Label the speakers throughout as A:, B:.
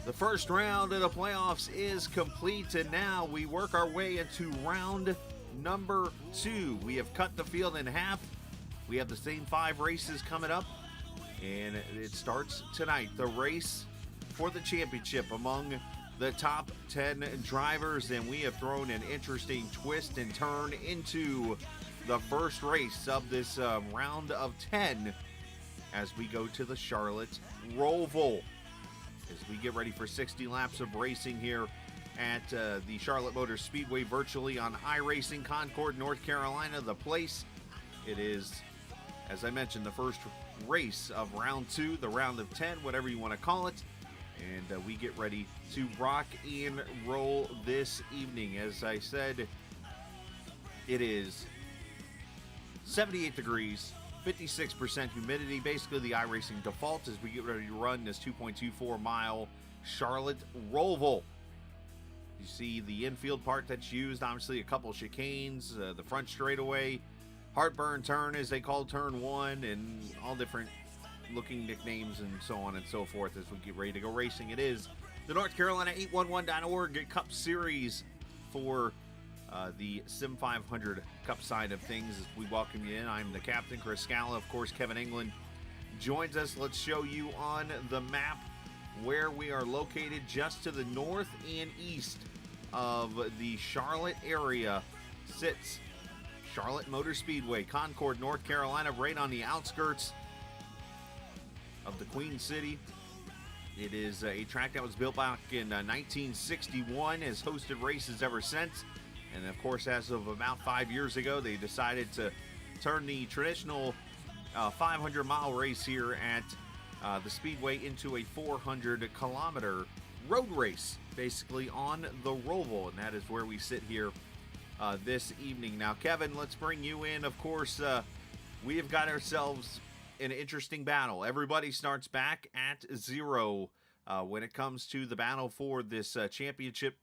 A: The first round of the playoffs is complete, and now we work our way into round number 2. We have cut the field in half. We have the same 5 races coming up, and it starts tonight. The race for the championship among the top 10 drivers, and we have thrown an interesting twist and turn into the first race of this round of 10 as we go to the Charlotte Roval. As we get ready for 60 laps of racing here at the Charlotte Motor Speedway, virtually on iRacing, Concord, North Carolina, the place. It is, as I mentioned, the first race of round 2, the round of 10, whatever you want to call it. And we get ready to rock and roll this evening. As I said, it is 78 degrees, 56% humidity, basically the iRacing default as we get ready to run this 2.24 mile Charlotte Roval. You see the infield part that's used, obviously a couple chicanes, the front straightaway, heartburn turn as they call turn 1, and all different looking nicknames and so on and so forth as we get ready to go racing. It is the North Carolina 811.org Cup Series for the Sim500 Cup side of things. As we welcome you in, I'm the captain, Chris Scala. Of course, Kevin England joins us. Let's show you on the map where we are located. Just to the north and east of the Charlotte area sits Charlotte Motor Speedway, Concord, North Carolina, right on the outskirts of the Queen City. It is a track that was built back in 1961, has hosted races ever since. And of course, as of about 5 years ago, they decided to turn the traditional 500-mile race here at the Speedway into a 400-kilometer road race, basically on the Roval. And that is where we sit here this evening. Now, Kevin, let's bring you in. Of course, we have got ourselves an interesting battle. Everybody starts back at 0 when it comes to the battle for this championship.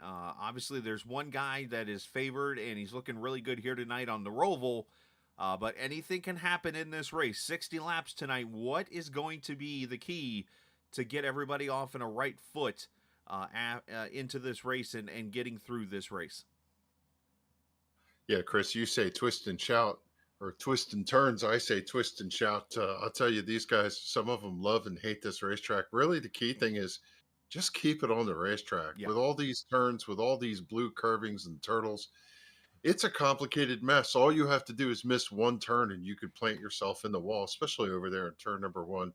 A: Obviously, there's one guy that is favored, and he's looking really good here tonight on the Roval. But anything can happen in this race. 60 laps tonight. What is going to be the key to get everybody off in a right foot into this race and getting through this race?
B: Yeah, Chris, you say twist and shout, or twist and turns. I say twist and shout. I'll tell you, these guys, some of them love and hate this racetrack. Really, the key thing is just keep it on the racetrack.
A: Yeah.
B: With all these turns, with all these blue curvings and turtles. It's a complicated mess. All you have to do is miss one turn and you could plant yourself in the wall, especially over there in turn number 1.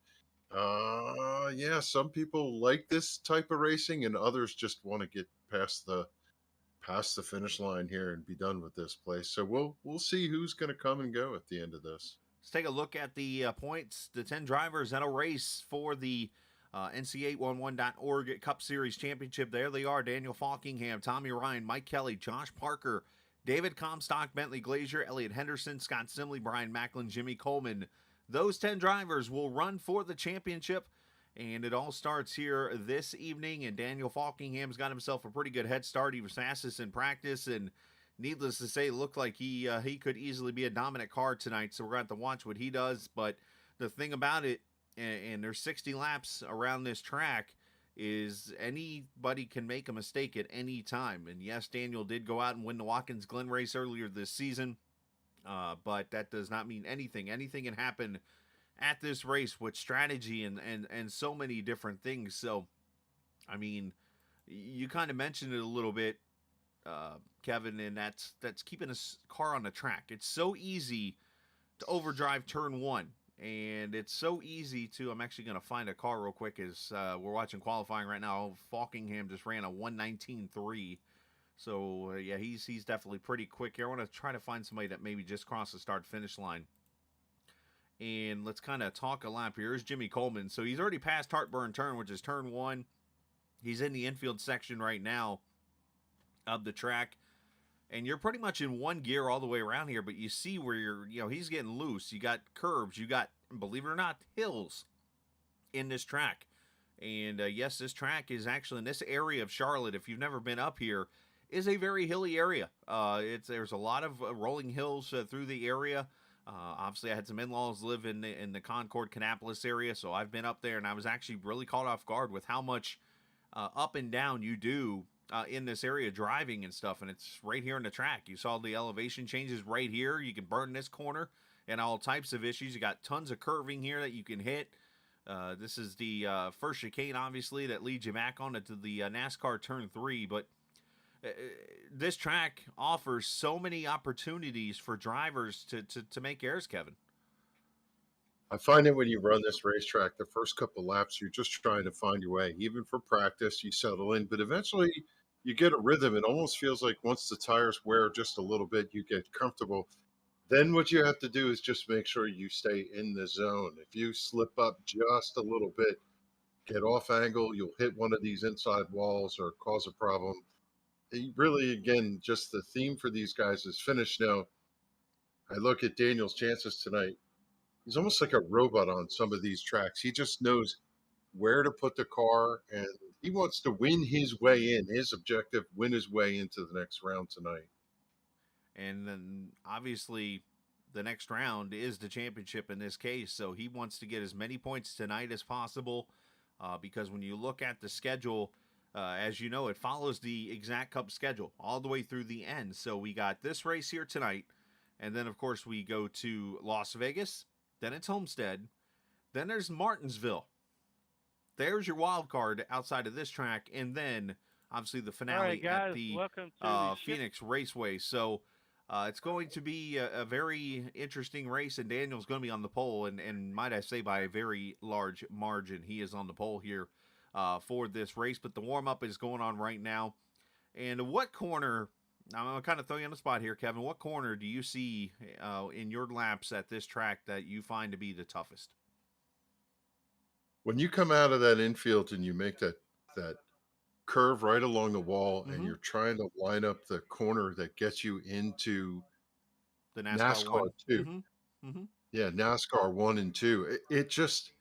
B: Yeah, some people like this type of racing and others just want to get past the finish line here and be done with this place. So we'll see who's going to come and go at the end of this.
A: Let's take a look at the points. The 10 drivers that'll race for the NC811.org Cup Series Championship. There they are: Daniel Faulkingham, Tommy Ryan, Mike Kelly, Josh Parker, David Comstock, Bentley Glazier, Elliott Henderson, Scott Simley, Brian Macklin, Jimmy Coleman. Those 10 drivers will run for the championship, and it all starts here this evening. And Daniel Faulkingham's got himself a pretty good head start. He was fastest in practice, and needless to say, it looked like he could easily be a dominant car tonight. So we're going to have to watch what he does. But the thing about it, and there's 60 laps around this track, is anybody can make a mistake at any time. And yes, Daniel did go out and win the Watkins Glen race earlier this season, but that does not mean anything. Anything can happen at this race with strategy and so many different things. So, I mean, you kind of mentioned it a little bit, Kevin, and that's keeping a car on the track. It's so easy to overdrive turn 1. And it's so easy to, I'm actually going to find a car real quick as we're watching qualifying right now. Faulkingham just ran a 1:19.3. So, yeah, he's definitely pretty quick here. I want to try to find somebody that maybe just crossed the start-finish line. And let's kind of talk a lap here. Here's Jimmy Coleman. So he's already passed Heartburn Turn, which is turn 1. He's in the infield section right now of the track. And you're pretty much in one gear all the way around here, but you see where he's getting loose. You got curbs, you got, believe it or not, hills in this track. And yes, this track is actually in this area of Charlotte, if you've never been up here, is a very hilly area. There's a lot of rolling hills through the area. Obviously, I had some in-laws live in the Concord, Kannapolis area, so I've been up there, and I was actually really caught off guard with how much up and down you do in this area driving and stuff, and it's right here in the track. You saw the elevation changes right here. You can burn this corner and all types of issues. You got tons of curving here that you can hit. This is the first chicane, obviously, that leads you back onto the NASCAR Turn 3, but this track offers so many opportunities for drivers to make errors, Kevin.
B: I find that when you run this racetrack, the first couple laps, you're just trying to find your way. Even for practice, you settle in, but eventually you get a rhythm. It almost feels like once the tires wear just a little bit, you get comfortable. Then what you have to do is just make sure you stay in the zone. If you slip up just a little bit, get off angle, you'll hit one of these inside walls or cause a problem. Really, again, just the theme for these guys is finish now. I look at Daniel's chances tonight. He's almost like a robot on some of these tracks. He just knows where to put the car, and he wants to win his way in. His objective, win his way into the next round tonight.
A: And then obviously the next round is the championship in this case, so he wants to get as many points tonight as possible because when you look at the schedule, as you know, it follows the exact Cup schedule all the way through the end. So we got this race here tonight, and then of course we go to Las Vegas, then it's Homestead, then there's Martinsville. There's your wild card outside of this track, and then obviously the finale
C: guys,
A: at the
C: welcome to
A: Phoenix Raceway. So it's going to be a very interesting race, and Daniel's going to be on the pole, and might I say by a very large margin. He is on the pole here for this race, but the warm-up is going on right now. And what corner, I'm going to kind of throw you on the spot here, Kevin, what corner do you see in your laps at this track that you find to be the toughest?
B: When you come out of that infield and you make that curve right along the wall, and you're trying to line up the corner that gets you into
A: The
B: NASCAR 2. Yeah, NASCAR 1 and 2. It just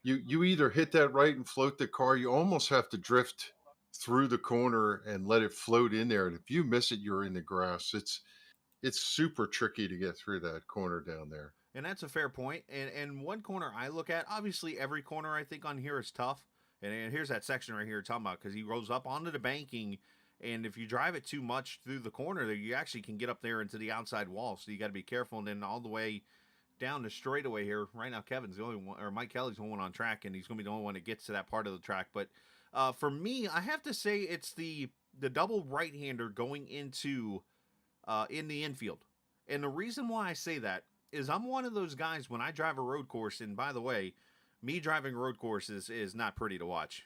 B: you either hit that right and float the car, you almost have to drift through the corner and let it float in there. And if you miss it, you're in the grass. It's super tricky to get through that corner down there.
A: And that's a fair point. And one corner I look at, obviously every corner I think on here is tough. And here's that section right here you're talking about, because he rolls up onto the banking, and if you drive it too much through the corner, you actually can get up there into the outside wall. So you got to be careful. And then all the way down the straightaway here, right now Kevin's the only one, or Mike Kelly's the only one on track, and he's going to be the only one that gets to that part of the track. But for me, I have to say it's the double right-hander going into in the infield. And the reason why I say that is I'm one of those guys when I drive a road course, and by the way, me driving road courses is not pretty to watch.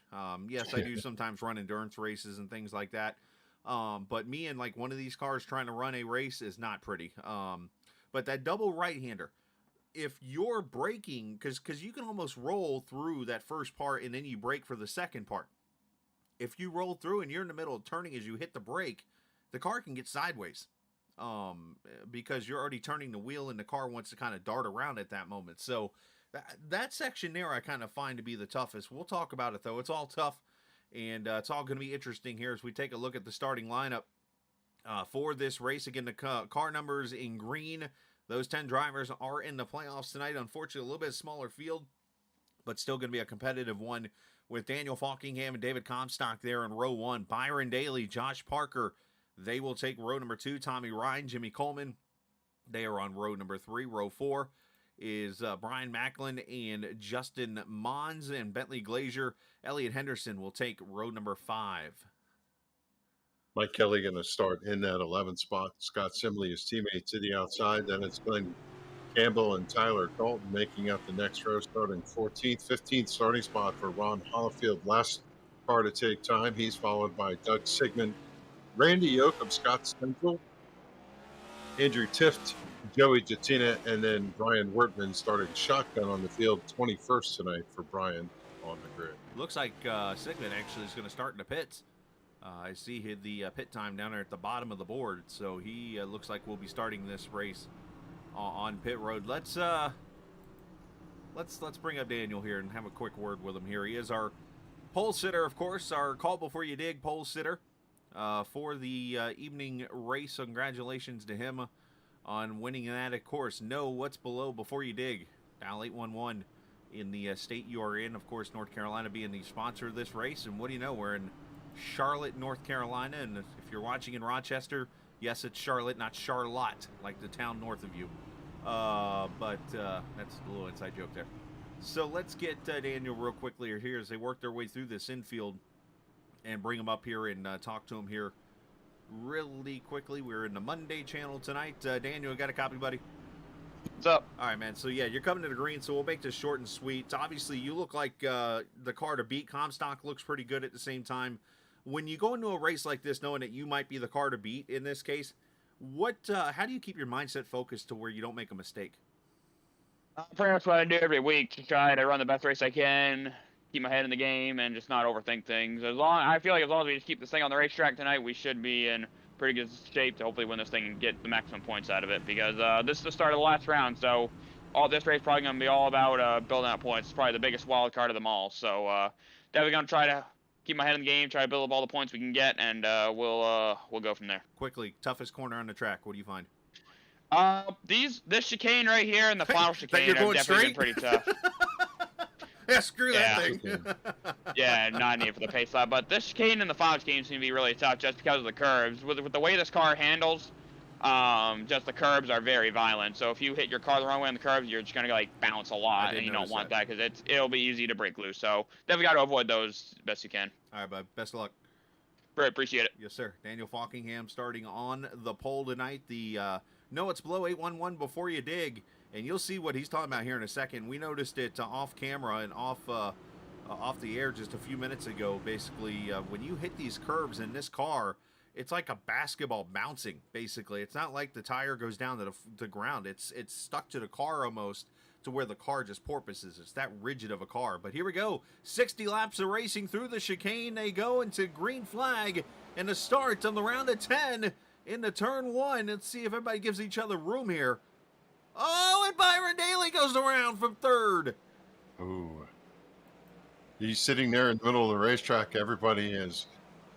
A: Yes, I do sometimes run endurance races and things like that. But me in like one of these cars trying to run a race is not pretty. But that double right-hander, if you're braking, because you can almost roll through that first part and then you brake for the second part. If you roll through and you're in the middle of turning as you hit the brake, the car can get sideways. Because you're already turning the wheel and the car wants to kind of dart around at that moment. So that section there I kind of find to be the toughest. We'll talk about it though. It's all tough, and it's all going to be interesting here as we take a look at the starting lineup for this race. Again, the car numbers in green. Those 10 drivers are in the playoffs tonight. Unfortunately, a little bit smaller field, but still going to be a competitive one with Daniel Faulkingham and David Comstock there in row 1. Byron Daly, Josh Parker, they will take row number 2. Tommy Ryan, Jimmy Coleman, they are on row number 3. Row 4 is Brian Macklin and Justin Mons, and Bentley Glazier. Elliott Henderson will take row number 5.
B: Mike Kelly going to start in that 11th spot. Scott Simley, his teammate, to the outside. Then it's Glenn Campbell and Tyler Dalton making up the next row, starting 14th. 15th starting spot for Ron Hollifield. Last car to take time. He's followed by Doug Sigmund, Randy Yoke of Scott Central, Andrew Tift, Joey Jatina, and then Brian Wertman starting shotgun on the field. 21st tonight for Brian on the grid.
A: Looks like Sigmund actually is going to start in the pits. I see the pit time down there at the bottom of the board, so he looks like we'll be starting this race on pit road. Let's bring up Daniel here and have a quick word with him here. He is our pole sitter, of course, our call before you dig pole sitter for the evening race. Congratulations to him on winning that. Of course, know what's below before you dig. Dial 811 in the state you are in. Of course, North Carolina being the sponsor of this race. And what do you know? We're in Charlotte, North Carolina. And if you're watching in Rochester, yes, it's Charlotte, not Charlotte, like the town north of you. But that's a little inside joke there. So let's get Daniel real quickly here as they work their way through this infield and bring him up here and talk to him here really quickly. We're in the Monday channel tonight. Daniel, got a copy, buddy?
C: What's up?
A: All right, man. So, yeah, you're coming to the green, so we'll make this short and sweet. Obviously, you look like the car to beat. Comstock looks pretty good at the same time. When you go into a race like this, knowing that you might be the car to beat in this case, how do you keep your mindset focused to where you don't make a mistake?
C: Pretty much what I do every week to try to run the best race I can, keep my head in the game, and just not overthink things. I feel like as long as we just keep this thing on the racetrack tonight, we should be in pretty good shape to hopefully win this thing and get the maximum points out of it, because this is the start of the last round, so all this race is probably going to be all about building out points. It's probably the biggest wild card of them all, so definitely going to try to keep my head in the game, try to build up all the points we can get, and we'll go from there.
A: Quickly, toughest corner on the track, what do you find?
C: This chicane right here and the final chicane have definitely been pretty tough.
A: Yeah, screw that thing.
C: Yeah, not needed for the pace lap. But this chicane and the final chicane seem to be really tough just because of the curves. With the way this car handles, just the curbs are very violent. So if you hit your car the wrong way on the curves, you're just gonna like bounce a lot, and you don't want that because it'll be easy to break loose. So definitely got to avoid those best you can.
A: All right, bud. Best of luck.
C: Great, appreciate it.
A: Yes, sir. Daniel Faulkingham starting on the pole tonight. The No, it's below 811 before you dig. And you'll see what he's talking about here in a second. We noticed it off camera and off the air just a few minutes ago. Basically, when you hit these curves in this car, it's like a basketball bouncing, basically. It's not like the tire goes down to the ground. It's stuck to the car almost to where the car just porpoises. It's that rigid of a car. But here we go. 60 laps of racing through the chicane. They go into green flag and the start on the round of 10 into turn 1. Let's see if everybody gives each other room here. Oh, and Byron Daly goes around from third.
B: Ooh. He's sitting there in the middle of the racetrack. Everybody is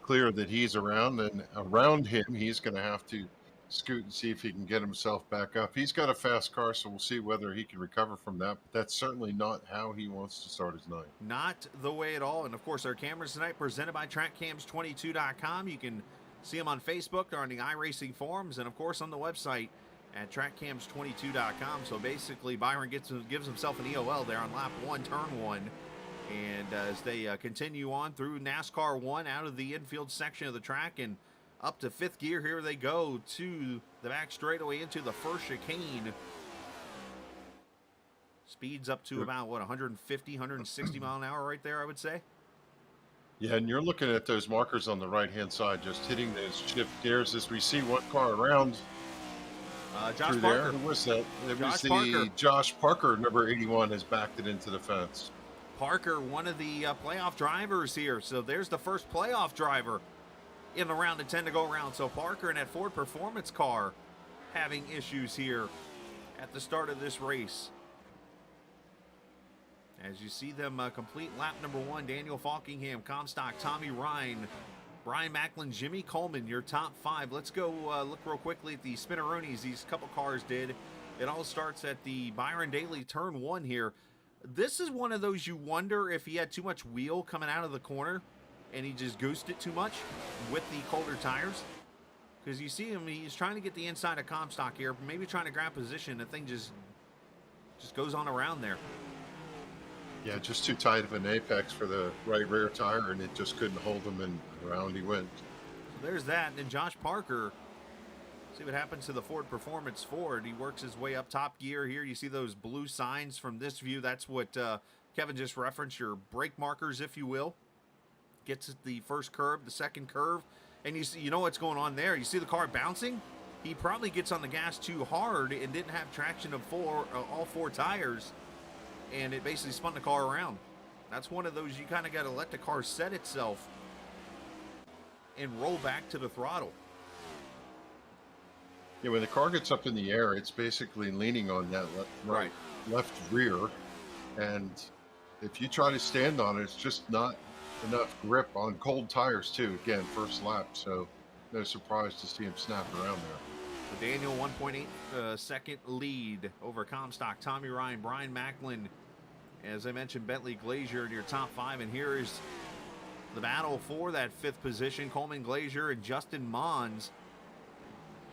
B: clear that he's around, and around him, he's going to have to scoot and see if he can get himself back up. He's got a fast car, so we'll see whether he can recover from that. But that's certainly not how he wants to start his night.
A: Not the way at all. And, of course, our cameras tonight presented by TrackCams22.com. You can see them on Facebook or on the iRacing forums, and, of course, on the website at TrackCams22.com. So basically, Byron gives himself an EOL there on lap 1, turn 1. And as they continue on through NASCAR 1 out of the infield section of the track and up to 5th gear, here they go to the back straightaway into the first chicane. Speeds up to about, 150, 160 mile an hour right there, I would say.
B: Yeah, and you're looking at those markers on the right-hand side, just hitting those shift gears as we see one car around.
A: Josh Parker.
B: There. Who was that? It was the Josh Parker, number 81, has backed it into the fence.
A: Parker, one of the playoff drivers here. So there's the first playoff driver in the round of 10 to go around. So Parker in that Ford Performance car having issues here at the start of this race. As you see them complete lap number 1, Daniel Faulkingham, Comstock, Tommy Ryan, Brian Macklin, Jimmy Coleman, your top 5. Let's go look real quickly at the Spinneronis these couple cars did. It all starts at the Byron Daly turn 1 here. This is one of those you wonder if he had too much wheel coming out of the corner and he just goosed it too much with the colder tires. Because you see him, he's trying to get the inside of Comstock here, maybe trying to grab position. The thing just goes on around there.
B: Yeah, just too tight of an apex for the right rear tire, and it just couldn't hold him, and around he went.
A: So there's that. And Josh Parker, see what happens to the Ford Performance Ford. He works his way up top gear here. You see those blue signs from this view. That's what Kevin just referenced, your brake markers, if you will. Gets the first curve, the second curve, and you know what's going on there. You see the car bouncing? He probably gets on the gas too hard and didn't have traction of all 4 tires, and it basically spun the car around. That's one of those you kind of got to let the car set itself and roll back to the throttle.
B: Yeah, when the car gets up in the air, it's basically leaning on that left rear, and if you try to stand on it, it's just not enough grip on cold tires too. Again, first lap, so no surprise to see him snap around there.
A: So Daniel, 1.8 second lead over Comstock, Tommy Ryan, Brian Macklin, As I mentioned, Bentley Glazier in your top 5, and here is the battle for that 5th position. Coleman, Glazier, and Justin Mons,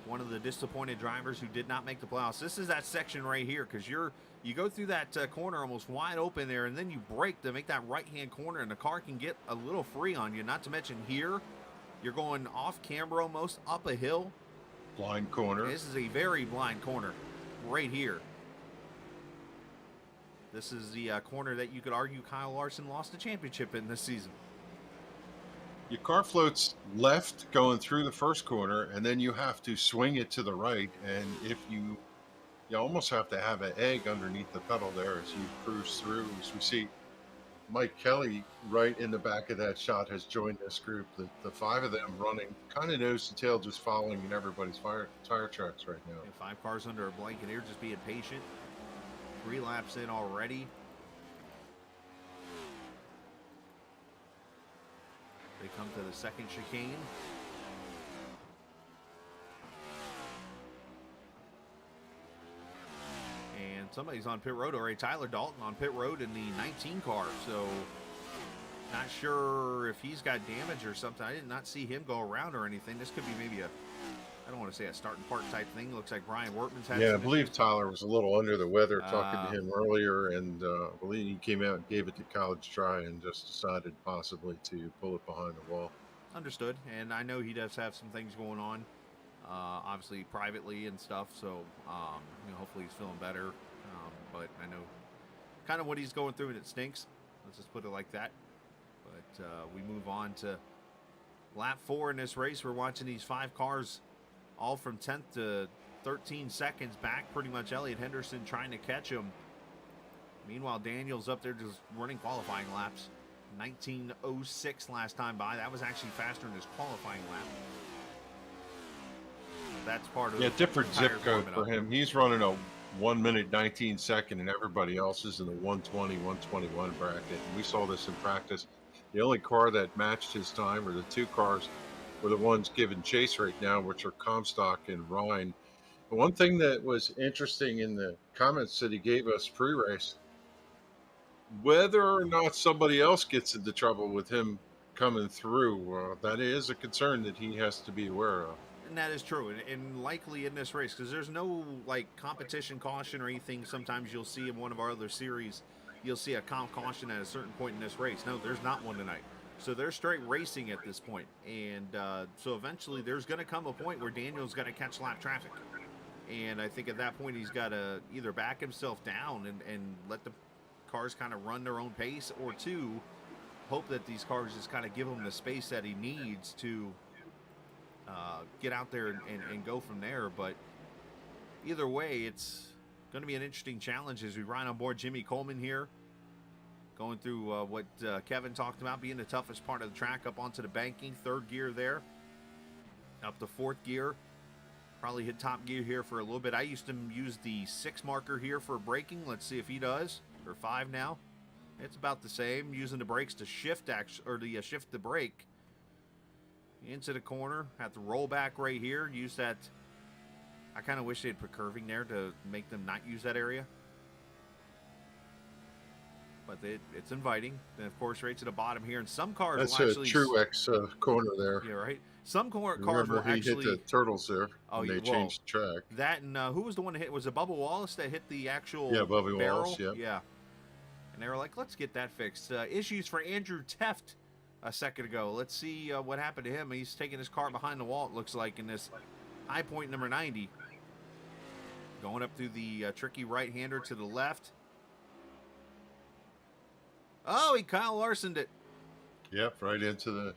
A: one of the disappointed drivers who did not make the playoffs. This is that section right here, because you go through that corner almost wide open there, and then you brake to make that right-hand corner, and the car can get a little free on you. Not to mention here, you're going off camber almost, up a hill.
B: Blind corner.
A: This is a very blind corner right here. This is the corner that you could argue Kyle Larson lost the championship in this season.
B: Your car floats left going through the first corner, and then you have to swing it to the right. And if you almost have to have an egg underneath the pedal there as you cruise through. As we see Mike Kelly right in the back of that shot has joined this group. The 5 of them running kind of nose to tail, just following in everybody's tire tracks right now.
A: And 5 cars under a blanket here, just being patient. 3 laps in already. They come to the second chicane. And somebody's on pit road already. Tyler Dalton on pit road in the 19 car. So not sure if he's got damage or something. I did not see him go around or anything. This could be maybe I don't want to say a start and park type thing. Looks like Brian Wortman's had.
B: Yeah, I believe Tyler was a little under the weather talking to him earlier, and I believe he came out and gave it to College Dry and just decided possibly to pull it behind the wall.
A: Understood, and I know he does have some things going on, obviously privately and stuff. So hopefully he's feeling better. But I know kind of what he's going through, and it stinks. Let's just put it like that. But we move on to lap 4 in this race. We're watching these 5 cars, all from 10th to 13 seconds back, pretty much. Elliott Henderson trying to catch him. Meanwhile, Daniel's up there just running qualifying laps. 19:06 last time by. That was actually faster than his qualifying lap. That's part of
B: different zip code for him. He's running a 1 minute 19 second, and everybody else is in the 120, 121 bracket. And we saw this in practice. The only car that matched his time, or the 2 cars, were the ones giving chase right now, which are Comstock and Rhine. The one thing that was interesting in the comments that he gave us pre-race, whether or not somebody else gets into trouble with him coming through, that is a concern that he has to be aware of.
A: And that is true, and likely in this race, because there's no competition caution or anything. Sometimes you'll see in one of our other series, you'll see a comp caution at a certain point in this race. No, there's not one tonight. So they're straight racing at this point. And so eventually there's going to come a point where Daniel's going to catch lap traffic. And I think at that point he's got to either back himself down and let the cars kind of run their own pace, or 2, hope that these cars just kind of give him the space that he needs to get out there and go from there. But either way, it's going to be an interesting challenge as we ride on board Jimmy Coleman here. Going through what Kevin talked about, being the toughest part of the track, up onto the banking, 3rd gear there, up to 4th gear. Probably hit top gear here for a little bit. I used to use the 6 marker here for braking. Let's see if he does, or 5 now. It's about the same. Using the brakes to shift, shift the brake into the corner. Have to roll back right here. Use that. I kind of wish they'd put curving there to make them not use that area. But it's inviting. And of course, right to the bottom here. And some cars
B: That's
A: will actually.
B: That's a Truex corner there.
A: Yeah, right. Some cars
B: Remember,
A: will actually.
B: He hit the turtles there.
A: Oh,
B: when they changed the track.
A: That and who was the one that hit? Was it Bubba Wallace that hit the actual
B: Bubba
A: barrel?
B: Wallace,
A: Yeah. And they were like, let's get that fixed. Issues for Andrew Teft a second ago. Let's see what happened to him. He's taking his car behind the wall, it looks like, in this high point number 90. Going up through the tricky right-hander to the left. Oh, he Kyle Larsoned it.
B: Yep, right into the...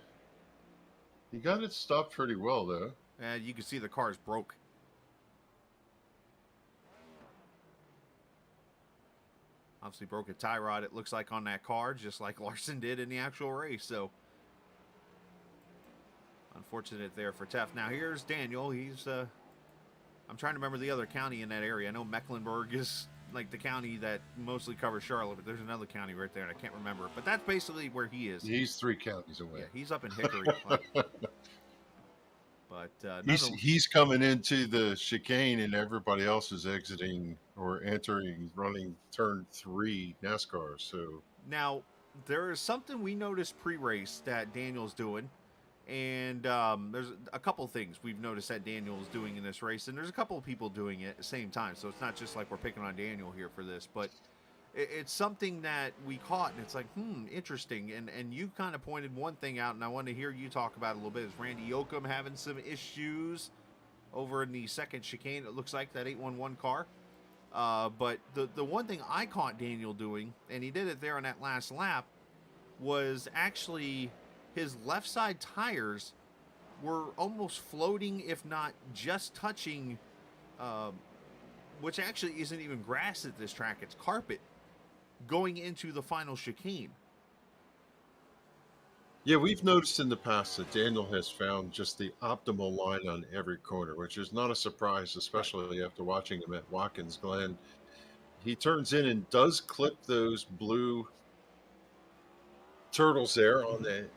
B: He got it stopped pretty well, though.
A: And you can see the car's broke. Obviously broke a tie rod, it looks like, on that car, just like Larson did in the actual race. So, unfortunate there for Teft. Now, here's Daniel. He's, I'm trying to remember the other county in that area. I know Mecklenburg is like the county that mostly covers Charlotte, but there's another county right there, and I can't remember it. But that's basically where he is.
B: He's 3 counties away.
A: Yeah, he's up in Hickory. But
B: he's coming into the chicane, and everybody else is exiting or running turn 3 NASCAR. So
A: Now, there is something we noticed pre-race that Daniel's doing, and there's a couple things we've noticed that Daniel's doing in this race, and there's a couple of people doing it at the same time, so it's not just like we're picking on Daniel here for this, but it's something that we caught, and it's like, interesting, and you kind of pointed one thing out, and I want to hear you talk about it a little bit. Is Randy Yoakum having some issues over in the second chicane? It looks like that 811 car. But the one thing I caught Daniel doing, and he did it there on that last lap, was actually his left side tires were almost floating, if not just touching, which actually isn't even grass at this track, it's carpet, going into the final chicane.
B: yeah, we've noticed in the past that Daniel has found just the optimal line on every corner, which is not a surprise, especially after watching him at Watkins Glen. He turns in and does clip those blue turtles there on the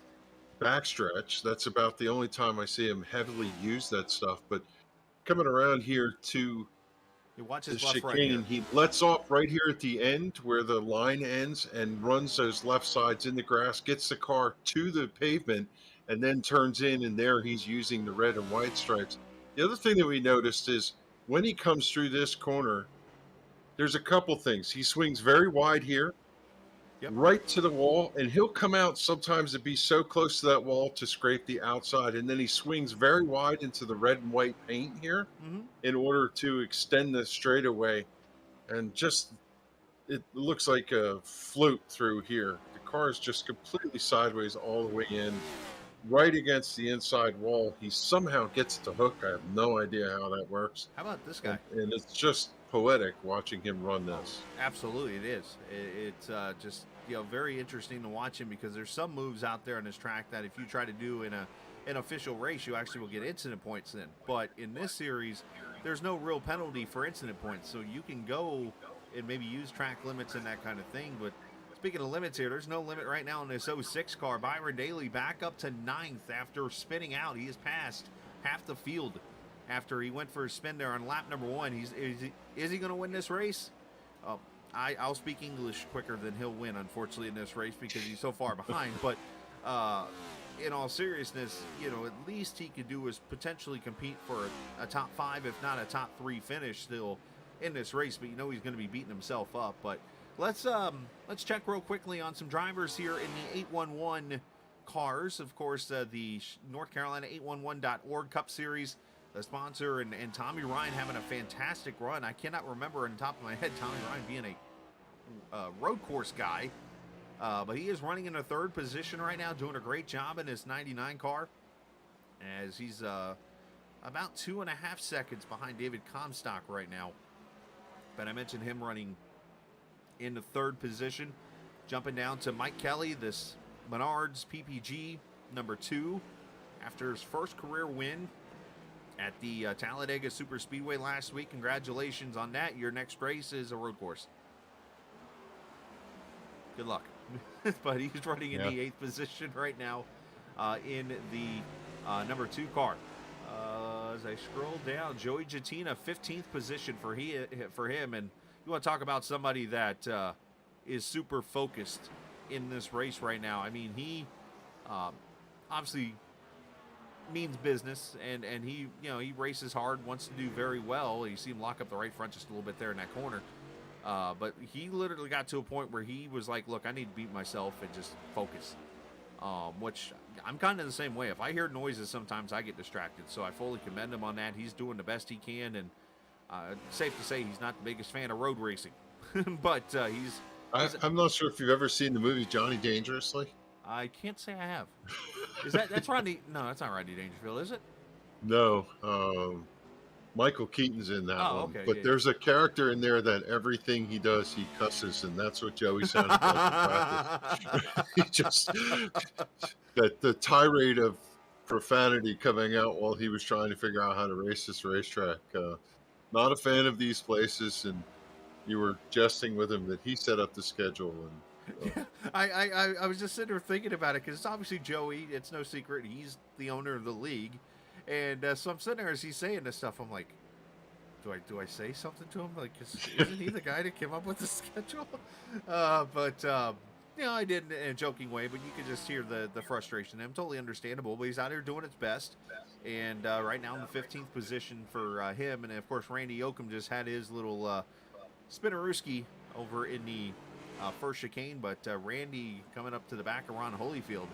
B: backstretch. That's about the only time I see him heavily use that stuff. But coming around here to
A: You watch
B: the
A: his left right
B: chicane,
A: here.
B: he lets off right here at the end where the line ends and runs those left sides in the grass, gets the car to the pavement, and then turns in, and there he's using the red and white stripes. The other thing that we noticed is when he comes through this corner, there's a couple things. He swings very wide here,
A: Yep.
B: right to the wall, and he'll come out sometimes to be so close to that wall to scrape the outside, and then he swings very wide into the red and white paint here in order to extend the straightaway, and just it looks like a float through here. The car is just completely sideways all the way in, right against the inside wall. He somehow gets the hook. I have no idea how that works.
A: How about this guy?
B: And it's just poetic watching him run this.
A: Absolutely, it is. It's just very interesting to watch him, because there's some moves out there on this track that if you try to do in an official race, you actually will get incident points in. But in this series, there's no real penalty for incident points, so you can go and maybe use track limits and that kind of thing. But speaking of limits here, there's no limit right now in this 06 car. Byron Daly back up to 9th after spinning out. He has passed half the field after he went for a spin there on lap number 1. Is he going to win this race? I'll speak English quicker than he'll win, unfortunately, in this race, because he's so far behind. But in all seriousness, at least he could do is potentially compete for a top 5, if not a top 3 finish still in this race. But he's going to be beating himself up. But let's check real quickly on some drivers here in the 811 cars. Of course, the North Carolina 811.org Cup Series, the sponsor, and Tommy Ryan having a fantastic run. I cannot remember on the top of my head Tommy Ryan being a road course guy, but he is running in a 3rd position right now, doing a great job in his 99 car, as he's about 2.5 seconds behind David Comstock right now. But I mentioned him running in the 3rd position, jumping down to Mike Kelly, this Menards PPG number 2, after his first career win at the Talladega Super Speedway last week. Congratulations on that. Your next race is a road course. Good luck. But he's running in the 8th position right now in the number 2 car. As I scroll down, Joey Jattina, 15th position for him. And you want to talk about somebody that is super focused in this race right now. I mean, he obviously means business, and he he races hard, wants to do very well. You see him lock up the right front just a little bit there in that corner, but he literally got to a point where he was like, look, I need to beat myself and just focus, which I'm kind of the same way. If I hear noises, sometimes I get distracted, so I fully commend him on that. He's doing the best he can, and safe to say he's not the biggest fan of road racing. But
B: I'm not sure if you've ever seen the movie Johnny Dangerously.
A: I can't say I have. That's Rodney? No, that's not Rodney Dangerfield, is it?
B: No, Michael Keaton's in that one.
A: Okay,
B: but there's a character in there that everything he does, he cusses, and that's what Joey sounded like in practice. He just the tirade of profanity coming out while he was trying to figure out how to race this racetrack. Not a fan of these places, and you were jesting with him that he set up the schedule. And
A: I was just sitting there thinking about it, because it's obviously Joey. It's no secret he's the owner of the league, and so I'm sitting there as he's saying this stuff. I'm like, do I say something to him? Like, isn't he the guy that came up with the schedule? But I did in a joking way, but you could just hear the frustration. I'm totally understandable, but he's out here doing his best. And right now in the 15th position for him. And, of course, Randy Yoakum just had his little spinnerooski over in the first chicane. But Randy coming up to the back of Ron Holyfield.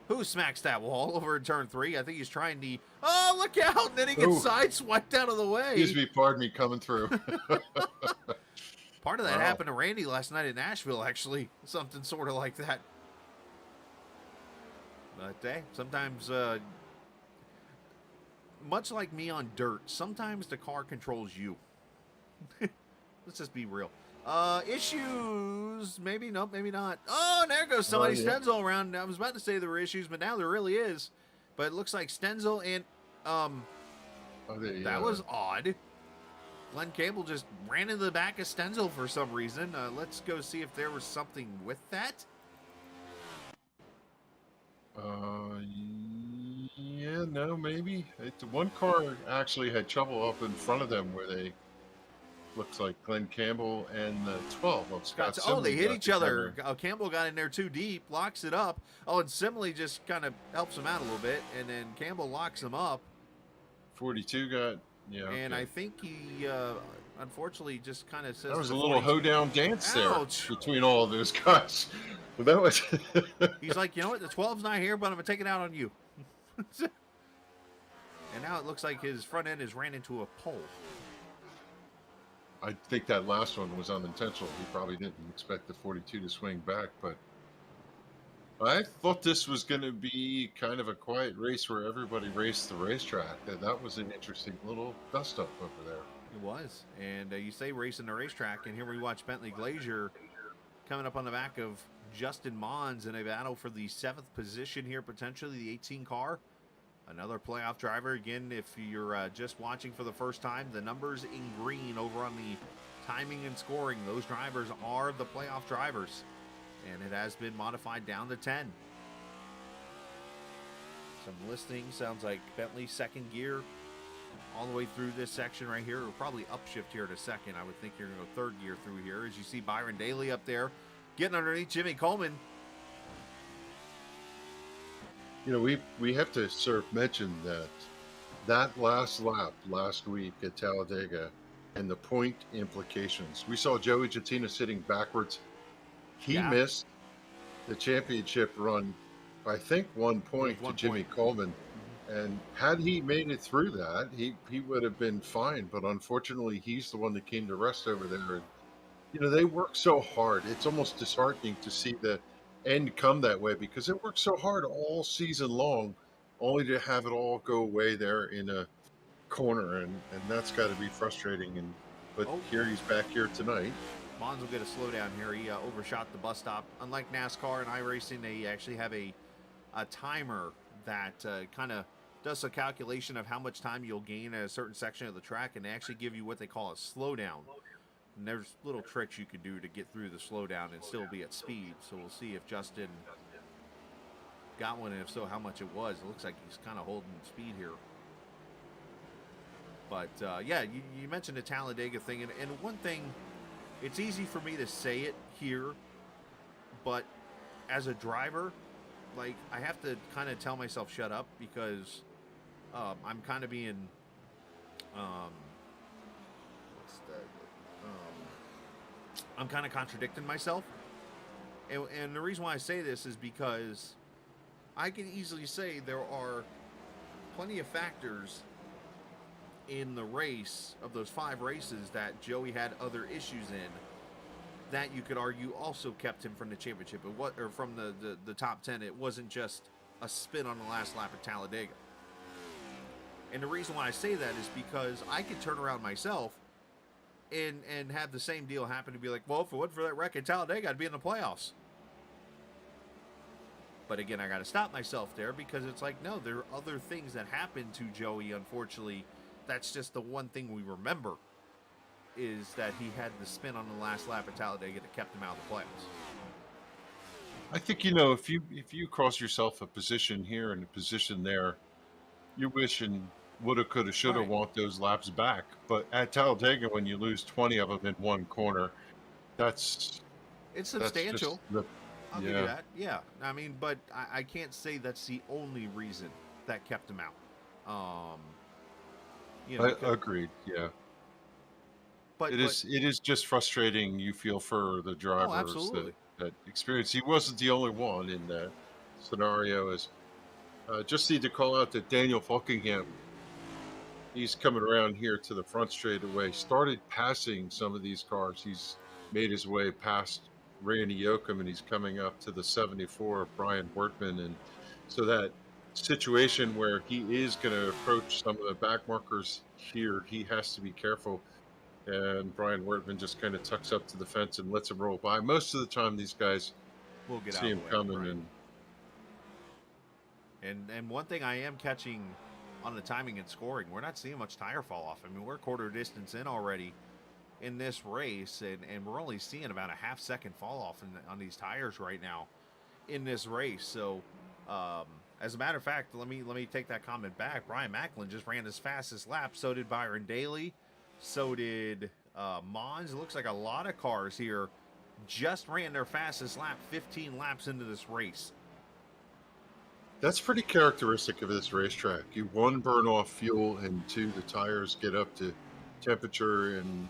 A: Who smacks that wall over in turn 3? I think he's trying to... Oh, look out! And then he gets sideswiped out of the way.
B: Excuse me, pardon me, coming through.
A: Part of that happened to Randy last night in Nashville, actually. Something sort of like that. But, hey, sometimes... much like me on dirt, sometimes the car controls you. Let's just be real. Issues? Maybe, nope, maybe not. Oh, and there goes somebody. Stenzel around. I was about to say there were issues, but now there really is. But it looks like Stenzel and, that was odd. Glenn Campbell just ran into the back of Stenzel for some reason. Let's go see if there was something with that.
B: Yeah, no, maybe. One car actually had trouble up in front of them where they... Looks like Glenn Campbell and the 12 of Scott Simley.
A: Oh, they hit each other. Campbell got in there too deep, locks it up. Oh, and Simley just kind of helps him out a little bit, and then Campbell locks him up.
B: 42 got, yeah.
A: And I think he, unfortunately, just kind of says...
B: That was a little hoedown dance there between all of those guys. But that was...
A: He's like, you know what, the 12's not here, but I'm going to take it out on you. And now it looks like his front end has ran into a pole.
B: I think that last one was unintentional. He probably didn't expect the 42 to swing back, but I thought this was going to be kind of a quiet race where everybody raced the racetrack. That was an interesting little dust-up over there.
A: It was. And you say racing the racetrack, and here we watch Bentley Glazier coming up on the back of Justin Mons in a battle for the 7th position here, potentially the 18 car. Another playoff driver. Again, if you're just watching for the first time, the numbers in green over on the timing and scoring, those drivers are the playoff drivers. And it has been modified down to 10. Some listening. Sounds like Bentley second gear all the way through this section right here. We'll probably upshift here in a second. I would think you're going to go third gear through here. As you see Byron Daly up there getting underneath Jimmy Coleman.
B: You know, we have to sort of mention that last lap last week at Talladega and the point implications. We saw Joey Jettina sitting backwards. He missed the championship run, I think, 1 point to Jimmy Coleman. And had he made it through that, he would have been fine. But unfortunately, he's the one that came to rest over there. And, you know, they work so hard. It's almost disheartening to see the end come that way because it worked so hard all season long only to have it all go away there in a corner, and that's got to be frustrating. But here he's back here tonight.
A: Mons will get a slowdown here. He overshot the bus stop. Unlike NASCAR and iRacing, they actually have a timer that kind of does a calculation of how much time you'll gain at a certain section of the track, and they actually give you what they call a slowdown. And there's little tricks you can do to get through the slowdown and still be at speed. So we'll see if Justin got one, and if so, how much it was. It looks like he's kind of holding speed here. But, yeah, you mentioned the Talladega thing. And one thing, it's easy for me to say it here, but as a driver, like, I have to kind of tell myself shut up because I'm kind of being, I'm kind of contradicting myself. And the reason why I say this is because I can easily say there are plenty of factors in the race of those 5 races that Joey had other issues in that you could argue also kept him from the championship, or from the top 10. It wasn't just a spin on the last lap of Talladega. And the reason why I say that is because I could turn around myself and have the same deal happen to be like, well, if it wasn't for that wreck at Talladega, I'd be in the playoffs. But again, I got to stop myself there because it's like, no, there are other things that happened to Joey, unfortunately. That's just the one thing we remember, is that he had the spin on the last lap at Talladega that kept him out of the playoffs.
B: I think, you know, if you cross yourself a position here and a position there, you're wishing woulda, coulda, shoulda,
A: Right.
B: want those laps back. But at Talladega, when you lose 20 of them in one corner, that's
A: It's
B: that's just
A: substantial.
B: the
A: I'll give you
B: yeah.
A: that. Yeah. I mean, but I can't say that's the only reason that kept him out. Um,
B: I agreed. Yeah.
A: but
B: It is just frustrating. You feel for the
A: oh,
B: drivers
A: absolutely.
B: that experience. He wasn't the only one in that scenario. Is just need to call out that Daniel Faulkingham. He's coming around here to the front straightaway. Started passing some of these cars. He's made his way past Randy Yoakum, and he's coming up to the 74 of Brian Wortman. And so that situation where he is going to approach some of the back markers here, he has to be careful. And Brian Wortman just kind of tucks up to the fence and lets him roll by. Most of the time, these guys
A: We'll get
B: see
A: out of
B: him
A: the way.
B: coming,
A: Right.
B: and
A: And one thing I am catching on the timing and scoring, we're not seeing much tire fall off. I mean, we're quarter distance in already in this race, and we're only seeing about a half-second fall off on these tires right now in this race. So, as a matter of fact, let me take that comment back. Brian Macklin just ran his fastest lap. So did Byron Daly. So did Mons. It looks like a lot of cars here just ran their fastest lap 15 laps into this race.
B: that's pretty characteristic of this racetrack. You one, burn off fuel, and two, the tires get up to temperature and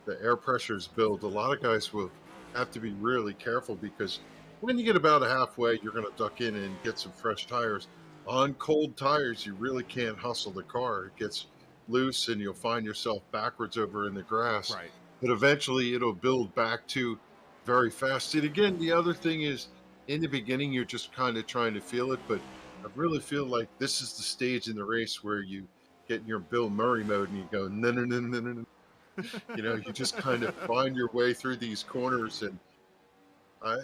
B: the air pressures build. A lot of guys will have to be really careful because when you get about halfway, you're going to duck in and get some fresh tires. On cold tires, you really can't hustle the car. It gets loose and you'll find yourself backwards over in the grass.
A: Right.
B: But eventually it'll build back to very fast. And again, the other thing is in the beginning, you're just kind of trying to feel it. But I really feel like this is the stage in the race where you get in your Bill Murray mode and you go, no, no, no, no, no, no. You know, you just kind of find your way through these corners, and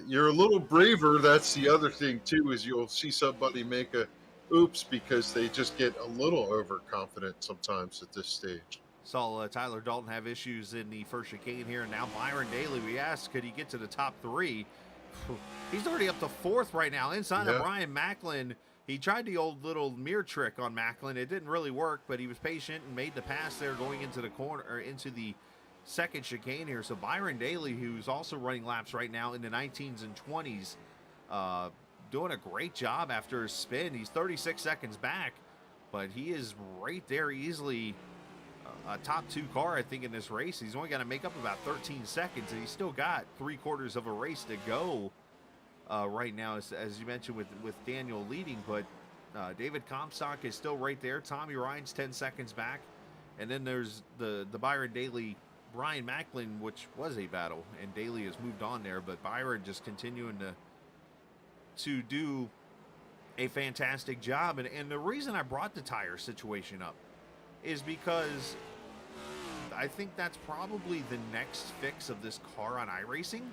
B: you're a little braver. That's the other thing too, is you'll see somebody make a oops because they just get a little overconfident sometimes at this stage.
A: Saw Tyler Dalton have issues in the first chicane here, and now Byron Daly. We asked, could he get to the top three? He's already up to fourth right now, inside of
B: Yeah.
A: Brian Macklin. He tried the old little mirror trick on Macklin. It didn't really work, but he was patient and made the pass there going into the corner, or into the second chicane here. So Byron Daly, who's also running laps right now in the 19s and 20s, doing a great job after his spin. He's 36 seconds back, but he is right there easily a top two car, I think, in this race. He's only got to make up about 13 seconds, and he's still got 3/4 of a race to go right now, as you mentioned, with Daniel leading. But David Comstock is still right there. Tommy Ryan's 10 seconds back. And then there's the Byron Daly, Brian Macklin, which was a battle, and Daly has moved on there. But Byron just continuing to do a fantastic job. And the reason I brought the tire situation up is because I think that's probably the next fix of this car on iRacing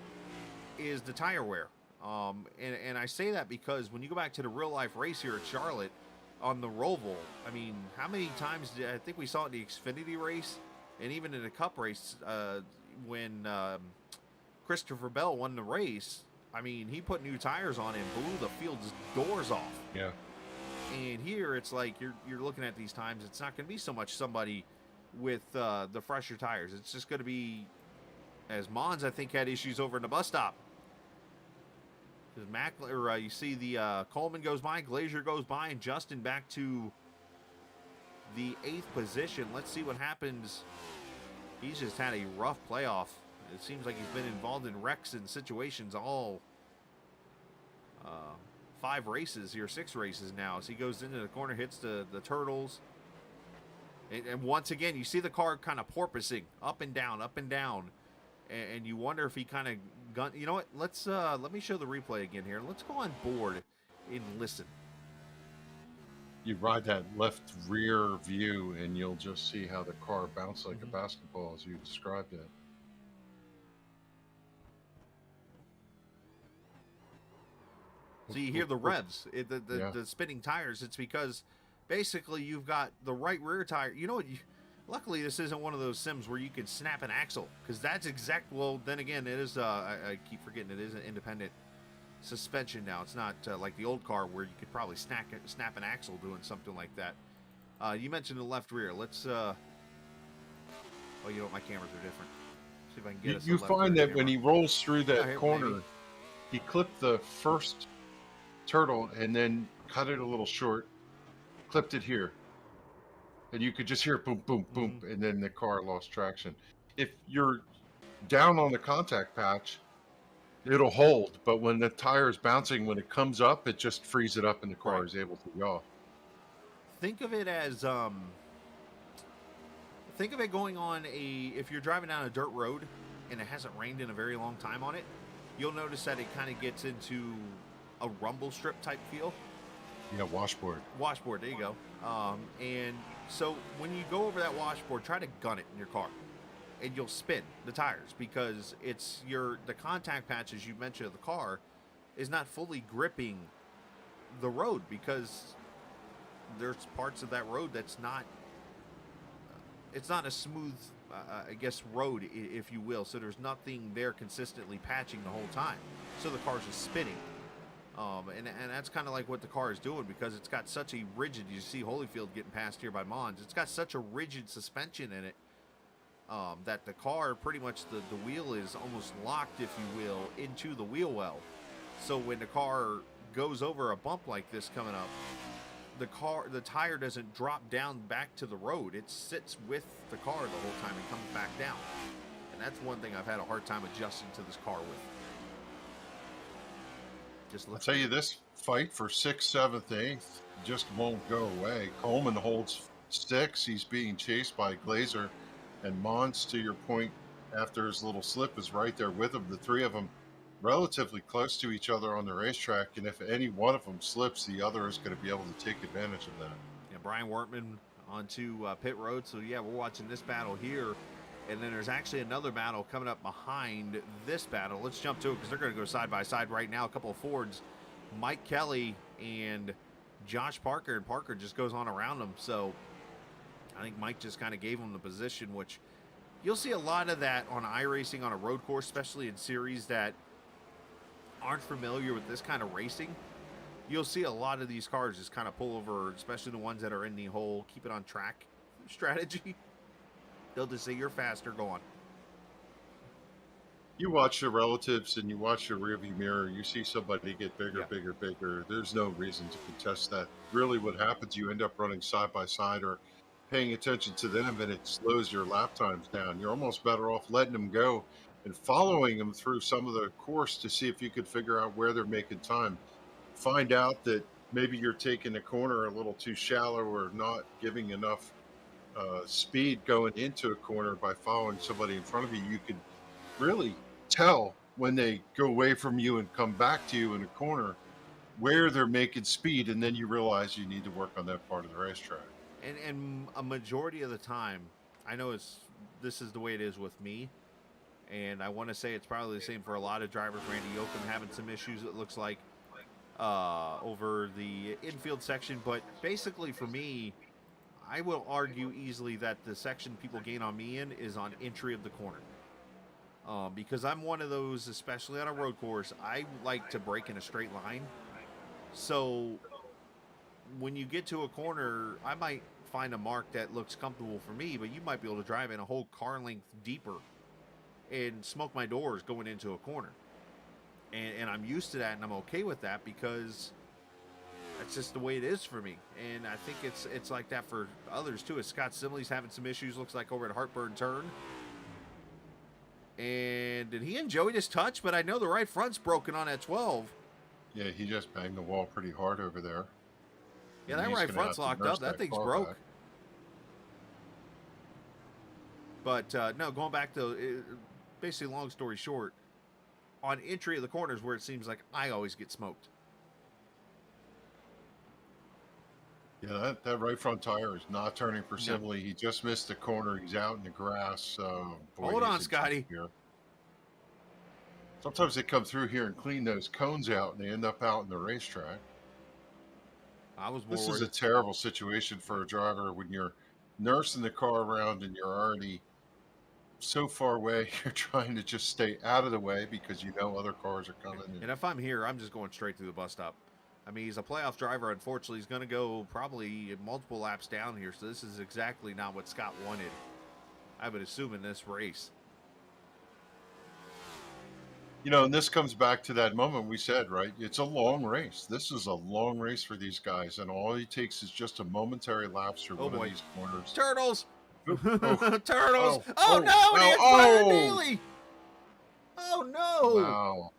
A: is the tire wear. And I say that because when you go back to the real life race here at Charlotte on the Roval, I mean, how many times I think we saw it in the Xfinity race and even in the Cup race when Christopher Bell won the race. I mean, he put new tires on and blew the field's doors off.
B: Yeah.
A: And here it's like you're looking at these times. It's not going to be so much somebody with the fresher tires. It's just going to be, as Mons I think had issues over in the bus stop. Because you see the Coleman goes by, Glazier goes by, and Justin back to the 8th position. Let's see what happens. He's just had a rough playoff. It seems like he's been involved in wrecks and situations all 5 races here, 6 races now. As he goes into the corner, hits the turtles. And once again, you see the car kind of porpoising up and down, up and down. And you wonder if he kind of gun. You know what? Let me show the replay again here. Let's go on board and listen.
B: You ride that left rear view and you'll just see how the car bounced like a basketball as you described it.
A: So you hear the revs, the spinning tires. It's because basically you've got the right rear tire. You know what? Luckily, this isn't one of those sims where you can snap an axle, because that's well, then again, it is, I keep forgetting, it is an independent suspension now. It's not like the old car where you could probably snap an axle doing something like that. You mentioned the left rear. Let's. Oh, you know what? My cameras are different. See if I can get us.
B: You find that when he rolls through that
A: here,
B: corner,
A: maybe.
B: he clipped the first turtle and then cut it a little short, clipped it here, and you could just hear boom, boom, boom, and then the car lost traction. If you're down on the contact patch, it'll hold, but when the tire is bouncing, when it comes up, it just frees it up and the car is able to yaw.
A: Think of it as think of it going on if you're driving down a dirt road and it hasn't rained in a very long time on it, you'll notice that it kind of gets into a rumble strip type feel.
B: Yeah, washboard.
A: Washboard, there you go. And so when you go over that washboard, try to gun it in your car, and you'll spin the tires because it's the contact patch, as you mentioned, of the car is not fully gripping the road because there's parts of that road that's not. It's not a smooth, I guess, road, if you will. So there's nothing there consistently patching the whole time. So the car's just spinning. And that's kind of like what the car is doing because it's got such a rigid, you see Holyfield getting passed here by Mons, it's got such a rigid suspension in it that the car pretty much, the wheel is almost locked, if you will, into the wheel well. So when the car goes over a bump like this coming up, the tire doesn't drop down back to the road. It sits with the car the whole time and comes back down. And that's one thing I've had a hard time adjusting to this car with.
B: I'll tell you, this fight for 6th, 7th, 8th just won't go away. Coleman holds 6. He's being chased by Glazer. And Mons, to your point, after his little slip, is right there with him. The three of them relatively close to each other on the racetrack. And if any one of them slips, the other is going to be able to take advantage of that.
A: Yeah, Brian Wortman onto pit road. So, yeah, we're watching this battle here. And then there's actually another battle coming up behind this battle. Let's jump to it because they're going to go side by side right now. A couple of Fords, Mike Kelly and Josh Parker. And Parker just goes on around them. So I think Mike just kind of gave him the position, which you'll see a lot of that on iRacing on a road course, especially in series that aren't familiar with this kind of racing. You'll see a lot of these cars just kind of pull over, especially the ones that are in the whole keep it on track strategy. They'll just say, you're faster, go on.
B: You watch your relatives and you watch your rearview mirror, you see somebody get bigger, bigger, bigger. There's no reason to contest that. Really what happens, you end up running side by side or paying attention to them and it slows your lap times down. You're almost better off letting them go and following them through some of the course to see if you could figure out where they're making time. Find out that maybe you're taking a corner a little too shallow or not giving enough speed going into a corner by following somebody in front of you. You could really tell when they go away from you and come back to you in a corner where they're making speed, and then you realize you need to work on that part of the racetrack.
A: And a majority of the time, I know this is the way it is with me, and I want to say it's probably the same for a lot of drivers. Randy Yoakum having some issues, it looks like, over the infield section, but basically for me, I will argue easily that the section people gain on me in is on entry of the corner. Because I'm one of those, especially on a road course, I like to break in a straight line. So when you get to a corner, I might find a mark that looks comfortable for me, but you might be able to drive in a whole car length deeper and smoke my doors going into a corner. And I'm used to that, and I'm okay with that because that's just the way it is for me. And I think it's like that for others too. As Scott Simley's having some issues, looks like over at Heartburn Turn. And did he enjoy his touch? But I know the right front's broken on that 12.
B: Yeah, he just banged the wall pretty hard over there.
A: Yeah, that right front's locked up. That thing's broke. But no, going back to basically, long story short, on entry of the corners where it seems like I always get smoked.
B: Yeah, that right front tire is not turning for Simley. He just missed the corner. He's out in the grass.
A: Hold on, Scotty.
B: Sometimes they come through here and clean those cones out, and they end up out in the racetrack. This is a terrible situation for a driver when you're nursing the car around and you're already so far away. You're trying to just stay out of the way because you know other cars are coming.
A: And if I'm here, I'm just going straight through the bus stop. I mean, he's a playoff driver. Unfortunately, he's going to go probably multiple laps down here. So this is exactly not what Scott wanted, I would assume, in this race.
B: You know, and this comes back to that moment we said, right? It's a long race. This is a long race for these guys, and all it takes is just a momentary lapse through one of these corners.
A: Turtles!
B: Oh,
A: Turtles!
B: oh,
A: Oh, no!
B: oh,
A: And he hits Byron Daly! Oh, no!
B: Wow.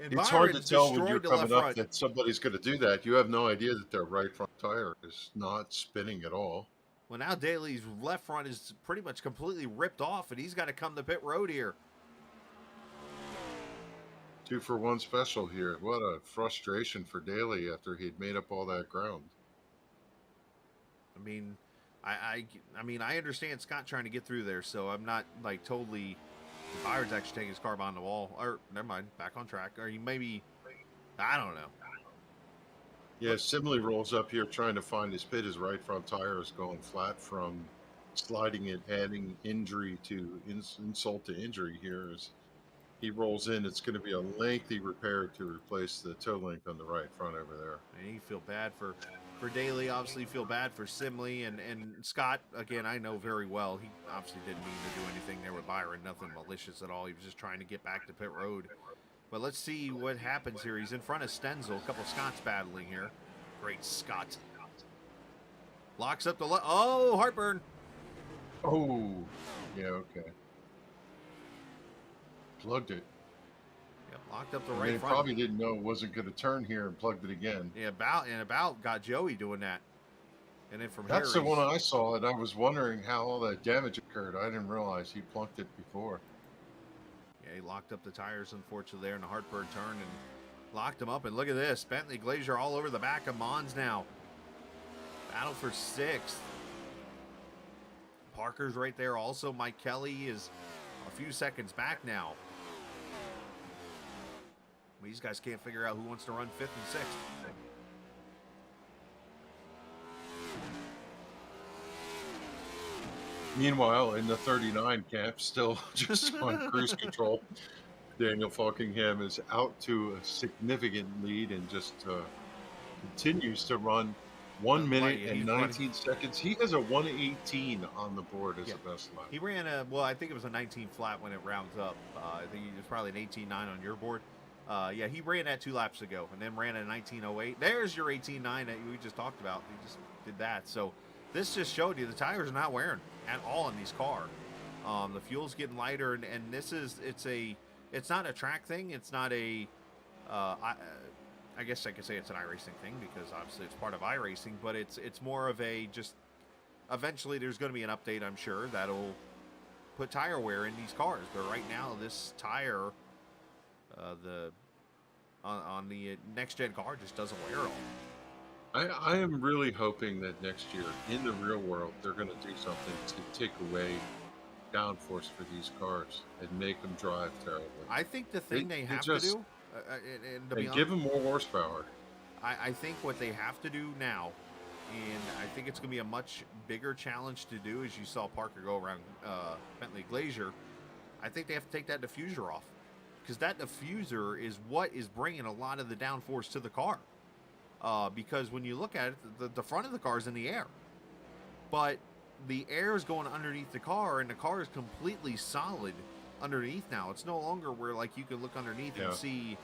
A: And
B: It's hard to tell when you're coming up that somebody's going to do that. You have no idea that their right front tire is not spinning at all.
A: Well, now Daly's left front is pretty much completely ripped off, and he's got to come to pit road here.
B: 2-for-1 special here. What a frustration for Daly after he'd made up all that ground.
A: I mean, I understand Scott trying to get through there, so I'm not like totally. Byron's actually taking his car behind the wall, or never mind, back on track, or he maybe, I don't know.
B: Yeah, Simley rolls up here trying to find his pit. His right front tire is going flat from sliding it, adding injury to insult to injury here. As he rolls in, it's going to be a lengthy repair to replace the toe link on the right front over there.
A: And you feel bad for Daly, obviously feel bad for Simley, and Scott, again, I know very well, he obviously didn't mean to do anything there with Byron, nothing malicious at all. He was just trying to get back to pit road. But let's see what happens here. He's in front of Stenzel, a couple Scotts battling here. Great Scott. Locks up the oh, heartburn.
B: Oh, yeah, okay. Plugged it.
A: Yep, locked up the
B: They
A: right front.
B: probably didn't know it wasn't going to turn here and plugged it again.
A: Yeah, about got Joey doing that. And then from
B: That's
A: Harry's,
B: the one I saw, and I was wondering how all that damage occurred. I didn't realize he plunked it before.
A: Yeah, he locked up the tires, unfortunately, there in the Hartburg turn and locked him up. And look at this. Bentley Glazier all over the back of Mons now. Battle for sixth. Parker's right there. Also, Mike Kelly is a few seconds back now. These guys can't figure out who wants to run fifth and sixth.
B: Meanwhile, in the 39 camp, still just on cruise control, Daniel Faulkingham is out to a significant lead and just continues to run 1 minute and 19 seconds. He has a 1:18 on the board as the best lap.
A: He ran well, I think it was a 19 flat when it rounds up. I think it was probably an 18.9 on your board. Yeah, he ran that 2 laps ago and then ran a 19.08. There's your 18.9 that we just talked about. He just did that. So this just showed you the tires are not wearing at all in these cars. The fuel's getting lighter, and this is it's not a track thing. It's not a I guess I could say it's an iRacing thing because obviously it's part of iRacing, but it's more of a just eventually there's going to be an update, I'm sure, that'll put tire wear in these cars. But right now this tire on the next gen car just doesn't wear at all.
B: I am really hoping that next year in the real world they're going to do something to take away downforce for these cars and make them drive terribly.
A: I think the thing they have to do and to be honest,
B: give them more horsepower.
A: I think what they have to do now, and I think it's going to be a much bigger challenge to do, as you saw Parker go around Bentley Glazier. I think they have to take that diffuser off, because that diffuser is what is bringing a lot of the downforce to the car. Because when you look at it, the front of the car is in the air, but the air is going underneath the car, and the car is completely solid underneath now. It's no longer where like you can look underneath and see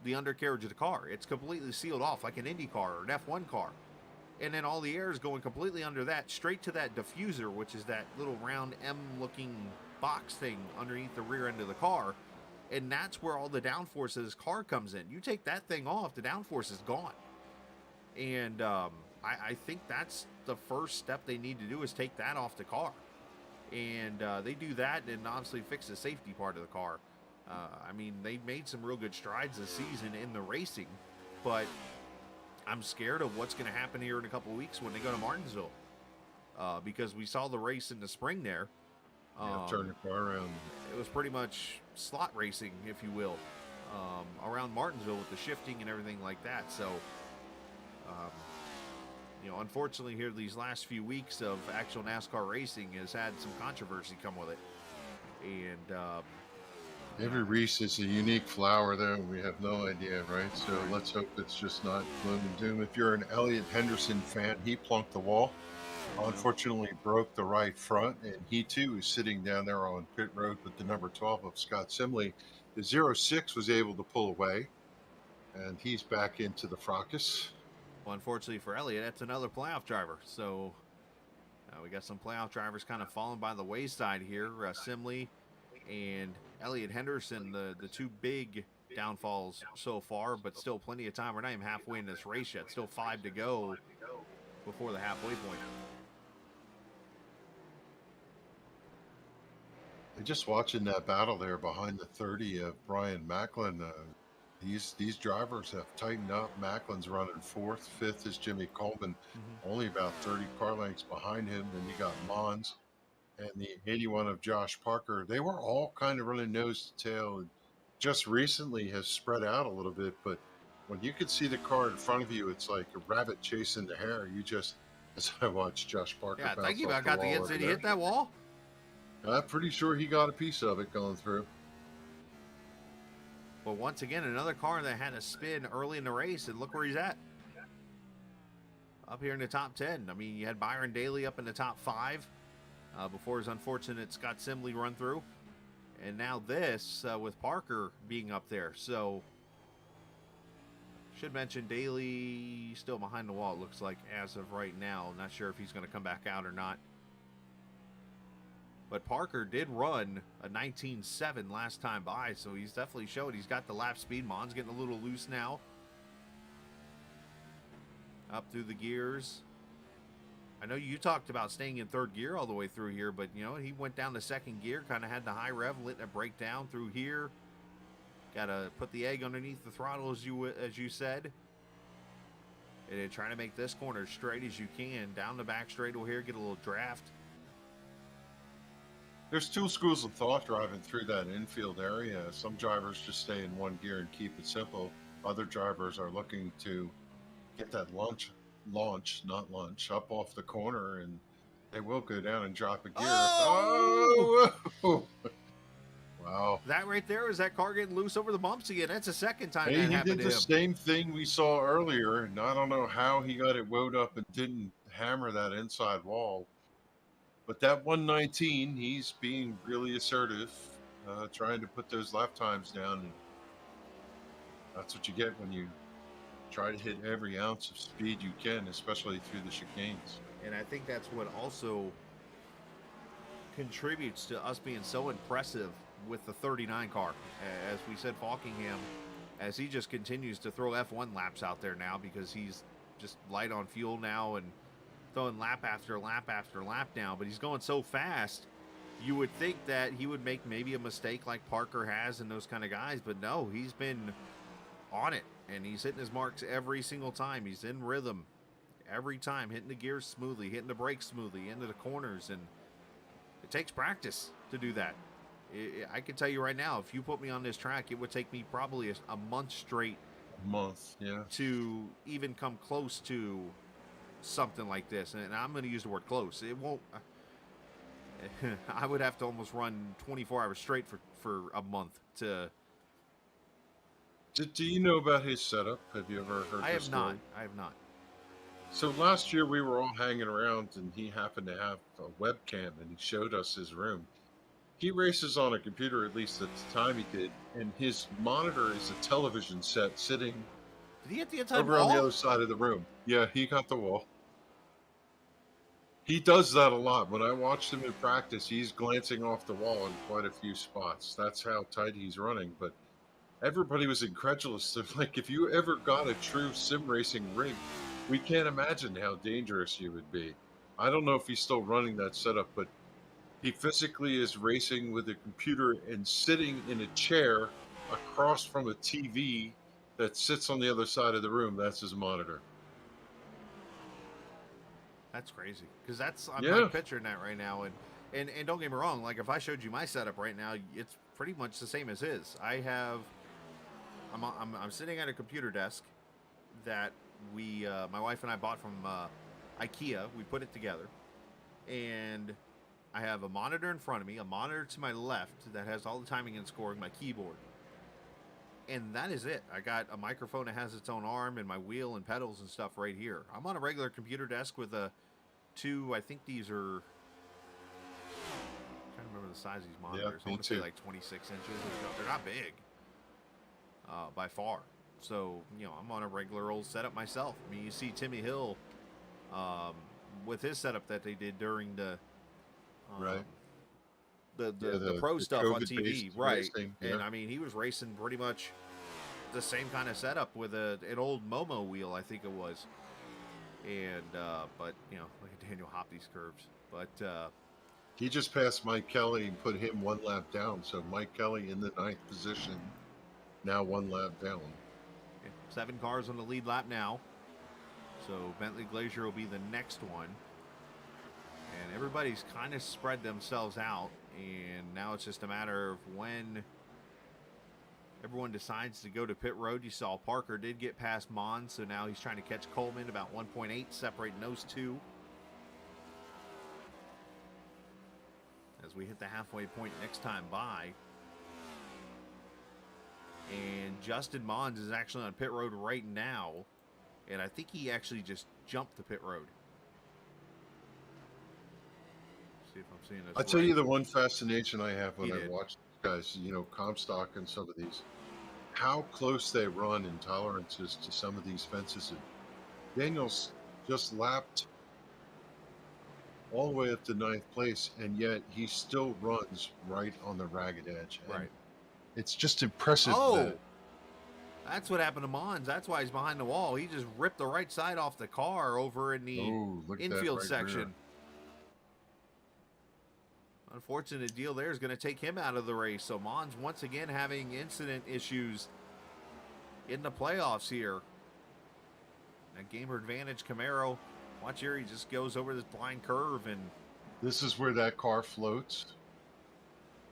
A: the undercarriage of the car. It's completely sealed off like an Indy car or an F1 car. And then all the air is going completely under that, straight to that diffuser, which is that little round M-looking box thing underneath the rear end of the car. And that's where all the downforce of this car comes in. You take that thing off, the downforce is gone. And I think that's the first step they need to do, is take that off the car. And they do that and obviously fix the safety part of the car. I mean, they made some real good strides this season in the racing, but I'm scared of what's going to happen here in a couple of weeks when they go to Martinsville. Because we saw the race in the spring there.
B: Turn the car around.
A: It was pretty much slot racing, if you will, around Martinsville with the shifting and everything like that. So, you know, unfortunately here these last few weeks of actual NASCAR racing has had some controversy come with it. And
B: Every Reese is a unique flower, though. We have no idea, right? So let's hope it's just not gloom and doom. If you're an Elliot Henderson fan, he plunked the wall. Unfortunately, broke the right front, and he too is sitting down there on pit road with the number 12 of Scott Simley. The 06 was able to pull away, and he's back into the fracas.
A: Well, unfortunately for Elliott, that's another playoff driver. So we got some playoff drivers kind of falling by the wayside here. Simley and Elliott Henderson, the two big downfalls so far, but still plenty of time. We're not even halfway in this race yet. Still 5 to go before the halfway point.
B: Just watching that battle there behind the 30 of Brian Macklin. These drivers have tightened up. Macklin's running fourth. Fifth is Jimmy Coleman, only about 30 car lengths behind him. Then you got Mons and the 81 of Josh Parker. They were all kind of running nose to tail, and just recently has spread out a little bit. But when you can see the car in front of you, it's like a rabbit chasing the hare. You just, as I watched Josh Parker.
A: Yeah, thank you.
B: bounce
A: I
B: off
A: got
B: the
A: the
B: wall
A: hits.
B: over
A: Did he
B: there.
A: hit that wall?
B: I'm pretty sure he got a piece of it going through.
A: But once again, another car that had a spin early in the race, and look where he's at. Up here in the top 10. I mean, you had Byron Daly up in the top 5 before his unfortunate Scott Simley run through. And now this with Parker being up there. So, should mention Daly still behind the wall, it looks like, as of right now. Not sure if he's going to come back out or not. But Parker did run a 19.7 last time by, so he's definitely showed he's got the lap speed. Mon's getting a little loose now. Up through the gears. I know you talked about staying in third gear all the way through here, but, you know, he went down to second gear, kind of had the high rev, letting it break down through here. Got to put the egg underneath the throttle, as you said. And then trying to make this corner as straight as you can. Down the back straightaway here, get a little draft.
B: There's two schools of thought driving through that infield area. Some drivers just stay in one gear and keep it simple. Other drivers are looking to get that launch, not lunch, up off the corner, and they will go down and drop a gear.
A: Oh!
B: Oh! Wow.
A: That right there is that car getting loose over the bumps again. That's the second time
B: Hey,
A: that
B: he
A: happened
B: did
A: to
B: the
A: him.
B: same thing we saw earlier, and I don't know how he got it wound up and didn't hammer that inside wall. But that 119, he's being really assertive, trying to put those lap times down. And that's what you get when you try to hit every ounce of speed you can, especially through the chicanes.
A: And I think that's what also contributes to us being so impressive with the 39 car. As we said, Faulkingham, as he just continues to throw F1 laps out there now because he's just light on fuel now and throwing lap after lap after lap now, but he's going so fast, you would think that he would make maybe a mistake like Parker has and those kind of guys, but no, he's been on it, and he's hitting his marks every single time. He's in rhythm every time, hitting the gears smoothly, hitting the brakes smoothly, into the corners, and it takes practice to do that. I can tell you right now, if you put me on this track, it would take me probably a month straight
B: Yeah.
A: to even come close to something like this, and I'm going to use the word close. It won't. I would have to almost run 24 hours straight for a month to.
B: Do you know about his setup? Have you ever heard?
A: I have
B: this
A: not.
B: story?
A: I have not.
B: So last year we were all hanging around, and he happened to have a webcam, and he showed us his room. He races on a computer, at least at the time he did, and his monitor is a television set sitting
A: Did he hit the inside
B: over
A: wall?
B: on the other side of the room. Yeah, he got the wall. He does that a lot. When I watched him in practice, he's glancing off the wall in quite a few spots. That's how tight he's running. But everybody was incredulous. They're like, if you ever got a true sim racing rig, we can't imagine how dangerous you would be. I don't know if he's still running that setup, but he physically is racing with a computer and sitting in a chair across from a TV that sits on the other side of the room. That's his monitor.
A: That's crazy, because that's I'm
B: Yeah.
A: like picturing that right now, and don't get me wrong. Like, if I showed you my setup right now, it's pretty much the same as his. I'm sitting at a computer desk that my wife and I bought from IKEA. We put it together, and I have a monitor in front of me, a monitor to my left that has all the timing and scoring, my keyboard. And that is it. I got a microphone that has its own arm and my wheel and pedals and stuff right here. I'm on a regular computer desk with a I think these are, I'm trying to remember the size of these monitors. I want to say like 26 inches. They're not big by far. So, I'm on a regular old setup myself. I mean, you see Timmy Hill with his setup that they did during the
B: right.
A: The pro stuff on TV, right?
B: Racing, yeah.
A: And I mean, he was racing pretty much the same kind of setup with an old Momo wheel, I think it was. And but look at Daniel hop these curves. But
B: he just passed Mike Kelly and put him one lap down. So Mike Kelly in the 9th position, now one lap down.
A: 7 cars on the lead lap now. So Bentley Glazier will be the next one. And everybody's kind of spread themselves out. And now it's just a matter of when everyone decides to go to pit road. You saw Parker did get past Mons, so now he's trying to catch Coleman, about 1.8, separating those two. As we hit the halfway point next time by. And Justin Mons is actually on pit road right now. And I think he actually just jumped the pit road. See if I'm seeing this.
B: I'll tell you the one fascination I have when
A: He
B: I
A: did.
B: watch guys, Comstock and some of these, how close they run in tolerances to some of these fences. And Daniel's just lapped all the way up to 9th place, and yet he still runs right on the ragged edge. And
A: Right.
B: it's just impressive.
A: Oh, that's what happened to Mons. That's why he's behind the wall. He just ripped the right side off the car over in the
B: look at that
A: infield
B: right
A: section.
B: rear.
A: Unfortunate deal there is going to take him out of the race. So Mons once again having incident issues in the playoffs here. That gamer advantage Camaro. Watch here, he just goes over this blind curve, and
B: This is where that car floats.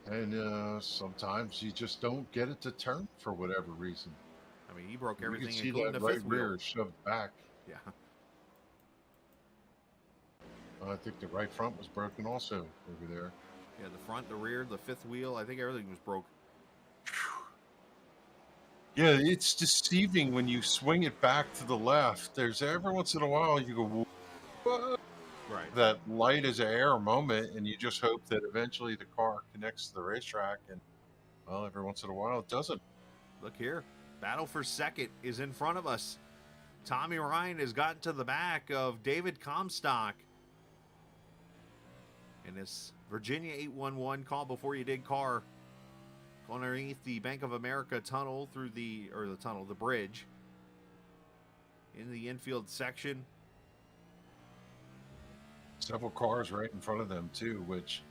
B: And sometimes you just don't get it to turn for whatever reason.
A: I mean, he broke
B: You
A: everything,
B: can see
A: including
B: that
A: the
B: right
A: fifth wheel.
B: rear is shoved back.
A: Yeah.
B: I think the right front was broken also over there.
A: Yeah, the front, the rear, the fifth wheel. I think everything was broke.
B: Yeah, it's deceiving when you swing it back to the left. There's every once in a while you go, what?
A: Right.
B: That light as an air moment, and you just hope that eventually the car connects to the racetrack. And, well, every once in a while it doesn't.
A: Look here. Battle for second is in front of us. Tommy Ryan has gotten to the back of David Comstock. In this Virginia 811 call before you dig car. Underneath the Bank of America tunnel through the bridge. In the infield section.
B: Several cars right in front of them too, which,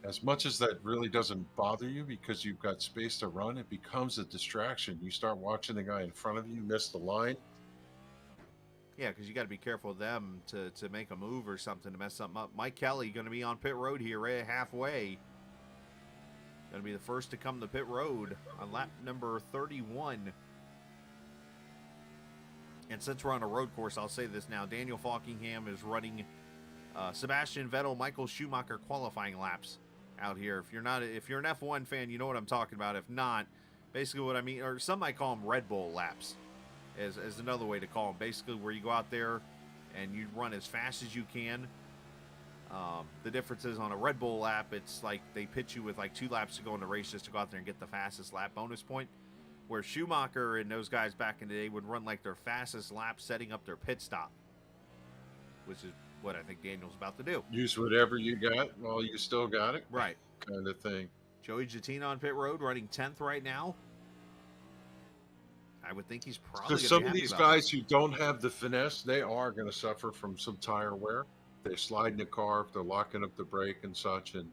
B: as much as that really doesn't bother you because you've got space to run, it becomes a distraction. You start watching the guy in front of you miss the line.
A: Yeah, because you got to be careful of them to make a move or something to mess something up. Mike Kelly going to be on pit road here right halfway. Going to be the first to come to pit road on lap number 31. And since we're on a road course, I'll say this now. Daniel Faulkingham is running Sebastian Vettel, Michael Schumacher qualifying laps out here. If you're an F1 fan, you know what I'm talking about. If not, basically what I mean, or some might call them Red Bull laps, as another way to call them. Basically where you go out there and you run as fast as you can. The difference is on a Red Bull lap, it's like they pitch you with like 2 laps to go in the race just to go out there and get the fastest lap bonus point. Where Schumacher and those guys back in the day would run like their fastest lap setting up their pit stop. Which is what I think Daniel's about to do.
B: Use whatever you got while you still got it.
A: Right.
B: Kind of thing.
A: Joey Jettina on pit road running 10th right now. I would think he's probably
B: So some of these guys who don't have the finesse, they are going to suffer from some tire wear. They're sliding the car, they're locking up the brake and such, and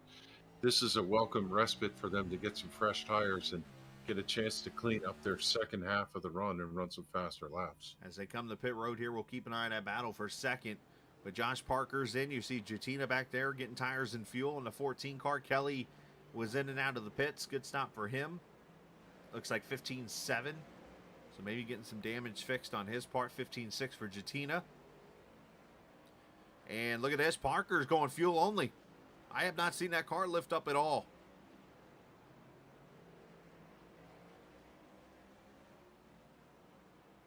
B: this is a welcome respite for them to get some fresh tires and get a chance to clean up their second half of the run and run some faster laps.
A: As they come to pit road here, we'll keep an eye on that battle for second. But Josh Parker's in. You see Jettina back there getting tires and fuel in the 14 car. Kelly was in and out of the pits. Good stop for him. Looks like 15.7. So maybe getting some damage fixed on his part. 15.6 for Jettina. And look at this. Parker's going fuel only I have not seen that car lift up at all.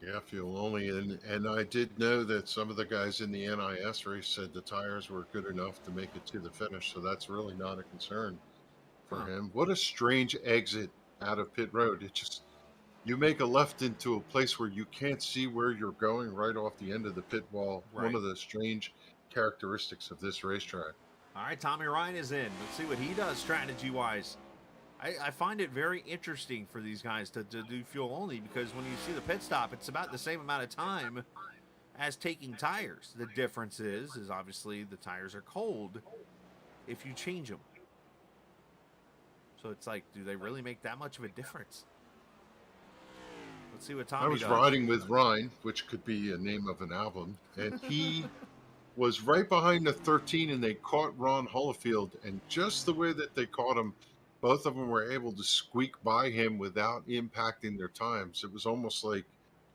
B: Yeah, fuel only. And I did know that some of the guys in the NIS race said the tires were good enough to make it to the finish. So that's really not a concern for him. What a strange exit out of pit road. It just, you make a left into a place where you can't see where you're going right off the end of the pit wall.
A: Right.
B: One of the strange characteristics of this racetrack.
A: All right, Tommy Ryan is in. Let's see what he does strategy-wise. I find it very interesting for these guys to do fuel only, because when you see the pit stop, it's about the same amount of time as taking tires. The difference is obviously the tires are cold if you change them. So it's like, do they really make that much of a difference? Let's see what Tommy does.
B: I was riding with Ryan, which could be a name of an album, and he was right behind the 13, and they caught Ron Holofield, and just the way that they caught him, both of them were able to squeak by him without impacting their times. It was almost like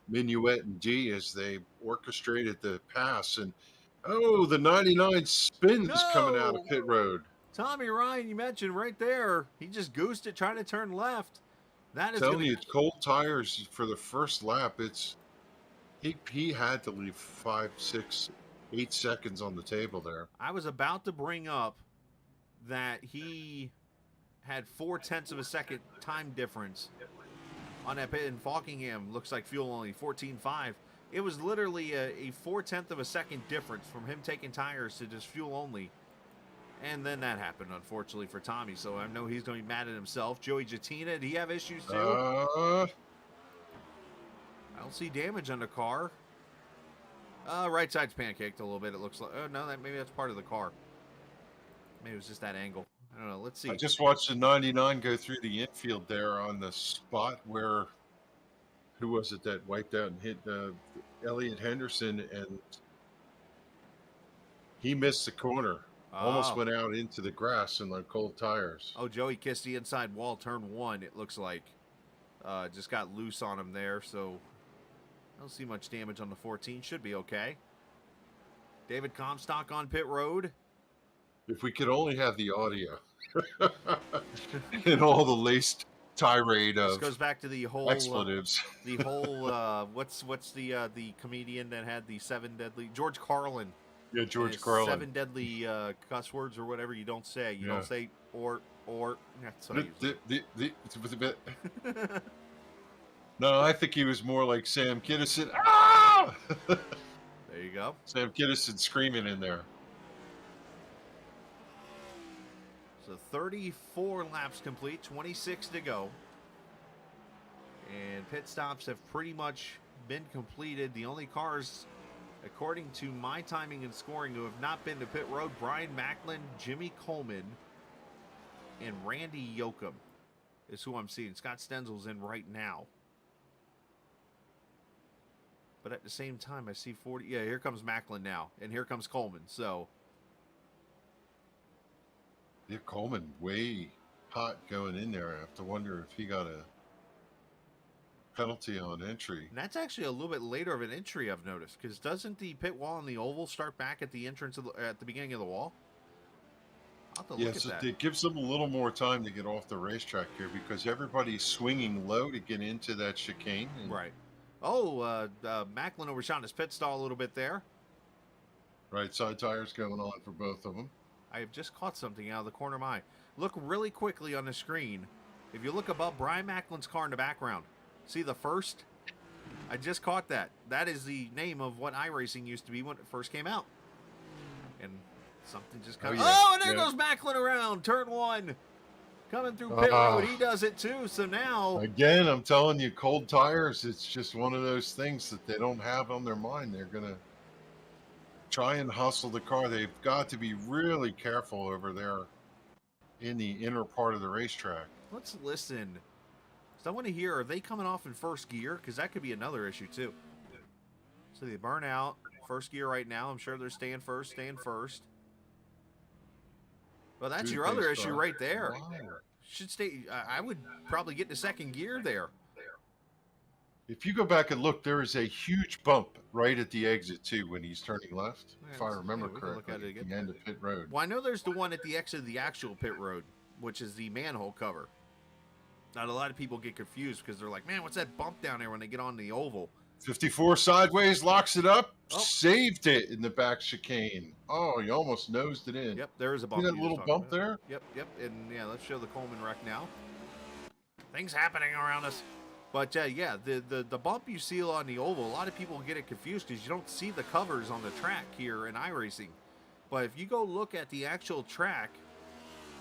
B: Minuet and D as they orchestrated the pass. And, oh, the 99 spins coming out of pit road.
A: Tommy Ryan, you mentioned right there, he just goosed it trying to turn left. That is
B: telling you, it's cold tires for the first lap. It's he had to leave 5, 6, 8 seconds on the table there.
A: I was about to bring up that he had 0.4 of a second time difference on that pit in Faulkingham. Looks like fuel only 14.5. It was literally a 0.4 of a second difference from him taking tires to just fuel only. And then that happened, unfortunately, for Tommy. So I know he's going to be mad at himself. Joey Jatina, did he have issues too? I don't see damage on the car. Right side's pancaked a little bit, it looks like. Oh, no, maybe that's part of the car. Maybe it was just that angle. I don't know. Let's see.
B: I just watched the 99 go through the infield there on the spot where, who was it that wiped out and hit Elliot Henderson, and he missed the corner. Almost went out into the grass in the cold tires.
A: Oh, Joey kissed the inside wall, turn 1, it looks like. Just got loose on him there, so I don't see much damage on the 14. Should be okay. David Comstock on pit road.
B: If we could only have the audio and all the laced tirade of
A: this goes back to the whole
B: expletives.
A: The whole what's the comedian that had the 7 deadly, George Carlin.
B: Yeah, George Carlin.
A: 7 deadly cuss words or whatever you don't say. You don't say or. That's what I
B: No, I think he was more like Sam Kinison. Ah!
A: There you go.
B: Sam Kinison screaming in there.
A: So 34 laps complete, 26 to go. And pit stops have pretty much been completed. The only cars, according to my timing and scoring, who have not been to pit road, Brian Macklin, Jimmy Coleman, and Randy Yoakum is who I'm seeing. Scott Stenzel's in right now. But at the same time, I see 40. Yeah, here comes Macklin now. And here comes Coleman. So
B: yeah, Coleman way hot going in there. I have to wonder if he got a penalty on entry.
A: And that's actually a little bit later of an entry, I've noticed, because doesn't the pit wall and the oval start back at the entrance of at the beginning of the wall? I'll have to look at that.
B: It gives them a little more time to get off the racetrack here because everybody's swinging low to get into that chicane.
A: Right. Oh, Macklin overshot his pit stall a little bit there.
B: Right side tires going on for both of them.
A: I have just caught something out of the corner of my eye. Look really quickly on the screen. If you look above Brian Macklin's car in the background, see the first? I just caught that. That is the name of what iRacing used to be when it first came out. And something just comes. And there goes Macklin around. Turn 1. Coming through pit road. He does it too. So now.
B: Again, I'm telling you, cold tires, it's just one of those things that they don't have on their mind. They're going to try and hustle the car. They've got to be really careful over there in the inner part of the racetrack.
A: Let's listen. So I want to hear, are they coming off in first gear? Because that could be another issue too. So they burn out. First gear right now. I'm sure they're staying first. Well, that's your other issue right there. Wow. Should stay. I would probably get to second gear there.
B: If you go back and look, there is a huge bump right at the exit too when he's turning left.
A: Yeah,
B: If I remember
A: we can look
B: correctly,
A: at it
B: at
A: again.
B: the end of pit road.
A: Well, I know there's the one at the exit of the actual pit road, which is the manhole cover. Now, a lot of people get confused because they're like, man, what's that bump down there when they get on the oval?
B: 54 sideways, locks it up,
A: Oh.
B: saved it in the back chicane. Oh, he almost nosed it in.
A: Yep, there is a
B: See
A: bump.
B: that
A: you
B: little
A: just
B: bump
A: talked about.
B: there?
A: Yep. And yeah, let's show the Coleman wreck now. Things happening around us. But yeah, the bump you see on the oval, a lot of people get it confused because you don't see the covers on the track here in iRacing. But if you go look at the actual track,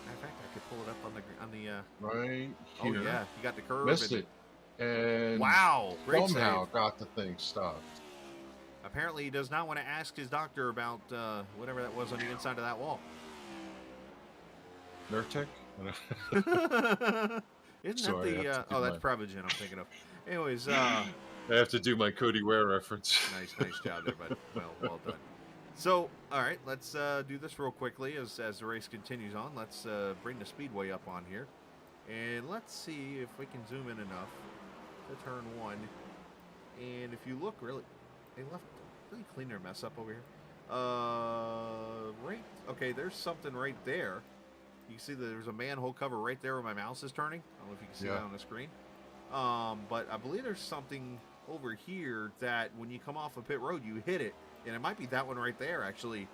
A: in fact, I could pull it up on the
B: Right
A: oh
B: here.
A: yeah, you got the curve.
B: Missed
A: and,
B: it. And
A: wow, great
B: somehow
A: save.
B: got the thing stopped.
A: Apparently, he does not want to ask his doctor about whatever that was on the inside of that wall.
B: Nurtec?
A: Isn't
B: Sorry,
A: that
B: I have
A: the?
B: to do
A: Oh, that's
B: my-
A: Prevagen I'm thinking of. Anyways,
B: I have to do my Cody Ware reference.
A: nice job there, bud. Well done. So, all right, let's do this real quickly as the race continues on. Let's bring the speedway up on here, and let's see if we can zoom in enough to turn one. And if you look, really, they left really clean their mess up over here. Right. Okay, there's something right there. You can see that there's a manhole cover right there where my mouse is turning. I don't know if you can see that on the screen. But I believe there's something over here that when you come off of pit road, you hit it. And it might be that one right there, actually,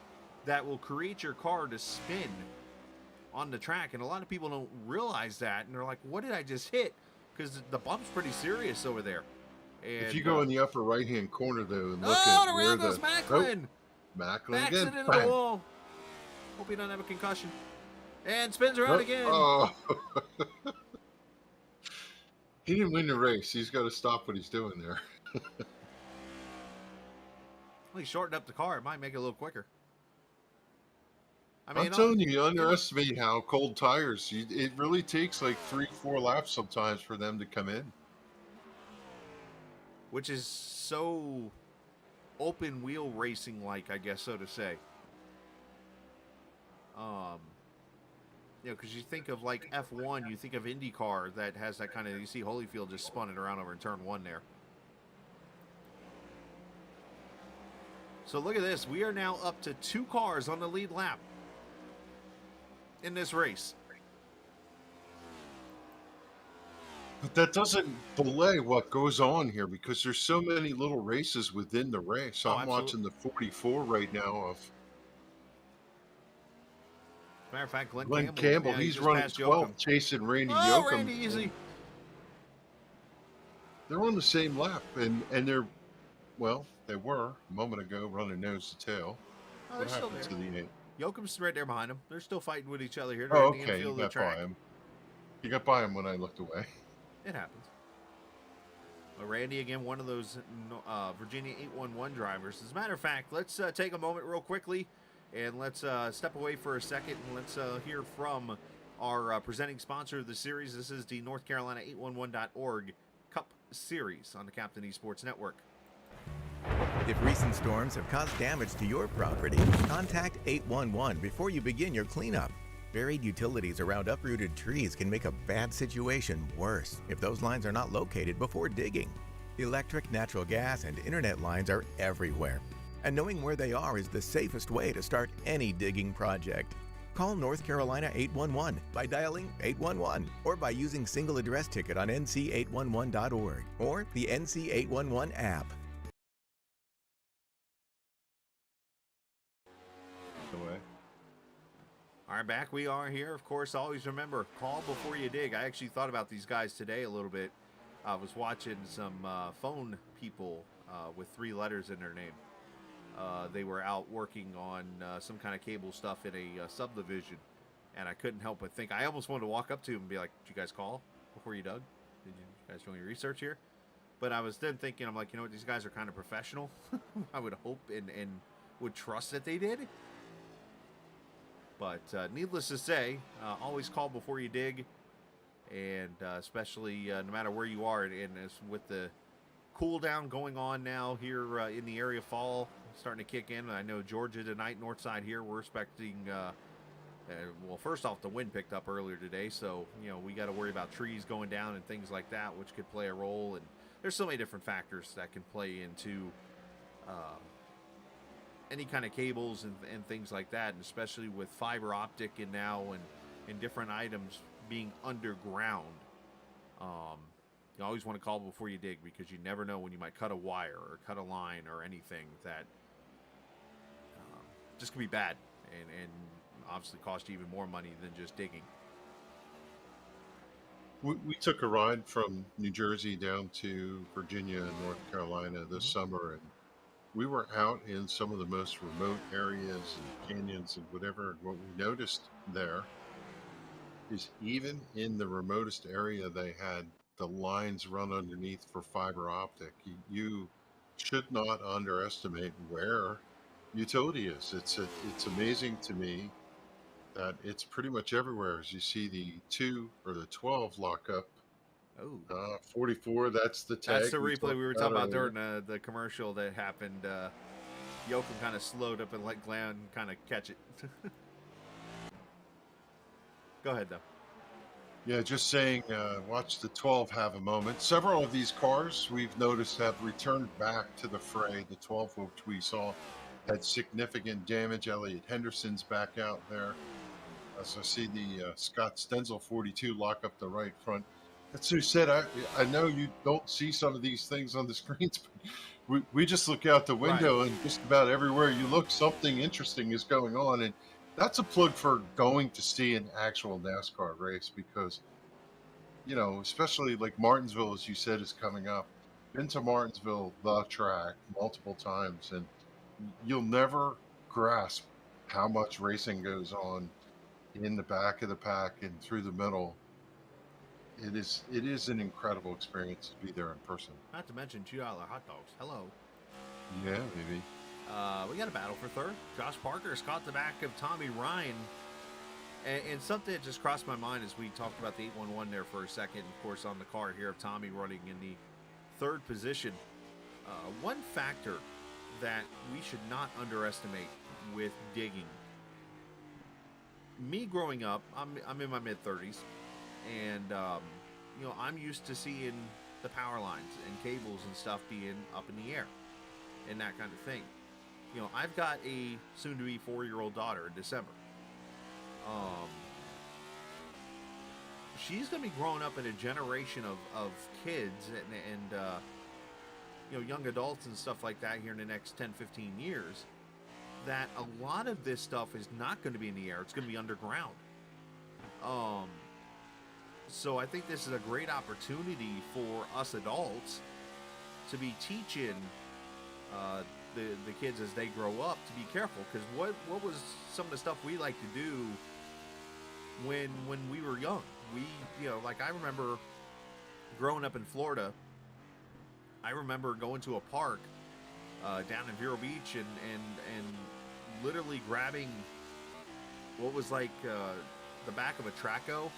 A: that will create your car to spin on the track. And a lot of people don't realize that. And they're like, what did I just hit? Because the bump's pretty serious over there. And,
B: If you go in the upper right-hand corner, though, and look
A: oh,
B: at
A: the
B: where
A: round goes Macklin.
B: Macklin
A: Backs
B: again.
A: it into the wall. Hope he doesn't have a concussion. And spins around again.
B: Oh. He didn't win the race. He's got to stop what he's doing there.
A: Well, he shortened up the car. It might make it a little quicker. I mean,
B: I'm telling you, you underestimate how cold tires. It really takes like 3-4 laps sometimes for them to come in.
A: Which is so open wheel racing like, I guess so to say. You know, because you think of like F1, you think of IndyCar that has that kind of, you see Holyfield just spun it around over in turn one there. So look at this. We are now up to 2 cars on the lead lap in this race.
B: But that doesn't belay what goes on here because there's so many little races within the race.
A: Oh,
B: I'm watching the 44 right now of
A: Matter of fact,
B: Glenn Campbell.
A: yeah,
B: He's
A: just
B: running
A: passed
B: 12th,
A: Yoakum.
B: chasing Randy
A: Oh,
B: Yoakum.
A: Randy easy.
B: They're on the same lap, and they're, well, they were a moment ago running nose to tail.
A: Oh,
B: What
A: they're still
B: happened
A: there.
B: to the 8?
A: Yoakum's right there behind him. They're still fighting with each other here. They're
B: Oh,
A: in the
B: okay.
A: infield
B: You
A: of the
B: got
A: track.
B: by him. You got by him when I looked away.
A: It happens. Well, Randy, again, one of those Virginia 811 drivers. As a matter of fact, let's take a moment real quickly and let's step away for a second and let's hear from our presenting sponsor of the series. This is the North Carolina 811.org Cup Series on the Captain Esports Network.
D: If recent storms have caused damage to your property, contact 811 before you begin your cleanup. Buried utilities around uprooted trees can make a bad situation worse if those lines are not located before digging. Electric, natural gas, and internet lines are everywhere, and knowing where they are is the safest way to start any digging project. Call North Carolina 811 by dialing 811 or by using single address ticket on NC811.org or the NC811 app.
B: Away.
A: All right, back we are here. Of course, always remember, call before you dig. I actually thought about these guys today a little bit. I was watching some phone people with 3 letters in their name. They were out working on some kind of cable stuff in a subdivision, and I couldn't help but think. I almost wanted to walk up to them and be like, did you guys call before you dug? Did you guys do any research here? But I was then thinking, I'm like, you know what, these guys are kind of professional. I would hope and would trust that they did. But needless to say, always call before you dig, and especially no matter where you are, and as with the cool down going on now here in the area, fall starting to kick in. I know Georgia tonight, north side here, we're expecting, well, first off, the wind picked up earlier today, so, you know, we got to worry about trees going down and things like that, which could play a role. And there's so many different factors that can play into any kind of cables and things like that, and especially with fiber optic and now and different items being underground. You always want to call before you dig, because you never know when you might cut a wire or cut a line or anything that just can be bad and obviously cost you even more money than just digging.
B: We took a ride from New Jersey down to Virginia and North Carolina this summer, and we were out in some of the most remote areas and canyons and whatever. And what we noticed there is, even in the remotest area, they had the lines run underneath for fiber optic. You should not underestimate where utility is. It's amazing to me that it's pretty much everywhere. As you see the 2 or the 12 lockup,
A: Oh,
B: 44. That's the tag.
A: that's the replay we were talking about
B: earlier.
A: during the commercial that happened. Yoakum kind of slowed up and let Glenn kind of catch it. Go ahead, though.
B: Yeah, just saying, watch the 12 have a moment. Several of these cars we've noticed have returned back to the fray. The 12, which we saw, had significant damage. Elliot Henderson's back out there. As I see the Scott Stenzel 42 lock up the right front. That's who said, I know you don't see some of these things on the screens, but we just look out the window and just about everywhere you look, something interesting is going on. And that's a plug for going to see an actual NASCAR race, because, you know, especially like Martinsville, as you said, is coming up. Been to Martinsville, the track, multiple times, and you'll never grasp how much racing goes on in the back of the pack and through the middle. It is an incredible experience to be there in person.
A: Not to mention $2 hot dogs. Hello.
B: Yeah, maybe.
A: We got a battle for third. Josh Parker has caught the back of Tommy Ryan. And something that just crossed my mind as we talked about the 811 there for a second. Of course, on the car here of Tommy running in the third position. One factor that we should not underestimate with digging. Me growing up, I'm in my mid-30s. And, you know, I'm used to seeing the power lines and cables and stuff being up in the air and that kind of thing. You know, I've got a soon-to-be 4-year-old daughter in December. She's going to be growing up in a generation of kids and you know, young adults and stuff like that here in the next 10, 15 years, that a lot of this stuff is not going to be in the air. It's going to be underground. So I think this is a great opportunity for us adults to be teaching the kids as they grow up to be careful. Because what was some of the stuff we like to do when we were young? We, you know, like I remember growing up in Florida. I remember going to a park down in Vero Beach and literally grabbing what was like the back of a Traco.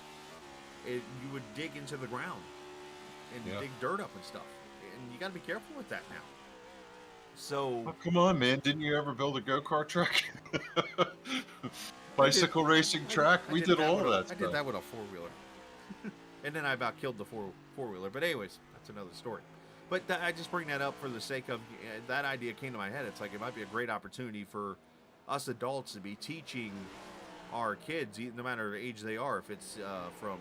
A: You would dig into the ground and dig dirt up and stuff, and you got to be careful with that now. So,
B: oh, come on, man! Didn't you ever build a go-kart track? Bicycle racing track? We did all of that stuff.
A: I did that with a 4-wheeler, and then I about killed the four-wheeler. But anyways, that's another story. But I just bring that up for the sake of that idea came to my head. It's like it might be a great opportunity for us adults to be teaching our kids, no matter the age they are, if it's from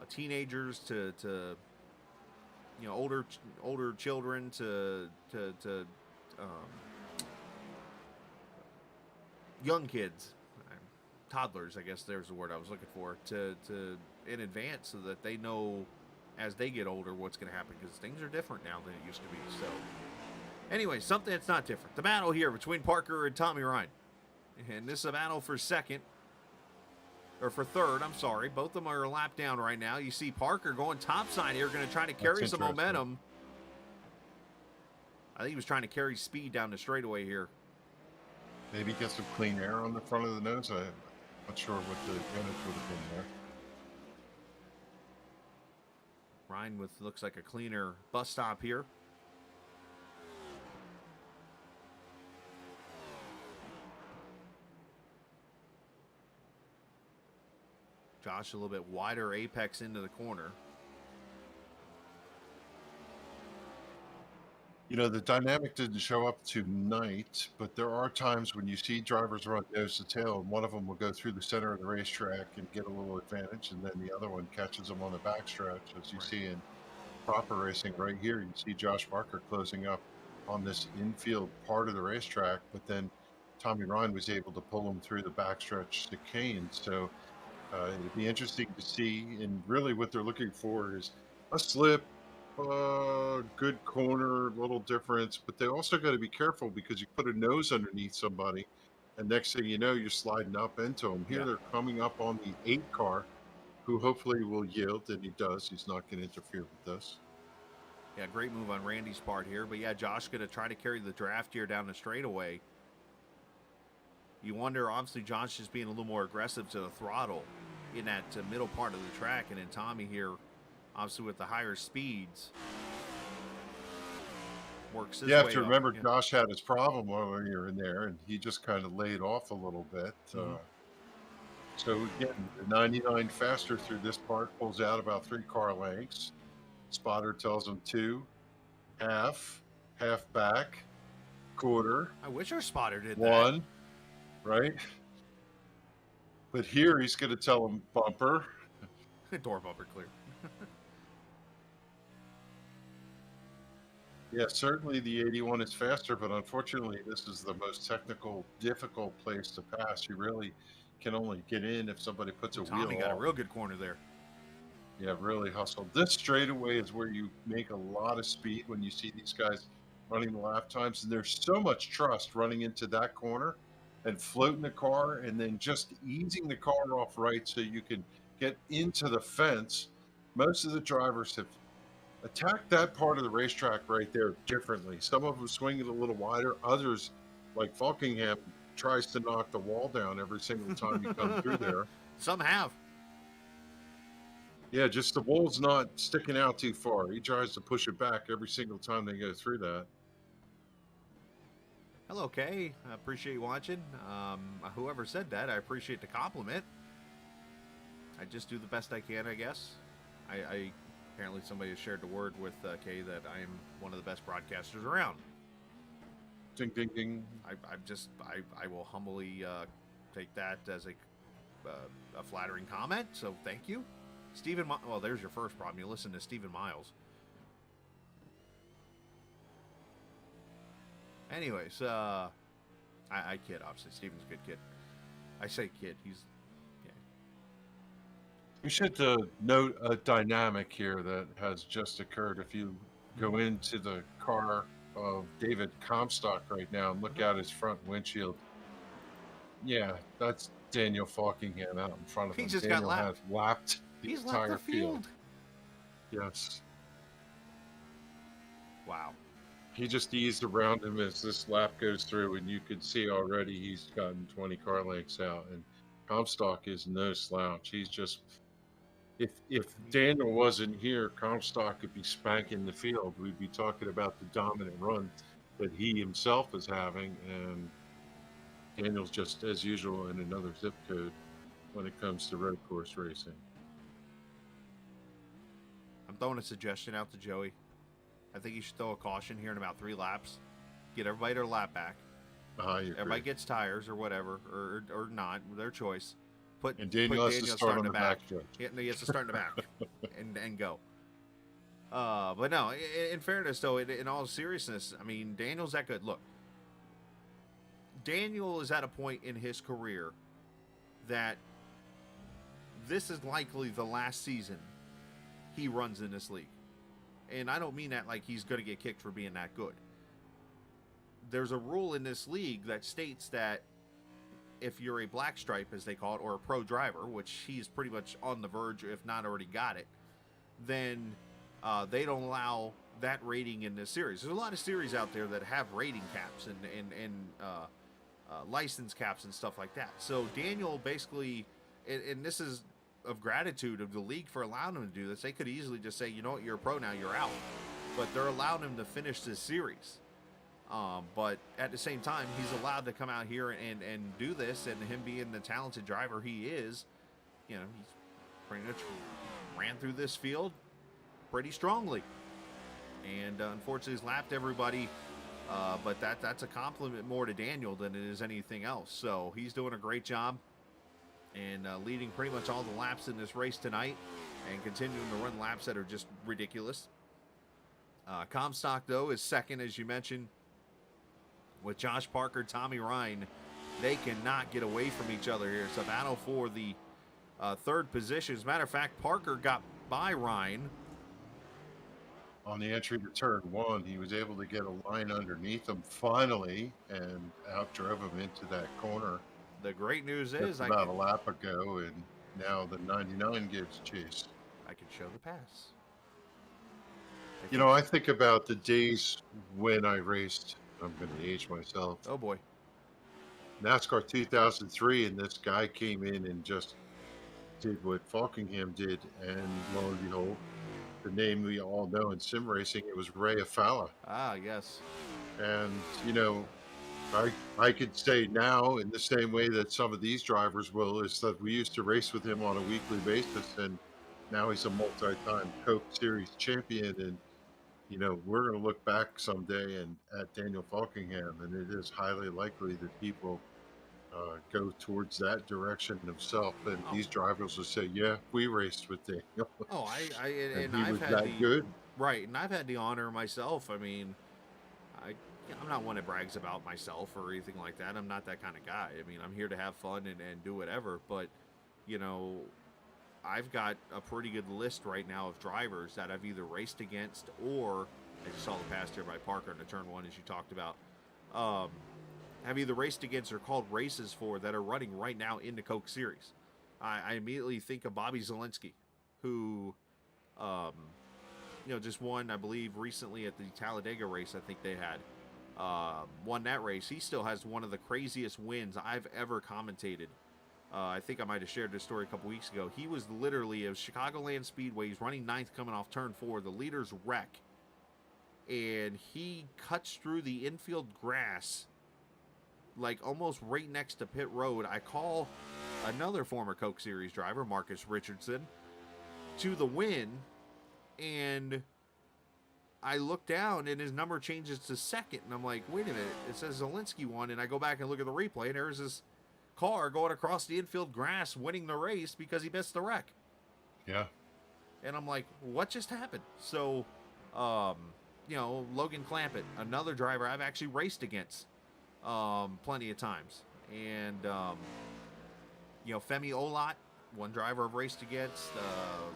A: teenagers to you know, older children to young kids, toddlers, I guess there's the word I was looking for, to in advance, so that they know as they get older what's going to happen, because things are different now than it used to be. So anyway, something that's not different, the battle here between Parker and Tommy Ryan, and this is a battle for second. Or for third, I'm sorry. Both of them are a lap down right now. You see Parker going topside here, going to try to carry some momentum. I think he was trying to carry speed down the straightaway here.
B: Maybe get some clean air on the front of the nose. I'm not sure what the advantage would have been there.
A: Ryan with looks like a cleaner bus stop here. Josh a little bit wider apex into the corner.
B: You know, the dynamic didn't show up tonight, but there are times when you see drivers run nose to tail, and one of them will go through the center of the racetrack and get a little advantage, and then the other one catches them on the backstretch, as you
A: Right.
B: see in proper racing right here. You see Josh Barker closing up on this infield part of the racetrack, but then Tommy Ryan was able to pull him through the backstretch chicane. So it'd be interesting to see, and really what they're looking for is a slip, good corner, little difference, but they also got to be careful because you put a nose underneath somebody, and next thing you know, you're sliding up into them. Here
A: Yeah.
B: they're coming up on the 8 car, who hopefully will yield, and he does. He's not going to interfere with this.
A: Yeah, great move on Randy's part here. But yeah, Josh going to try to carry the draft here down the straightaway. You wonder, obviously, Josh is being a little more aggressive to the throttle in that middle part of the track. And then Tommy here, obviously, with the higher speeds, works his
B: You have
A: way
B: to
A: up.
B: remember,
A: Yeah.
B: Josh had his problem while we were in there, and he just kind of laid off a little bit. So again, the 99 faster through this part pulls out about 3 car lengths. Spotter tells him 2, half back, quarter,
A: I wish our spotter did
B: 1, right? But here he's going to tell him bumper.
A: that. Door bumper clear.
B: Yeah, certainly the 81 is faster, but unfortunately this is the most technical, difficult place to pass. You really can only get in if somebody puts a
A: Tommy
B: wheel
A: got a
B: off.
A: real good corner there.
B: Yeah, really hustle. This straightaway is where you make a lot of speed when you see these guys running the lap times, and there's so much trust running into that corner and floating the car and then just easing the car off right so you can get into the fence. Most of the drivers have attacked that part of the racetrack right there differently. Some of them swing it a little wider. Others, like Faulkingham, tries to knock the wall down every single time you come through there.
A: Some have.
B: Yeah, just the wall's not sticking out too far. He tries to push it back every single time they go through that.
A: Hello, Kay. I appreciate you watching. Whoever said that, I appreciate the compliment. I just do the best I can, I guess. I apparently somebody has shared the word with Kay that I am one of the best broadcasters around.
B: Ding, ding, ding.
A: I will humbly take that as a flattering comment. So thank you, Stephen. Well, there's your first problem. You listen to Stephen Miles. Anyways, I kid. Obviously, Stephen's a good kid. I say kid. He's
B: We should note a dynamic here that has just occurred. If you go into the car of David Comstock right now and look out his front windshield, yeah, that's Daniel Faulkingham out in front of him.
A: He just
B: Daniel
A: got lapped.
B: has lapped the
A: He's
B: entire
A: left the field.
B: Yes.
A: Wow.
B: He just eased around him as this lap goes through, and you could see already he's gotten 20 car lengths out. And Comstock is no slouch. He's just, if Daniel wasn't here, Comstock could be spanking the field. We'd be talking about the dominant run that he himself is having, and Daniel's just, as usual, in another zip code when it comes to road course racing.
A: I'm throwing a suggestion out to Joey. I think you should throw a caution here in about 3 laps. Get everybody their lap back. Everybody gets tires or whatever, or not, their choice.
B: And Daniel has to start on the back.
A: He has to start in the back and go. But no, in fairness, though, in all seriousness, I mean, Daniel's that good. Look, Daniel is at a point in his career that this is likely the last season he runs in this league. And I don't mean that like he's going to get kicked for being that good. There's a rule in this league that states that if you're a black stripe, as they call it, or a pro driver, which he's pretty much on the verge, if not already got it, then they don't allow that rating in this series. There's a lot of series out there that have rating caps and license caps and stuff like that. So Daniel basically, and this is of gratitude of the league for allowing him to do this. They could easily just say, you know what, you're a pro now, you're out. But they're allowing him to finish this series. But at the same time, he's allowed to come out here and do this, and him being the talented driver he is, you know, he's pretty much ran through this field pretty strongly. and unfortunately he's lapped everybody. But that's a compliment more to Daniel than it is anything else. So he's doing a great job and leading pretty much all the laps in this race tonight and continuing to run laps that are just ridiculous. Comstock, though, is second, as you mentioned, with Josh Parker, Tommy Ryan. They cannot get away from each other here. It's a battle for the third position. As a matter of fact, Parker got by Ryan.
B: On the entry to turn 1, he was able to get a line underneath him finally and outdrove him into that corner.
A: The great news is
B: about a lap ago, and now the 99 gives chase.
A: I can show the pass.
B: You know, I think about the days when I raced. I'm going to age myself.
A: Oh, boy.
B: NASCAR 2003, and this guy came in and just did what Faulkingham did, and lo and behold, the name we all know in sim racing, it was Ray Afala.
A: Ah, yes.
B: And, you know, I could say now, in the same way that some of these drivers will, is that we used to race with him on a weekly basis, and now he's a multi-time Coke Series champion. And, you know, we're going to look back someday and at Daniel Faulkingham, and it is highly likely that people go towards that direction himself. And these drivers will say, yeah, we raced with Daniel.
A: Oh,
B: and he
A: I've
B: was
A: had
B: that good.
A: Right, and I've had the honor myself. I mean, I'm not one that brags about myself or anything like that. I'm not that kind of guy. I mean, I'm here to have fun and do whatever. But, you know, I've got a pretty good list right now of drivers that I've either raced against or, as you saw the pass here by Parker in the turn 1, as you talked about, have either raced against or called races for that are running right now in the Coke Series. I immediately think of Bobby Zielinski, who, you know, just won, I believe, recently at the Talladega race. I think they had won that race. He still has one of the craziest wins I've ever commentated. I think I might have shared this story a couple weeks ago. He was literally at Chicagoland Speedway. He's running 9th coming off turn 4. The leader's wreck. And he cuts through the infield grass, like almost right next to pit road. I call another former Coke Series driver, Marcus Richardson, to the win. And I look down and his number changes to 2nd. And I'm like, wait a minute. It says Zielinski won. And I go back and look at the replay. And there's this car going across the infield grass winning the race because he missed the wreck.
B: Yeah.
A: And I'm like, what just happened? So, you know, Logan Clampett, another driver I've actually raced against plenty of times. And, you know, Femi Olot, one driver I've raced against.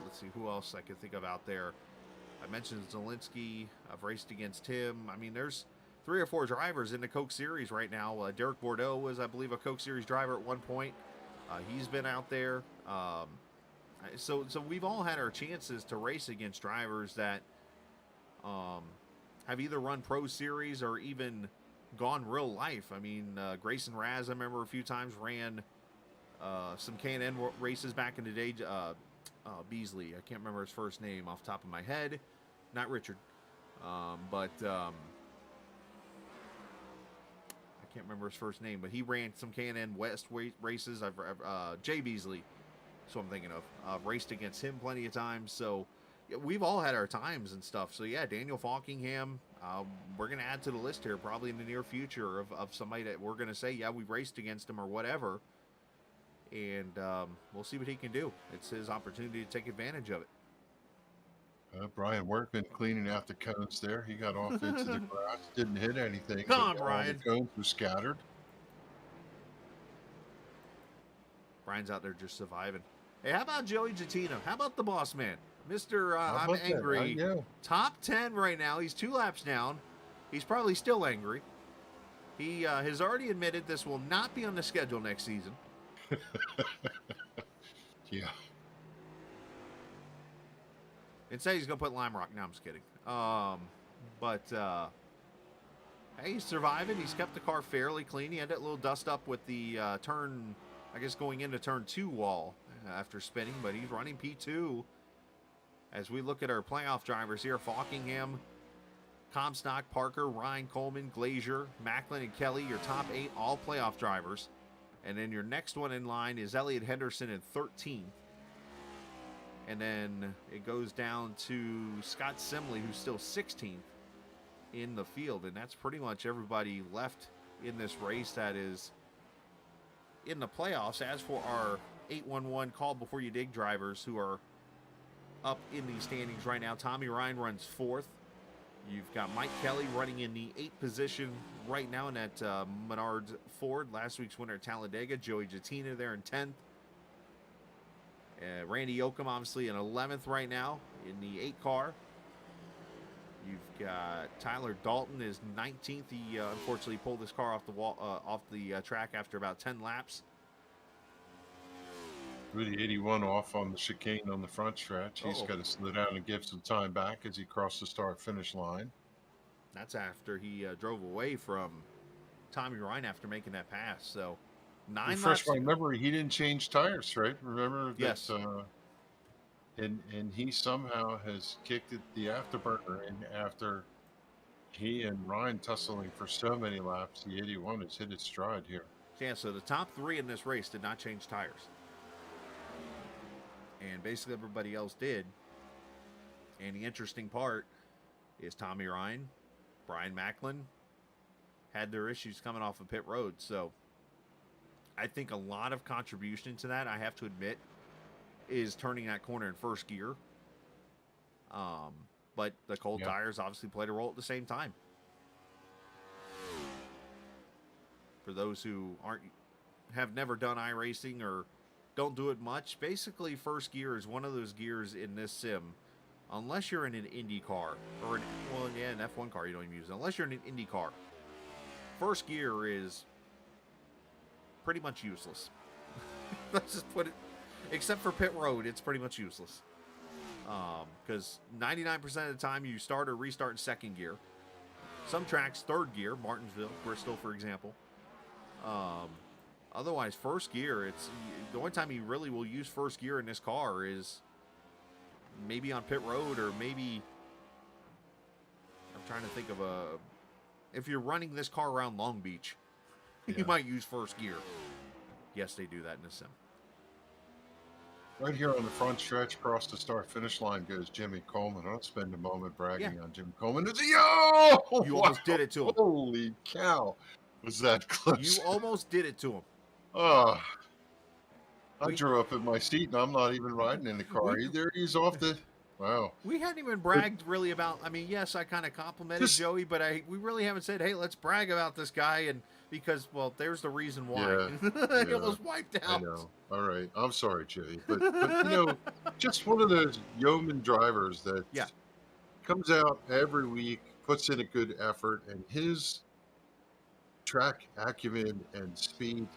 A: Let's see who else I can think of out there. I mentioned Zielinski. I've raced against him. I mean, there's 3 or 4 drivers in the Coke Series right now. Derek Bordeaux was, I believe, a Coke Series driver at one point. He's been out there. So we've all had our chances to race against drivers that have either run Pro Series or even gone real life. I mean, Grayson Raz, I remember a few times, ran some K&N races back in the day. Beasley, I can't remember his first name off the top of my head. Not Richard. But I can't remember his first name, but he ran some K&N West races. Jay Beasley, that's what I'm thinking of. Raced against him plenty of times. So yeah, we've all had our times and stuff. So yeah, Daniel Faulkingham, we're going to add to the list here probably in the near future of somebody that we're going to say, yeah, we raced against him or whatever. And we'll see what he can do. It's his opportunity to take advantage of it.
B: Brian Workman cleaning out the cones there. He got off into the grass, didn't hit anything.
A: Come on, Brian.
B: The cones were scattered.
A: Brian's out there just surviving. Hey, how about Joey Gittino? How about the boss man? Mr. I'm angry.
B: Yeah.
A: Top 10 right now. He's 2 laps down. He's probably still angry. He has already admitted this will not be on the schedule next season.
B: Yeah.
A: Instead, he's going to put Lime Rock. No, I'm just kidding. Hey, he's surviving. He's kept the car fairly clean. He had that little dust up with the turn, I guess, going into turn 2 wall after spinning, but he's running P2. As we look at our playoff drivers here, Faulkingham, Comstock, Parker, Ryan, Coleman, Glazier, Macklin, and Kelly, your top 8 all playoff drivers. And then your next one in line is Elliott Henderson in 13th. And then it goes down to Scott Simley, who's still 16th in the field. And that's pretty much everybody left in this race that is in the playoffs. As for our 811 call before you dig drivers who are up in the standings right now, Tommy Ryan runs 4th. You've got Mike Kelly running in the 8th position right now in that Menard Ford. Last week's winner at Talladega. Joey Jatina there in 10th. Randy Yoakum obviously in 11th right now in the 8 car. You've got Tyler Dalton is 19th. He unfortunately pulled his car off the track after about 10 laps.
B: With the 81 off on the chicane on the front stretch, he's got to slow down and give some time back as he crossed the start-finish line.
A: That's after he drove away from Tommy Ryan after making that pass. So 9 laps.
B: Refresh my memory, he didn't change tires, right? Remember that?
A: Yes.
B: And he somehow has kicked it the afterburner, and after he and Ryan tussling for so many laps, the 81 has hit its stride here.
A: Yeah, so the top 3 in this race did not change tires. And basically everybody else did. And the interesting part is Tommy Ryan, Brian Macklin had their issues coming off of pit road. So I think a lot of contribution to that, I have to admit, is turning that corner in first gear. But the cold tires obviously played a role at the same time. For those who have never done iRacing or don't do it much, basically first gear is one of those gears in this sim, unless you're in an Indy car, or an F1 car you don't even use it. Unless you're in an Indy car, first gear is pretty much useless. Let's just put it, except for pit road, it's pretty much useless. Because 99% of the time you start or restart in second gear. Some tracks, third gear, Martinsville, Bristol, for example. Otherwise, first gear, it's the only time you really will use first gear in this car is maybe on pit road, or maybe I'm trying to think of if you're running this car around Long Beach, you might use first gear. Yes, they do that in the sim.
B: Right here on the front stretch, across the start-finish line goes Jimmy Coleman. I'll spend a moment bragging on Jimmy Coleman. You
A: almost did it to him.
B: Holy cow. Was that close?
A: You almost did it to him.
B: Oh, I drew up in my seat, and I'm not even riding in the car either. He's off the... Wow.
A: We hadn't even bragged really about... I mean, yes, I kind of complimented Joey, but we really haven't said, hey, let's brag about this guy, and because, well, there's the reason why. He almost wiped out.
B: I know. All right. I'm sorry, Jimmy. But you know, just one of those yeoman drivers that comes out every week, puts in a good effort, and his track acumen and speed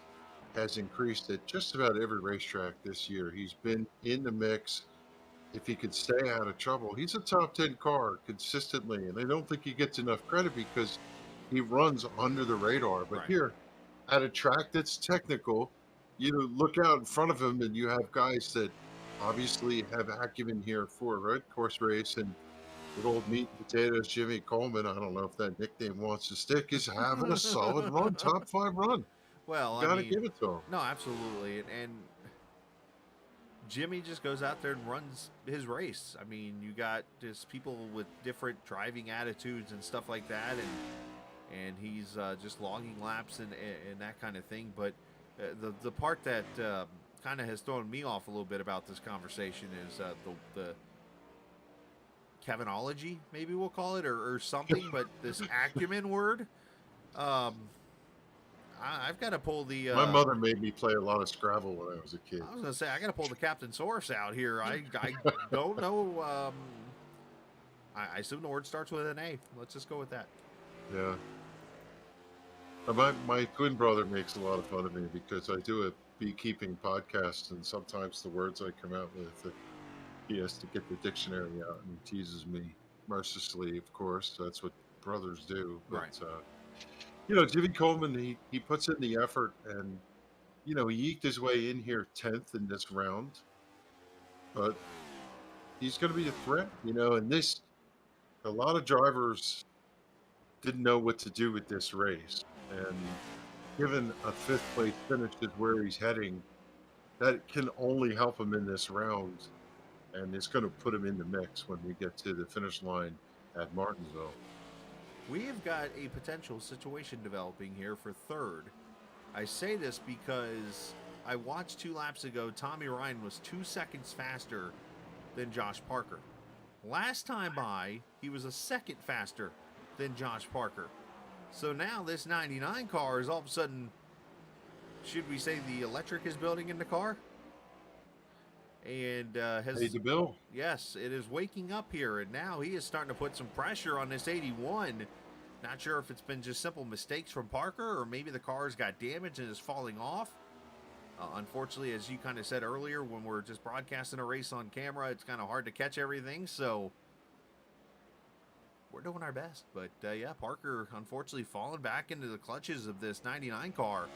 B: has increased at just about every racetrack this year. He's been in the mix. If he could stay out of trouble, he's a top 10 car consistently, and I don't think he gets enough credit because he runs under the radar. But here, at a track that's technical, you look out in front of him and you have guys that obviously have acumen here for a road course race, and good old meat and potatoes Jimmy Coleman, I don't know if that nickname wants to stick, is having a solid run, top 5 run.
A: Well,
B: I mean, give it to him.
A: No, absolutely. And Jimmy just goes out there and runs his race. I mean, you got just people with different driving attitudes and stuff like that, and he's just logging laps and that kind of thing. But the part that kind of has thrown me off a little bit about this conversation is the Kevinology, maybe we'll call it, or something. But this acumen word. I've got to pull the...
B: My mother made me play a lot of Scrabble when I was a kid.
A: I was going to say, I got to pull the Captain Source out here. I don't know. I assume the word starts with an A. Let's just go with that.
B: Yeah. My twin brother makes a lot of fun of me because I do a beekeeping podcast, and sometimes the words I come out with, he has to get the dictionary out, and he teases me mercilessly, of course. That's what brothers do. But, you know, Jimmy Coleman, he puts in the effort, and, you know, he eked his way in here 10th in this round. But he's going to be a threat, you know, and a lot of drivers didn't know what to do with this race. And given a 5th place finish is where he's heading, that can only help him in this round. and it's going to put him in the mix when we get to the finish line at Martinsville.
A: We have got a potential situation developing here for third. I say this because I watched 2 laps ago, Tommy Ryan was 2 seconds faster than Josh Parker. Last time by, he was a second faster than Josh Parker. So now this 99 car is all of a sudden, should we say the electric is building in the car? And has
B: Paid the bill.
A: Yes, it is waking up here, and now he is starting to put some pressure on this 81. Not sure if it's been just simple mistakes from Parker, or maybe the car's got damaged and is falling off. Unfortunately, as you kind of said earlier, when we're just broadcasting a race on camera, it's kind of hard to catch everything, so we're doing our best. But yeah, Parker unfortunately falling back into the clutches of this 99 car.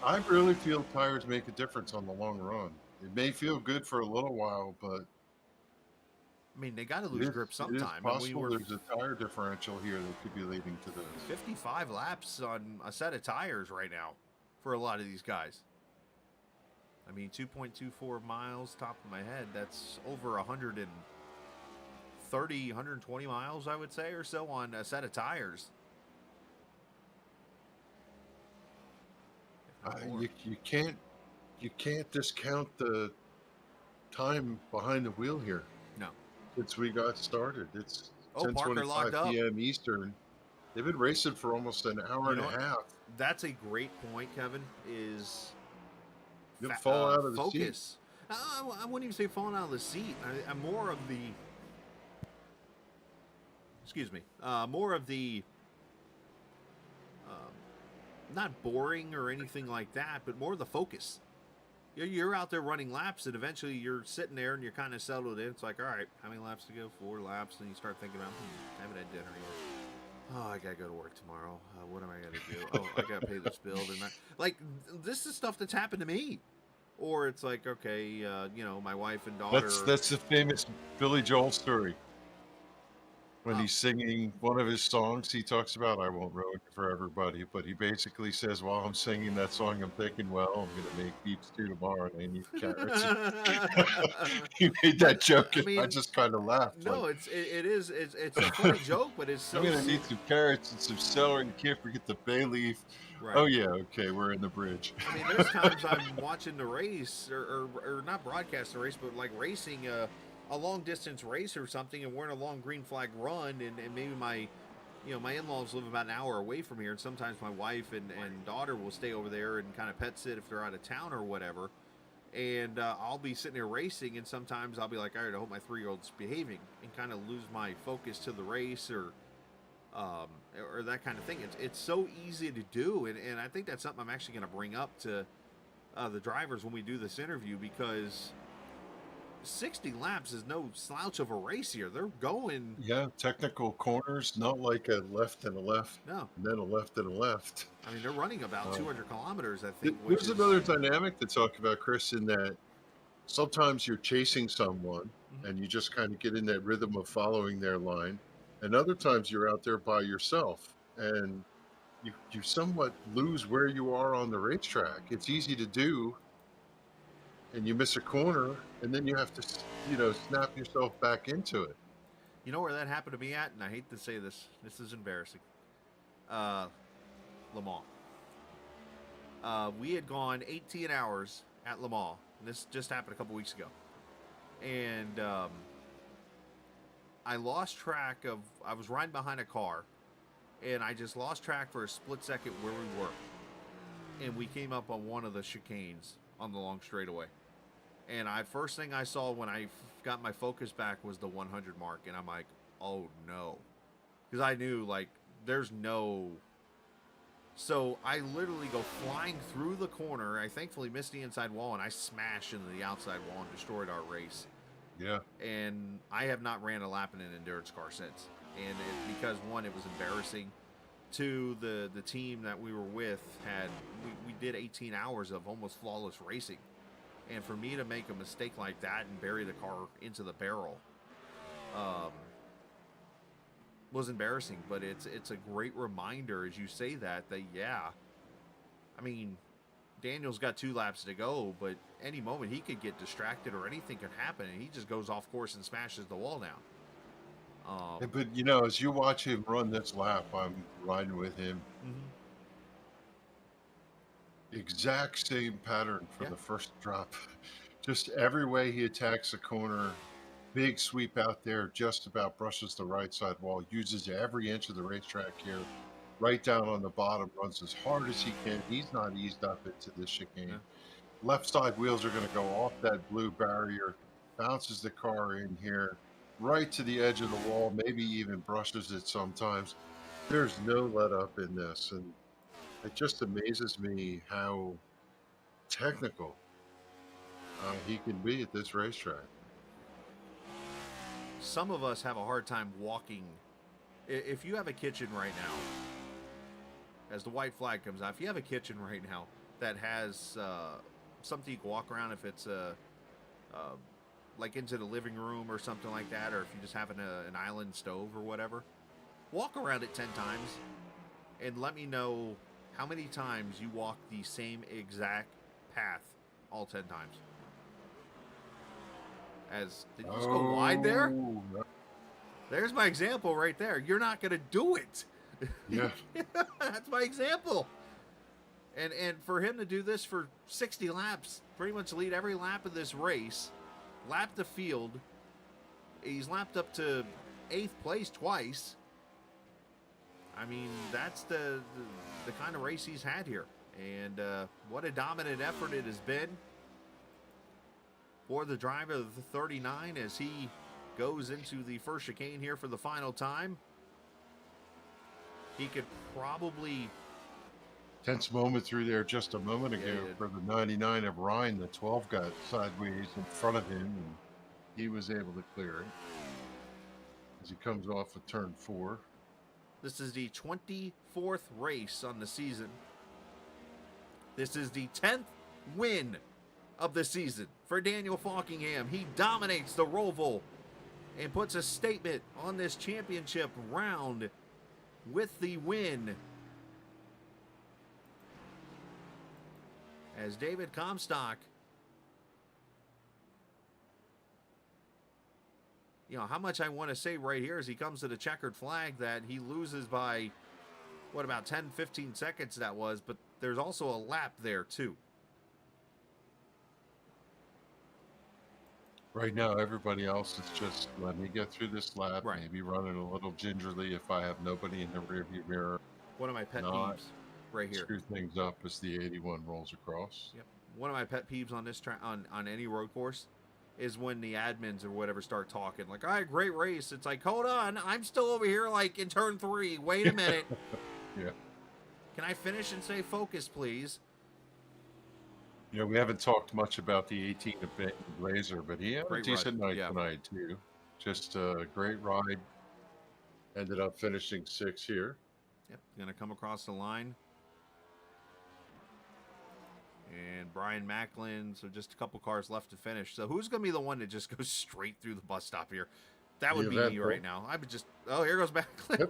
B: I really feel tires make a difference on the long run. It may feel good for a little while, but
A: I mean, they got to lose grip sometime.
B: It is possible there's a tire differential here that could be leading to this.
A: 55 laps on a set of tires right now for a lot of these guys. I mean, 2.24 miles, top of my head, that's over 130, 120 miles, I would say, or so on a set of tires.
B: You can't discount the time behind the wheel here.
A: No.
B: Since we got started, it's
A: Parker locked
B: 10:25
A: up.
B: p.m. Eastern. They've been racing for almost an hour and a half.
A: That's a great point, Kevin. Is
B: fall out of the
A: focus.
B: seat.
A: I wouldn't even say falling out of the seat. I'm more of the. Excuse me. More of the. Not boring or anything like that, but more of the focus. You're out there running laps, and eventually you're sitting there and you're kind of settled in. It's like, all right, how many laps to go? 4 laps. And you start thinking about, haven't had dinner yet. Oh, I gotta go to work tomorrow. What am I gonna do? Oh, I gotta pay this bill. And like, this is stuff that's happened to me. Or it's like, okay, my wife and daughter.
B: That's the famous Billy Joel story. When he's singing one of his songs, he talks about, I won't ruin it for everybody, but he basically says, while I'm singing that song, I'm thinking, well, I'm going to make beef stew tomorrow, and I need carrots. He made that joke, and I just kind of laughed.
A: No, like, it's a funny joke, but it's so.
B: I'm going to need some carrots and some celery. You can't forget the bay leaf. Right. Oh, yeah, okay, we're in the bridge.
A: I mean, there's times I'm watching the race, or not broadcast the race, but like racing a long distance race or something, and we're in a long green flag run, and maybe my in-laws live about an hour away from here, and sometimes my wife and daughter will stay over there and kind of pet sit if they're out of town or whatever, and I'll be sitting there racing, and sometimes I'll be like, all right, I hope my 3-year-old's behaving, and kind of lose my focus to the race or that kind of thing. It's so easy to do, and I think that's something I'm actually going to bring up to the drivers when we do this interview, because 60 laps is no slouch of a race here. They're going.
B: Yeah, technical corners, not like a left and a left.
A: No.
B: And then a left and a left.
A: I mean, they're running about 200 kilometers, I think.
B: There's another dynamic to talk about, Chris, in that sometimes you're chasing someone and you just kind of get in that rhythm of following their line. And other times you're out there by yourself and you somewhat lose where you are on the racetrack. It's easy to do. And you miss a corner, and then you have to, snap yourself back into it.
A: You know where that happened to me at? And I hate to say this. This is embarrassing. Le Mans. We had gone 18 hours at Le Mans. And this just happened a couple weeks ago. And I lost track of... I was riding behind a car, and I just lost track for a split second where we were. And we came up on one of the chicanes on the long straightaway. And first thing I saw when I got my focus back was the 100 mark. And I'm like, oh no. Because I knew, like, there's no... So I literally go flying through the corner. I thankfully missed the inside wall, and I smashed into the outside wall and destroyed our race.
B: Yeah.
A: And I have not ran a lap in an endurance car since. And because, one, it was embarrassing. Two, the team that we were with we did 18 hours of almost flawless racing. And for me to make a mistake like that and bury the car into the barrel was embarrassing. But it's a great reminder as you say that, yeah, I mean, Daniel's got 2 laps to go, but any moment he could get distracted or anything could happen, and he just goes off course and smashes the wall down.
B: Yeah, but, you know, as you watch him run this lap, I'm riding with him. Exact same pattern for the first drop. Just every way he attacks the corner, big sweep out there, just about brushes the right side wall, uses every inch of the racetrack here, right down on the bottom, runs as hard as he can. He's not eased up into this chicane. Left side wheels are going to go off that blue barrier, bounces the car in here, right to the edge of the wall, maybe even brushes it sometimes. There's no let up in this, and it just amazes me how technical he can be at this racetrack.
A: Some of us have a hard time walking. If you have a kitchen right now, as the white flag comes out, if you have a kitchen right now that has something you can walk around, if it's like into the living room or something like that, or if you just have an island stove or whatever, walk around it 10 times and let me know how many times you walk the same exact path all 10 times. Did you just go wide there? There's my example right there. You're not going to do it.
B: Yeah.
A: That's my example. And for him to do this for 60 laps, pretty much lead every lap of this race, lap the field, he's lapped up to 8th place twice. I mean, that's the kind of race he's had here. And what a dominant effort it has been for the driver of the 39 as he goes into the first chicane here for the final time. He could probably...
B: Tense moment through there just a moment ago for the 99 of Ryan. The 12 got sideways in front of him, and he was able to clear it as he comes off of turn 4.
A: This is the 24th race on the season. This is the 10th win of the season for Daniel Faulkingham. He dominates the Roval and puts a statement on this championship round with the win. As David Comstock, you know, how much I want to say right here as he comes to the checkered flag that he loses by, what, about 10, 15 seconds that was, but there's also a lap there too.
B: Right now, everybody else is just, let me get through this lap, maybe running a little gingerly if I have nobody in the rearview mirror.
A: One of my pet peeves right here.
B: Screw things up as the 81 rolls across.
A: Yep. One of my pet peeves on this on any road course is when the admins or whatever start talking like, all right, great race. It's like, hold on, I'm still over here like in turn 3. Wait a minute.
B: Yeah.
A: Can I finish and say focus, please?
B: You know, we haven't talked much about the 18 of Blazer, but he had a decent night tonight too. Just a great ride. Ended up finishing 6th here.
A: Yep, going to come across the line. And Brian Macklin, so just a couple cars left to finish. So who's going to be the one that just goes straight through the bus stop here? That would be me right now. I would just, oh, here goes Macklin.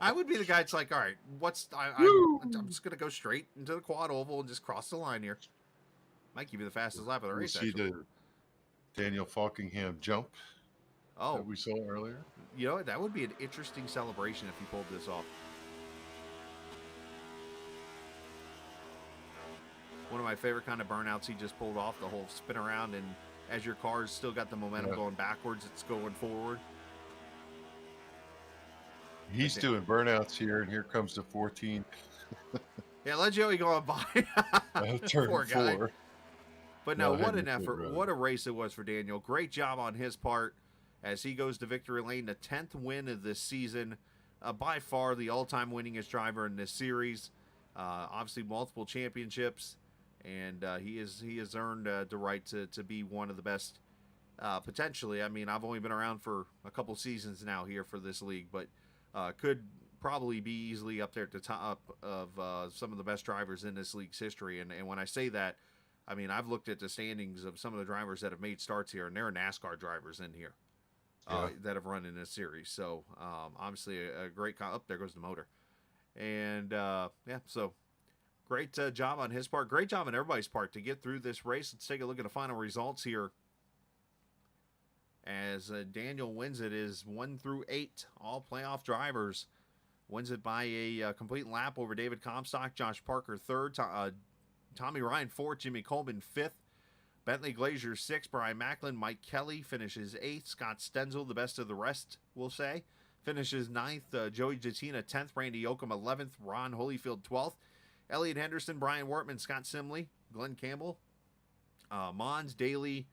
A: I would be the guy that's like, all right, I'm just going to go straight into the quad oval and just cross the line here. Might give you the fastest lap of the race,
B: see the Daniel Faulkingham jump that we saw earlier.
A: You know, that would be an interesting celebration if he pulled this off. One of my favorite kind of burnouts he just pulled off, the whole spin around, and as your car's still got the momentum going backwards, it's going forward.
B: He's doing burnouts here, and here comes the 14.
A: Yeah, let Joey go on by.
B: Turn
A: Poor guy.
B: 4.
A: But no, what an effort. What a race it was for Daniel. Great job on his part as he goes to victory lane, the 10th win of this season. By far the all-time winningest driver in this series. Obviously multiple championships. And he has earned the right to be one of the best, potentially. I mean, I've only been around for a couple seasons now here for this league, but could probably be easily up there at the top of some of the best drivers in this league's history. And when I say that, I mean, I've looked at the standings of some of the drivers that have made starts here, and there are NASCAR drivers in here that have run in this series. So, obviously, a great... there goes the motor. And, yeah, so... Great job on his part. Great job on everybody's part to get through this race. Let's take a look at the final results here. As Daniel wins it is 1 through 8, all playoff drivers. Wins it by a complete lap over David Comstock, Josh Parker 3rd, Tommy Ryan 4th, Jimmy Coleman 5th, Bentley Glazier 6th, Brian Macklin, Mike Kelly finishes 8th, Scott Stenzel, the best of the rest, we'll say, finishes 9th, Joey Jatina 10th, Randy Yoakum 11th, Ron Holyfield 12th, Elliot Henderson, Brian Wortman, Scott Simley, Glenn Campbell, Mons, Daly,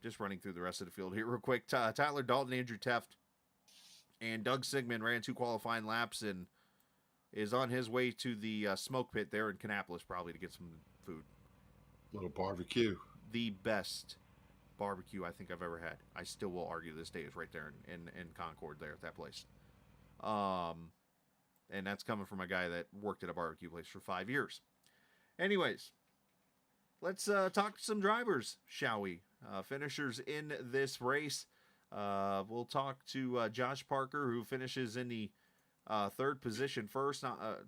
A: just running through the rest of the field here real quick, Tyler Dalton, Andrew Teft, and Doug Sigmund ran 2 qualifying laps and is on his way to the smoke pit there in Kannapolis probably to get some food.
B: Little barbecue.
A: The best barbecue I think I've ever had. I still will argue this day is right there in Concord there at that place. And that's coming from a guy that worked at a barbecue place for 5 years. Anyways, let's talk some drivers, shall we? Finishers in this race. We'll talk to Josh Parker, who finishes in the third position first.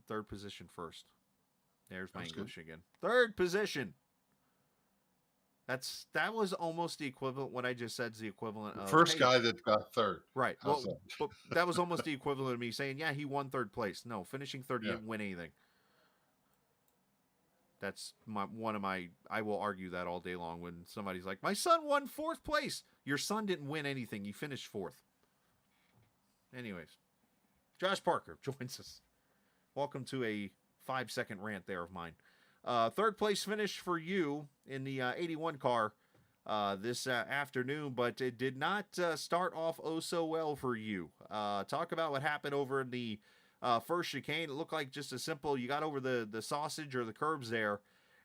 A: Third position first. There's my English again. Third position. That was almost the equivalent. What I just said is the equivalent of
B: first guy that got third.
A: Right. Well, but that was almost the equivalent of me saying, yeah, he won third place. No, finishing third, he didn't win anything. That's one of my. I will argue that all day long when somebody's like, my son won 4th place. Your son didn't win anything. You finished 4th. Anyways, Josh Parker joins us. Welcome to a 5-second rant there of mine. Third place finish for you in the 81 car this afternoon, but it did not start off oh so well for you. Talk about what happened over in the first chicane. It looked like just a simple, you got over the sausage or the curbs there,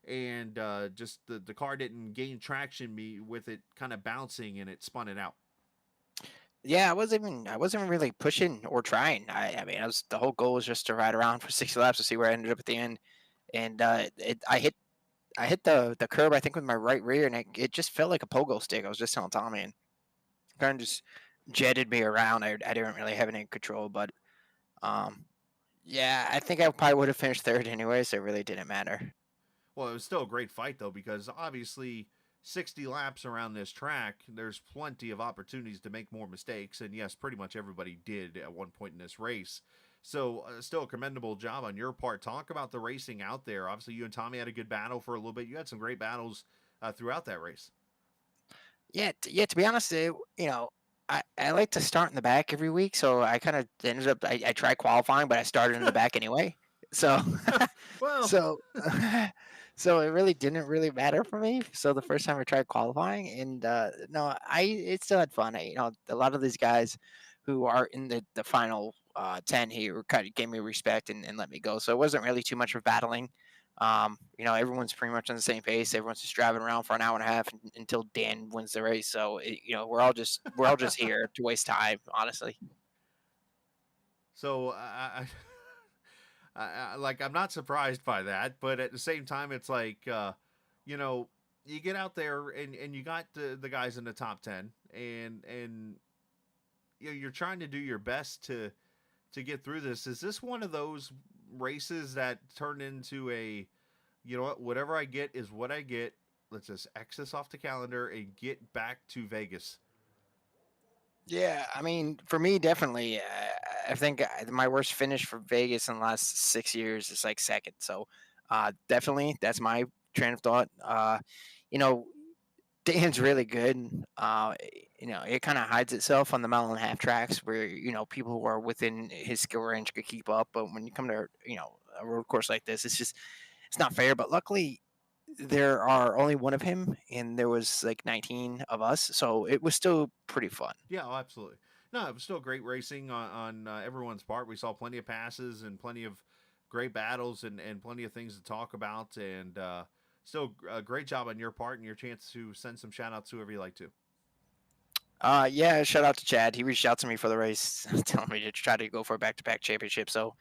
A: and just the car didn't gain traction with it kind of bouncing, and it spun it out.
E: Yeah, I wasn't really pushing or trying. I mean, the whole goal was just to ride around for 60 laps to see where I ended up at the end. And I hit the curb, I think, with my right rear, and it just felt like a pogo stick. I was just telling Tommy, and kind of just jetted me around. I didn't really have any control, but yeah, I think I probably would have finished third anyway, so it really didn't matter.
A: Well, it was still a great fight, though, because obviously 60 laps around this track, there's plenty of opportunities to make more mistakes, and yes, pretty much everybody did at one point in this race. So still a commendable job on your part. Talk about the racing out there. Obviously, you and Tommy had a good battle for a little bit. You had some great battles throughout that race.
E: Yeah. To be honest, I like to start in the back every week, so I kind of ended up. I tried qualifying, but I started in the back anyway. So,
A: well,
E: so it really didn't really matter for me. So the first time I tried qualifying, and it still had fun. A lot of these guys who are in the final 10 here kind of gave me respect and let me go. So it wasn't really too much of battling. Everyone's pretty much on the same pace. Everyone's just driving around for an hour and a half until Dan wins the race. So we're all just here to waste time, honestly.
A: So I'm not surprised by that, but at the same time, it's like you get out there and you got the guys in the top 10, and you're trying to do your best to get through this. Is this one of those races that turned into a, whatever I get is what I get. Let's just X this off the calendar and get back to Vegas?
E: Yeah, I mean, for me, definitely. I think my worst finish for Vegas in the last 6 years is like second. So definitely, that's my train of thought. Dan's really good. It kind of hides itself on the mile and a half tracks where, people who are within his skill range could keep up. But when you come to, a road course like this, it's not fair. But luckily, there are only one of him, and there was like 19 of us. So it was still pretty fun.
A: Yeah, absolutely. No, it was still great racing on everyone's part. We saw plenty of passes and plenty of great battles and plenty of things to talk about. And still a great job on your part and your chance to send some shout outs to whoever you like to.
E: Yeah, shout out to Chad. He reached out to me for the race, telling me to try to go for a back-to-back championship. So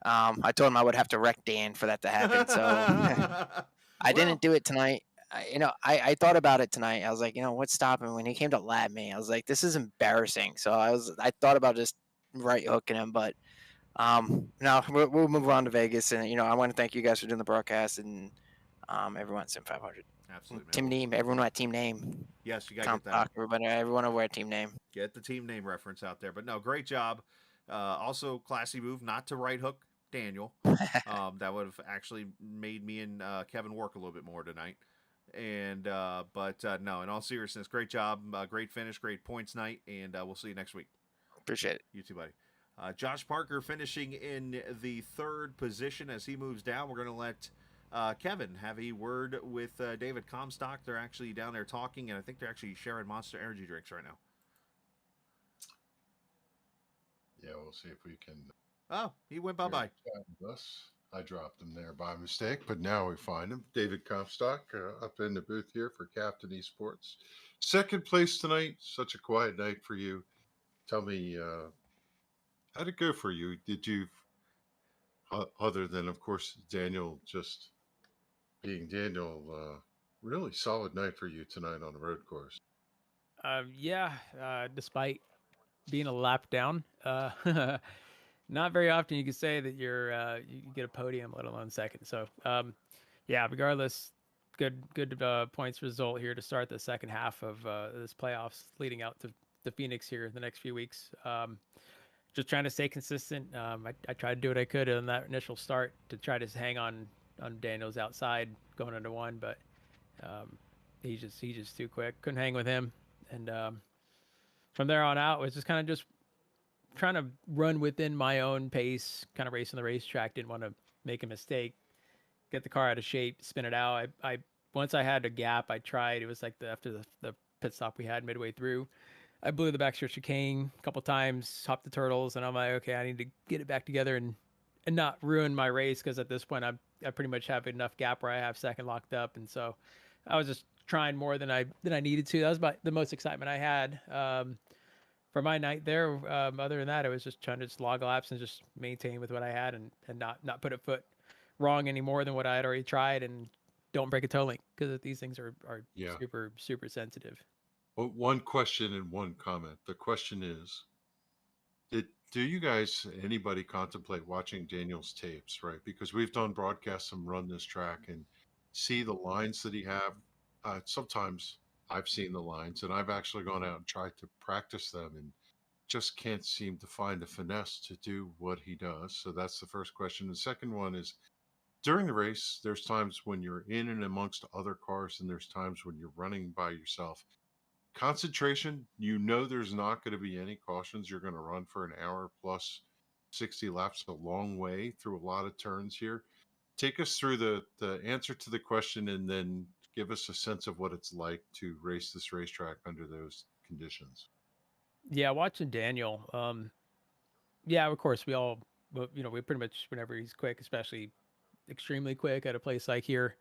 E: I told him I would have to wreck Dan for that to happen. So I didn't do it tonight. I thought about it tonight. I was like, what's stopping? When he came to lap me, I was like, this is embarrassing. So I thought about just right hooking him, but Now we'll move on to Vegas, and I want to thank you guys for doing the broadcast, and everyone at Sim500.
A: Absolutely,
E: Team
A: man.
E: name, everyone at team name.
A: Yes, you got to get that.
E: Comstock, everybody, everyone over at team name.
A: Get the team name reference out there. But no, great job. Also, classy move not to right hook Daniel. That would have actually made me and Kevin work a little bit more tonight. And but no, in all seriousness, great job, great finish, great points night, and we'll see you next week.
E: Appreciate it.
A: You too, buddy. Josh Parker finishing in the 3rd position. As he moves down, we're going to let Kevin have a word with David Comstock. They're actually down there talking, and I think they're actually sharing Monster Energy drinks right now.
B: Yeah, we'll see if we can.
A: Oh, he went bye-bye.
B: I dropped him there by mistake, but now we find him. David Comstock up in the booth here for Captain Esports. 2nd place tonight. Such a quiet night for you. Tell me, how'd it go for you? Did you, other than, of course, Daniel just being Daniel, really solid night for you tonight on the road course?
F: Yeah, despite being a lap down, not very often you can say that you get a podium, let alone 2nd. So, yeah, regardless, good points result here to start the 2nd half of this playoffs, leading out to Phoenix here in the next few weeks. Just trying to stay consistent. I tried to do what I could in that initial start to try to hang on Daniel's outside going into 1, but he's just too quick. Couldn't hang with him, and from there on out, it was just kind of just trying to run within my own pace, kind of racing the racetrack. Didn't want to make a mistake, get the car out of shape, spin it out. I once I had a gap, I tried. It was like after the pit stop we had midway through, I blew the backstretch chicane a couple times, hopped the turtles, and I'm like, okay, I need to get it back together and not ruin my race, because at this point I pretty much have enough gap where I have 2nd locked up, and so I was just trying more than I needed to. That was about the most excitement I had for my night there. Other than that, I was just trying to just log laps and just maintain with what I had, and not put a foot wrong any more than what I had already tried, and don't break a toe link, because these things are
B: Yeah.
F: super sensitive.
B: Well, one question and one comment. The question is, do you guys, anybody, contemplate watching Daniel's tapes, right? Because we've done broadcasts and run this track and see the lines that he have. Sometimes I've seen the lines, and I've actually gone out and tried to practice them and just can't seem to find the finesse to do what he does. So that's the first question. The second one is, during the race, there's times when you're in and amongst other cars, and there's times when you're running by yourself. Concentration, there's not going to be any cautions. You're going to run for an hour plus 60 laps, a long way through a lot of turns here. Take us through the answer to the question, and then give us a sense of what it's like to race this racetrack under those conditions.
F: Yeah, watching Daniel, yeah, of course, we all, we pretty much, whenever he's quick, especially extremely quick at a place like here,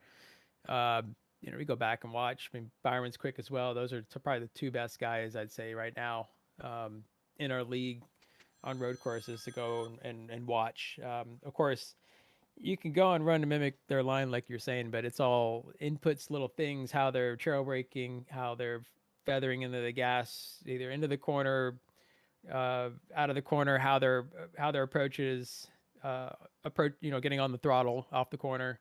F: we go back and watch. I mean, Byron's quick as well. Those are probably the 2 best guys, I'd say, right now in our league on road courses to go and watch. Of course, you can go and run to mimic their line, like you're saying, but it's all inputs, little things, how they're trail braking, how they're feathering into the gas, either into the corner, out of the corner, how their approach is, getting on the throttle off the corner,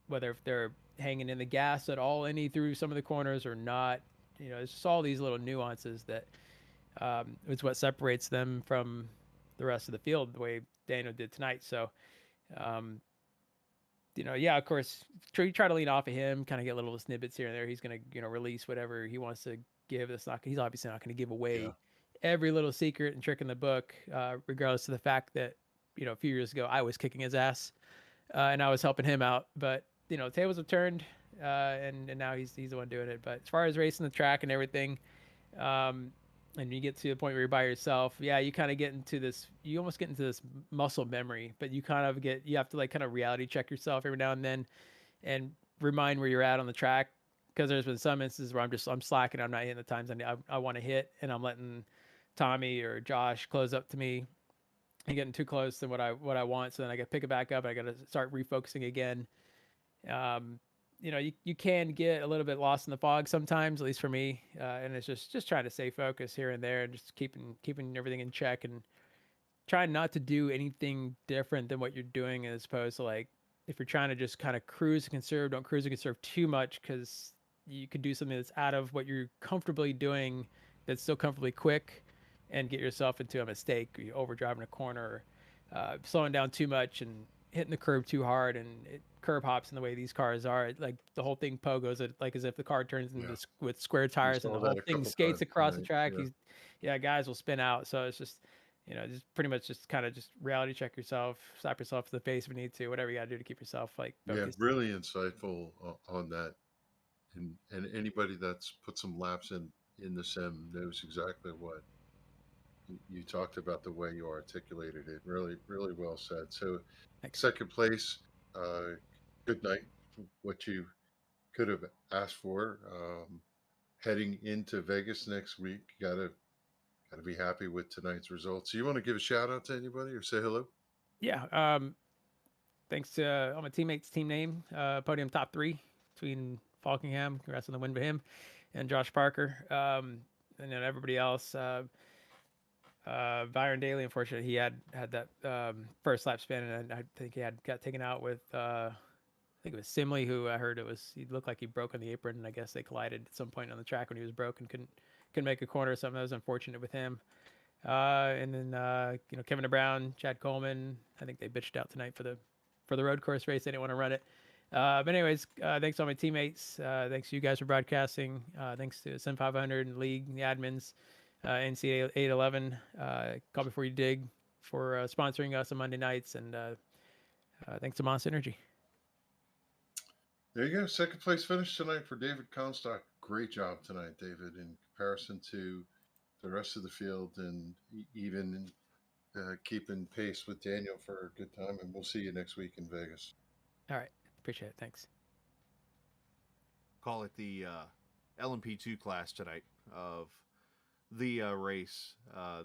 F: whether if they're hanging in the gas at all any through some of the corners or not. It's just all these little nuances that is what separates them from the rest of the field, the way Daniel did tonight. So, yeah, of course, you try to lean off of him, kind of get little snippets here and there. He's going to, release whatever he wants to give. He's obviously not going to give away every little secret and trick in the book, regardless of the fact that, a few years ago I was kicking his ass and I was helping him out. But, tables have turned and now he's the one doing it. But as far as racing the track and everything, and you get to the point where you're by yourself, yeah, you kind of get into this, you almost get into this muscle memory, but you have to kind of reality check yourself every now and then and remind where you're at on the track. Because there's been some instances where I'm slacking, I'm not hitting the times I want to hit, and I'm letting Tommy or Josh close up to me and getting too close than what I want. So then I got to pick it back up. I got to start refocusing again. You can get a little bit lost in the fog sometimes, at least for me. And it's just trying to stay focused here and there and just keeping everything in check and try not to do anything different than what you're doing, as opposed to like if you're trying to just kind of cruise and conserve, don't cruise and conserve too much, because you could do something that's out of what you're comfortably doing that's still comfortably quick and get yourself into a mistake. You overdriving a corner, slowing down too much and hitting the curb too hard, and it curb hops in the way these cars are. Like the whole thing pogos it like as if the car turns into with square tires and
B: saw
F: the whole
B: that a
F: thing
B: couple
F: skates
B: times
F: across the
B: tonight,
F: track.
B: yeah.
F: Guys will spin out. So it's just, just pretty much just kind of just reality check yourself, slap yourself to the face if you need to, whatever you got to do to keep yourself like focused.
B: Yeah, really insightful on that. And anybody that's put some laps in the sim knows exactly what you talked about, the way you articulated it. Really, really well said. So,
F: Thanks.
B: second place, good night. What you could have asked for. Heading into Vegas next week, gotta be happy with tonight's results. So you want to give a shout out to anybody or say hello?
F: Yeah. Thanks to all my teammates, team name, podium top 3 between Faulkingham, congrats on the win for him, and Josh Parker. And then everybody else. Byron Daly, unfortunately, he had that first lap spin, and I think he got taken out with I think it was Simley, who I heard he looked like he broke on the apron, and I guess they collided at some point on the track when he was broken, couldn't make a corner or something. That was unfortunate with him. And then Kevin Brown, Chad Coleman, I think they bitched out tonight for the road course race. They didn't want to run it. But anyways, thanks to all my teammates. Thanks to you guys for broadcasting. Thanks to Sim500 and League, the admins, NC811, Call Before You Dig for sponsoring us on Monday nights. And thanks to Monster Energy.
B: There you go. Second place finish tonight for David Comstock. Great job tonight, David, in comparison to the rest of the field, and even keeping pace with Daniel for a good time. And we'll see you next week in Vegas.
F: All right. Appreciate it. Thanks.
A: Call it the LMP2 class tonight of the race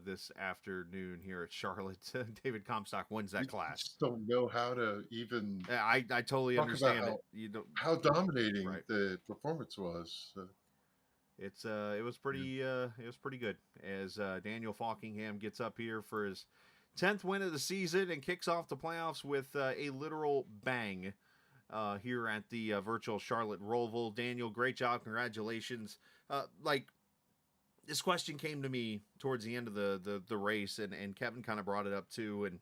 A: this afternoon here at Charlotte. David Comstock wins that class.
B: Just don't know how to even.
A: I totally understand it. You don't
B: how dominating the performance was.
A: It was pretty good as Daniel Faulkingham gets up here for his 10th win of the season and kicks off the playoffs with a literal bang here at the virtual Charlotte Roval. Daniel, great job, congratulations. This question came to me towards the end of the race, and Kevin kind of brought it up too, and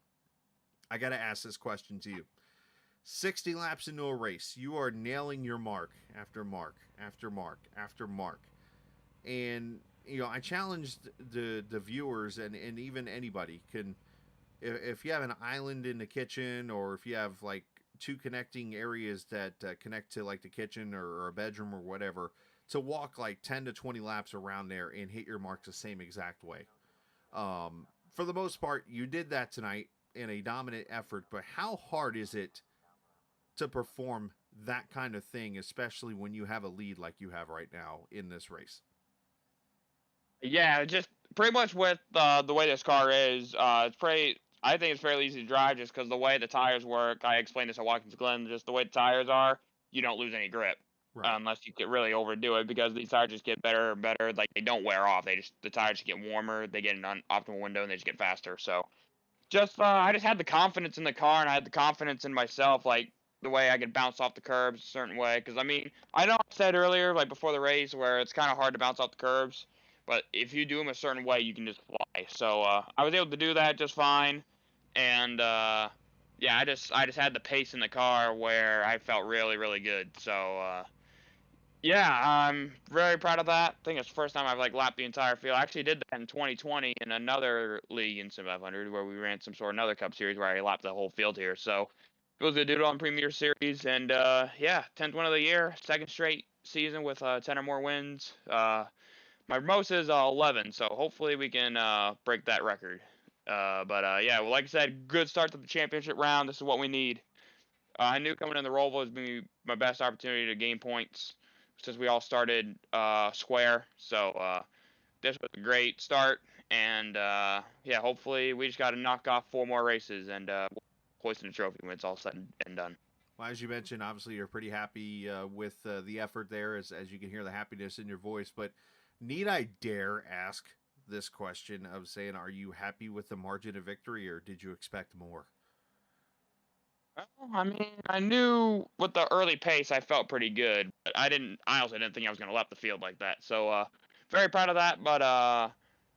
A: I got to ask this question to you. 60 laps into a race, you are nailing your mark after mark after mark after mark. And, I challenged the viewers and even anybody if you have an island in the kitchen, or if you have like 2 connecting areas that connect to like the kitchen or a bedroom or whatever, to walk like 10 to 20 laps around there and hit your marks the same exact way. For the most part, you did that tonight in a dominant effort, but how hard is it to perform that kind of thing, especially when you have a lead like you have right now in this race?
C: Yeah, just pretty much with the way this car is, I think it's fairly easy to drive just because the way the tires work. I explained this at Watkins Glen, just the way the tires are, you don't lose any grip.
A: Right.
C: Unless you could really overdo it, because these tires just get better and better. Like, they don't wear off. The tires just get warmer. They get an optimal window, and they just get faster. So, I just had the confidence in the car, and I had the confidence in myself, like the way I could bounce off the curbs a certain way. Because I know I said earlier, like before the race, where it's kind of hard to bounce off the curbs, but if you do them a certain way, you can just fly. So I was able to do that just fine, and yeah, I just had the pace in the car where I felt really, really good. So. Yeah, I'm very proud of that. I think it's the first time I've lapped the entire field. I actually did that in 2020 in another league in Sim500 where we ran some sort of another Cup Series where I lapped the whole field here. So it was good to do it on Premier Series, and yeah, 10th win of the year, second straight season with 10 or more wins. My most is 11, so hopefully we can break that record. But yeah, well, like I said, good start to the championship round. This is what we need. I knew coming in the Roval was going to be my best opportunity to gain points, since we all started square. So this was a great start, and yeah, hopefully we just got to knock off 4 more races and hoist the trophy when it's all said and done.
A: Well, as you mentioned, obviously you're pretty happy with the effort there, as you can hear the happiness in your voice. But need I dare ask this question of saying, are you happy with the margin of victory, or did you expect more?
C: Well, I mean, I knew with the early pace, I felt pretty good, but I also didn't think I was going to lap the field like that. So, very proud of that. But,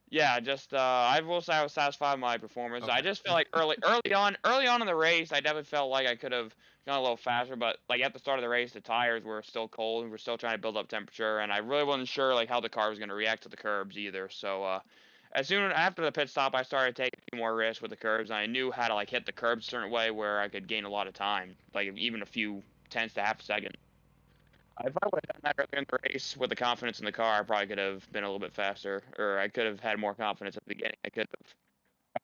C: yeah, just, I will say I was satisfied with my performance. I
A: Okay.
C: just feel like early on in the race, I definitely felt like I could have gone a little faster, but like at the start of the race, the tires were still cold. We were still trying to build up temperature, and I really wasn't sure like how the car was going to react to the curbs either. So, as soon after the pit stop, I started taking more risks with the curbs, and I knew how to like hit the curbs a certain way where I could gain a lot of time, like even a few tenths to half a second. If I would have done that earlier in the race with the confidence in the car, I probably could have been a little bit faster, or I could have had more confidence at the beginning. I could have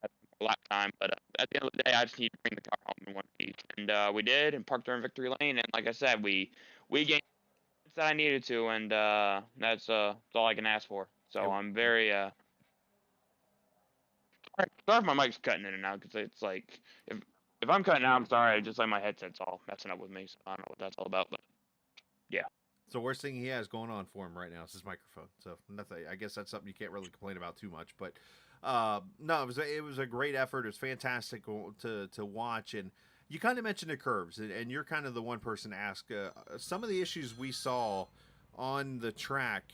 C: had more lap time, but at the end of the day, I just need to bring the car home in one piece, and we did, and parked her in victory lane. And like I said, we gained that I needed to, and that's all I can ask for. So I'm very sorry if my mic's cutting in and out, because it's like if I'm cutting out, I'm sorry. Just like my headset's all messing up with me, so I don't know what that's all about. But yeah.
A: So worst thing he has going on for him right now is his microphone. So nothing. I guess that's something you can't really complain about too much. But no, it was a great effort. It was fantastic to watch. And you kind of mentioned the curves, and you're kind of the one person to ask some of the issues we saw on the track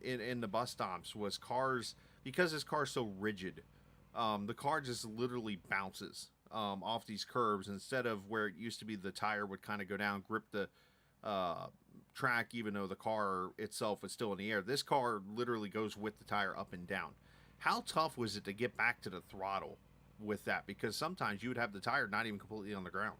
A: in the bus stops was cars, because this car's so rigid. The car just literally bounces off these curves, instead of where it used to be the tire would kind of go down, grip the track, even though the car itself is still in the air. This car literally goes with the tire up and down. How tough was it to get back to the throttle with that? Because sometimes you would have the tire not even completely on the ground.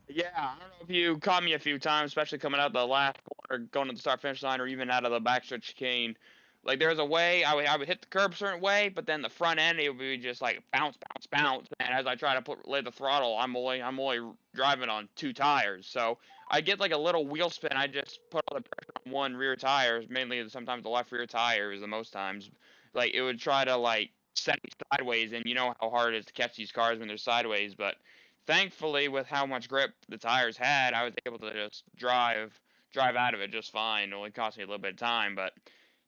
C: Yeah, I don't know if you caught me a few times, especially coming out the last corner, going to the start finish line, or even out of the backstretch chicane. Like there's a way I would hit the curb a certain way, but then the front end it would be just like bounce, bounce, bounce. And as I try to lay the throttle, I'm only driving on two tires, so I get like a little wheel spin. I just put all the pressure on one rear tire, mainly sometimes the left rear tire is the most times. Like it would try to like set me sideways, and you know how hard it is to catch these cars when they're sideways, but thankfully, with how much grip the tires had, I was able to just drive out of it just fine. It only cost me a little bit of time, but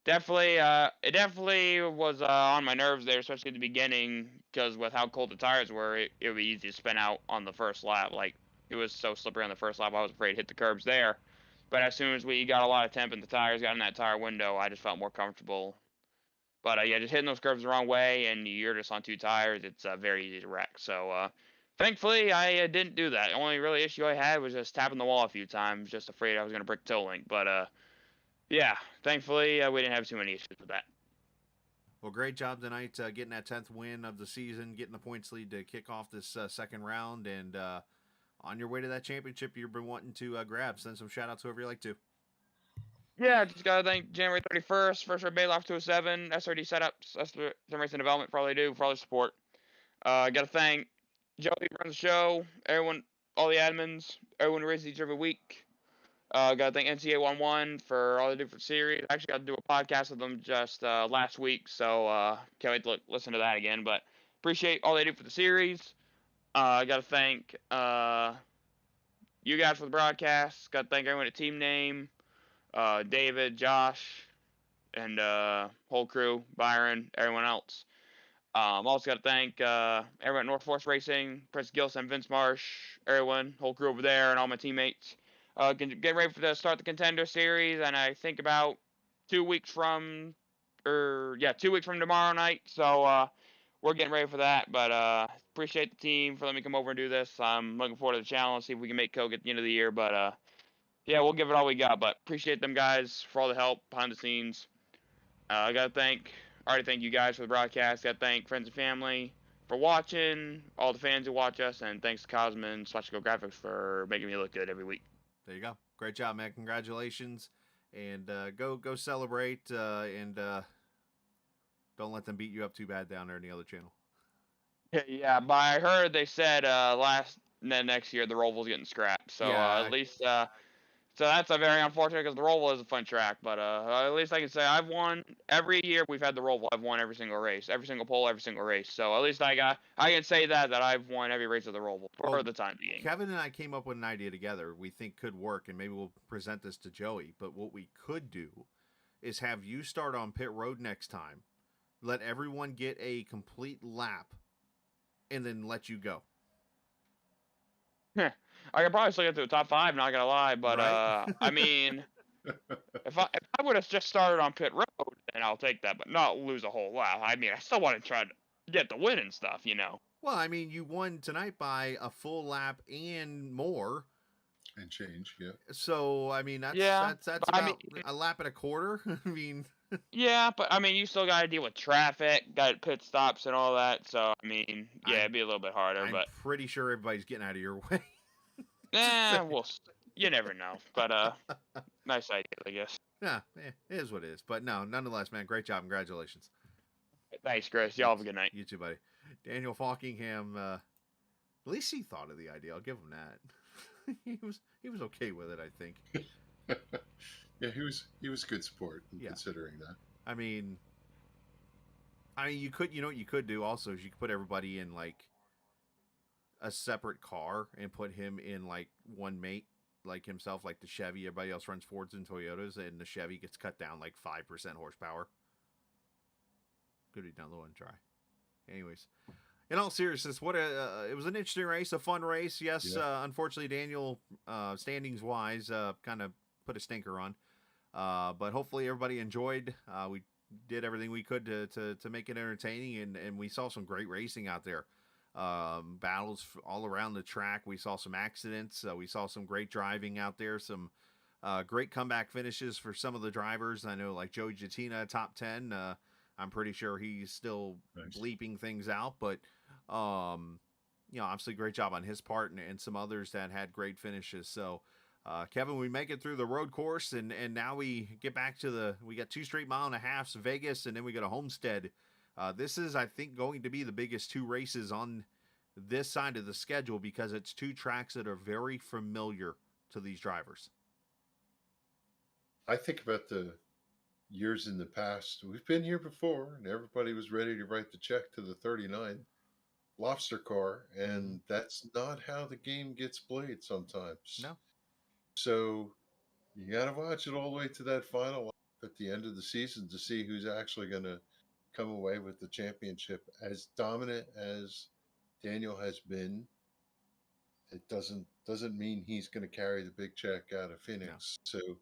C: definitely, it definitely was on my nerves there, especially at the beginning, because with how cold the tires were, it would be easy to spin out on the first lap. Like it was so slippery on the first lap, I was afraid to hit the curbs there. But as soon as we got a lot of temp in the tires, got in that tire window, I just felt more comfortable. But yeah, just hitting those curves the wrong way, and you're just on two tires, it's very easy to wreck. So thankfully, I didn't do that. The only really issue I had was just tapping the wall a few times, just afraid I was going to break toe link. But yeah, thankfully, we didn't have too many issues with that.
A: Well, great job tonight getting that 10th win of the season, getting the points lead to kick off this second round, and on your way to that championship you've been wanting to grab. Send some shout-outs whoever you like to.
C: Yeah, just got to thank January 31st, First Red Bailoff 207, SRD Setups, Sim Racing Development for all they do, for all their support. Got to thank Joey who runs the show, everyone, all the admins, everyone who races each every week. Got to thank NC811 for all they do for the series. I actually got to do a podcast with them just last week, so can't wait to listen to that again. But appreciate all they do for the series. Got to thank you guys for the broadcast. Got to thank everyone at Team Name, David, Josh, and whole crew, Byron, everyone else. Also got to thank everyone at North Force Racing, Prince Gilson, Vince Marsh, everyone, whole crew over there, and all my teammates. Getting ready to start the Contender Series, and I think about 2 weeks from, 2 weeks from tomorrow night. So we're getting ready for that. But appreciate the team for letting me come over and do this. I'm looking forward to the challenge, see if we can make Coke at the end of the year. But yeah, we'll give it all we got. But appreciate them guys for all the help behind the scenes. I already thank you guys for the broadcast. Got to thank friends and family for watching, all the fans who watch us, and thanks to Cosman / Go Graphics for making me look good every week.
A: There you go. Great job, man. Congratulations. And go celebrate, and don't let them beat you up too bad down there in the other channel.
C: Yeah, but I heard they said next year the Roval's getting scrapped. So
A: Yeah,
C: at least so that's a very unfortunate, because the Roval is a fun track. But at least I can say I've won every year we've had the Roval. I've won every single race, every single pole, every single race. So at least I can say that I've won every race of the Roval for the time being.
A: Kevin and I came up with an idea together we think could work, and maybe we'll present this to Joey. But what we could do is have you start on pit road next time. Let everyone get a complete lap, and then let you go.
C: I could probably still get to the top 5, not gonna lie, but
A: Right?
C: I mean, if I would have just started on pit road, then I'll take that, but not lose a whole lap. I mean, I still want to try to get the win and stuff, you know.
A: Well, I mean, you won tonight by a full lap and more.
B: And change, yeah.
A: So, I mean, that's
C: but
A: about a lap and a quarter. I mean,
C: yeah, but I mean, you still got to deal with traffic, got pit stops and all that. So, I mean, yeah, it'd be a little bit harder,
A: I'm
C: but
A: pretty sure everybody's getting out of your way.
C: you never know. But nice idea, I guess.
A: Yeah, it is what it is. But no, nonetheless, man, great job. Congratulations.
C: Thanks, Chris. Y'all have a good night.
A: You too, buddy. Daniel Faulkingham, at least he thought of the idea. I'll give him that. he was okay with it, I think.
B: Yeah, he was good sport in
A: Yeah.
B: considering that.
A: I mean, you could, what you could do also is you could put everybody in like a separate car and put him in like one mate, like himself, like the Chevy. Everybody else runs Fords and Toyotas, and the Chevy gets cut down like 5% horsepower. Could be down low and dry. Anyways, in all seriousness, it was an interesting race, a fun race. Yes,
B: Yeah.
A: Unfortunately, Daniel, standings wise, kind of put a stinker on. But hopefully everybody enjoyed. We did everything we could to make it entertaining, and we saw some great racing out there. Battles all around the track. We saw some accidents. We saw some great driving out there. Some great comeback finishes for some of the drivers. I know, like Joey Jatina, top 10. I'm pretty sure he's still bleeping things out, but obviously great job on his part, and some others that had great finishes. So, Kevin, we make it through the road course, and now we get back to we got 2 straight mile and a halfs, Vegas, and then we go to Homestead. This is, I think, going to be the biggest 2 races on this side of the schedule because it's 2 tracks that are very familiar to these drivers.
B: I think about the years in the past. We've been here before, and everybody was ready to write the check to the 39 Lobster car, and that's not how the game gets played sometimes.
A: No.
B: So you got to watch it all the way to that final lap at the end of the season to see who's actually going to come away with the championship. As dominant as Daniel has been, it doesn't mean he's going to carry the big check out of Phoenix. No. So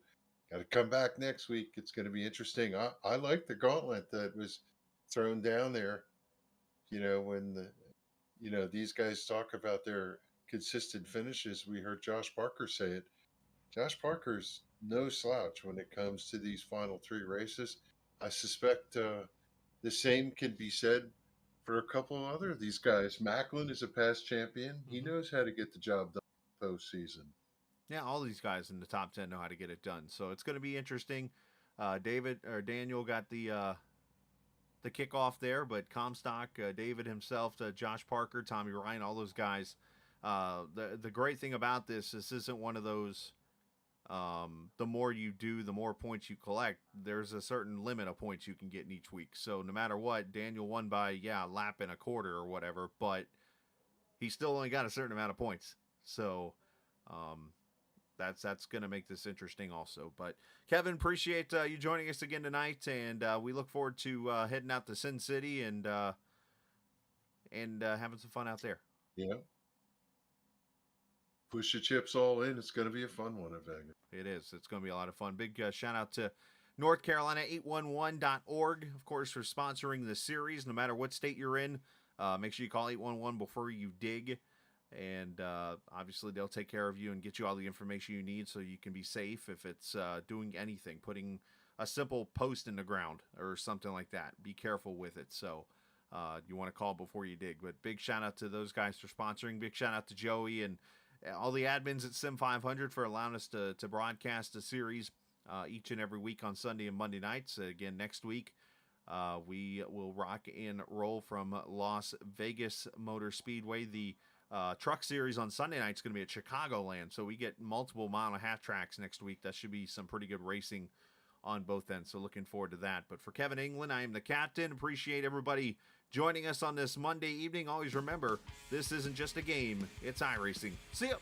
B: got to come back next week. It's going to be interesting. I like the gauntlet that was thrown down there. When these guys talk about their consistent finishes, we heard Josh Parker say it. Josh Parker's no slouch when it comes to these final 3 races. I suspect the same can be said for a couple of other of these guys. Macklin is a past champion. Mm-hmm. He knows how to get the job done postseason.
A: Yeah, all these guys in the top 10 know how to get it done. So it's going to be interesting. Daniel got the kickoff there, but Comstock, David himself, Josh Parker, Tommy Ryan, all those guys. The great thing about this isn't one of those, the more you do, the more points you collect. There's a certain limit of points you can get in each week. So no matter what, Daniel won by, a lap and a quarter or whatever, but he still only got a certain amount of points. So, that's going to make this interesting also. But Kevin, appreciate you joining us again tonight, and we look forward to heading out to Sin City and having some fun out there.
B: Yeah. Push the chips all in. It's going to be a fun one in Vegas.
A: It is. It's going to be a lot of fun. Big shout out to North Carolina 811.org, of course, for sponsoring the series. No matter what state you're in, make sure you call 811 before you dig. And obviously they'll take care of you and get you all the information you need so you can be safe if it's doing anything, putting a simple post in the ground or something like that. Be careful with it. So you want to call before you dig. But big shout out to those guys for sponsoring. Big shout out to Joey and all the admins at Sim500 for allowing us to broadcast the series each and every week on Sunday and Monday nights. Again, next week we will rock and roll from Las Vegas Motor Speedway. The truck series on Sunday night is going to be at Chicagoland, so we get multiple mile and a half tracks next week. That should be some pretty good racing on both ends, so looking forward to that. But for Kevin England, I am the captain. Appreciate everybody joining us on this Monday evening. Always remember, this isn't just a game, it's iRacing. See ya!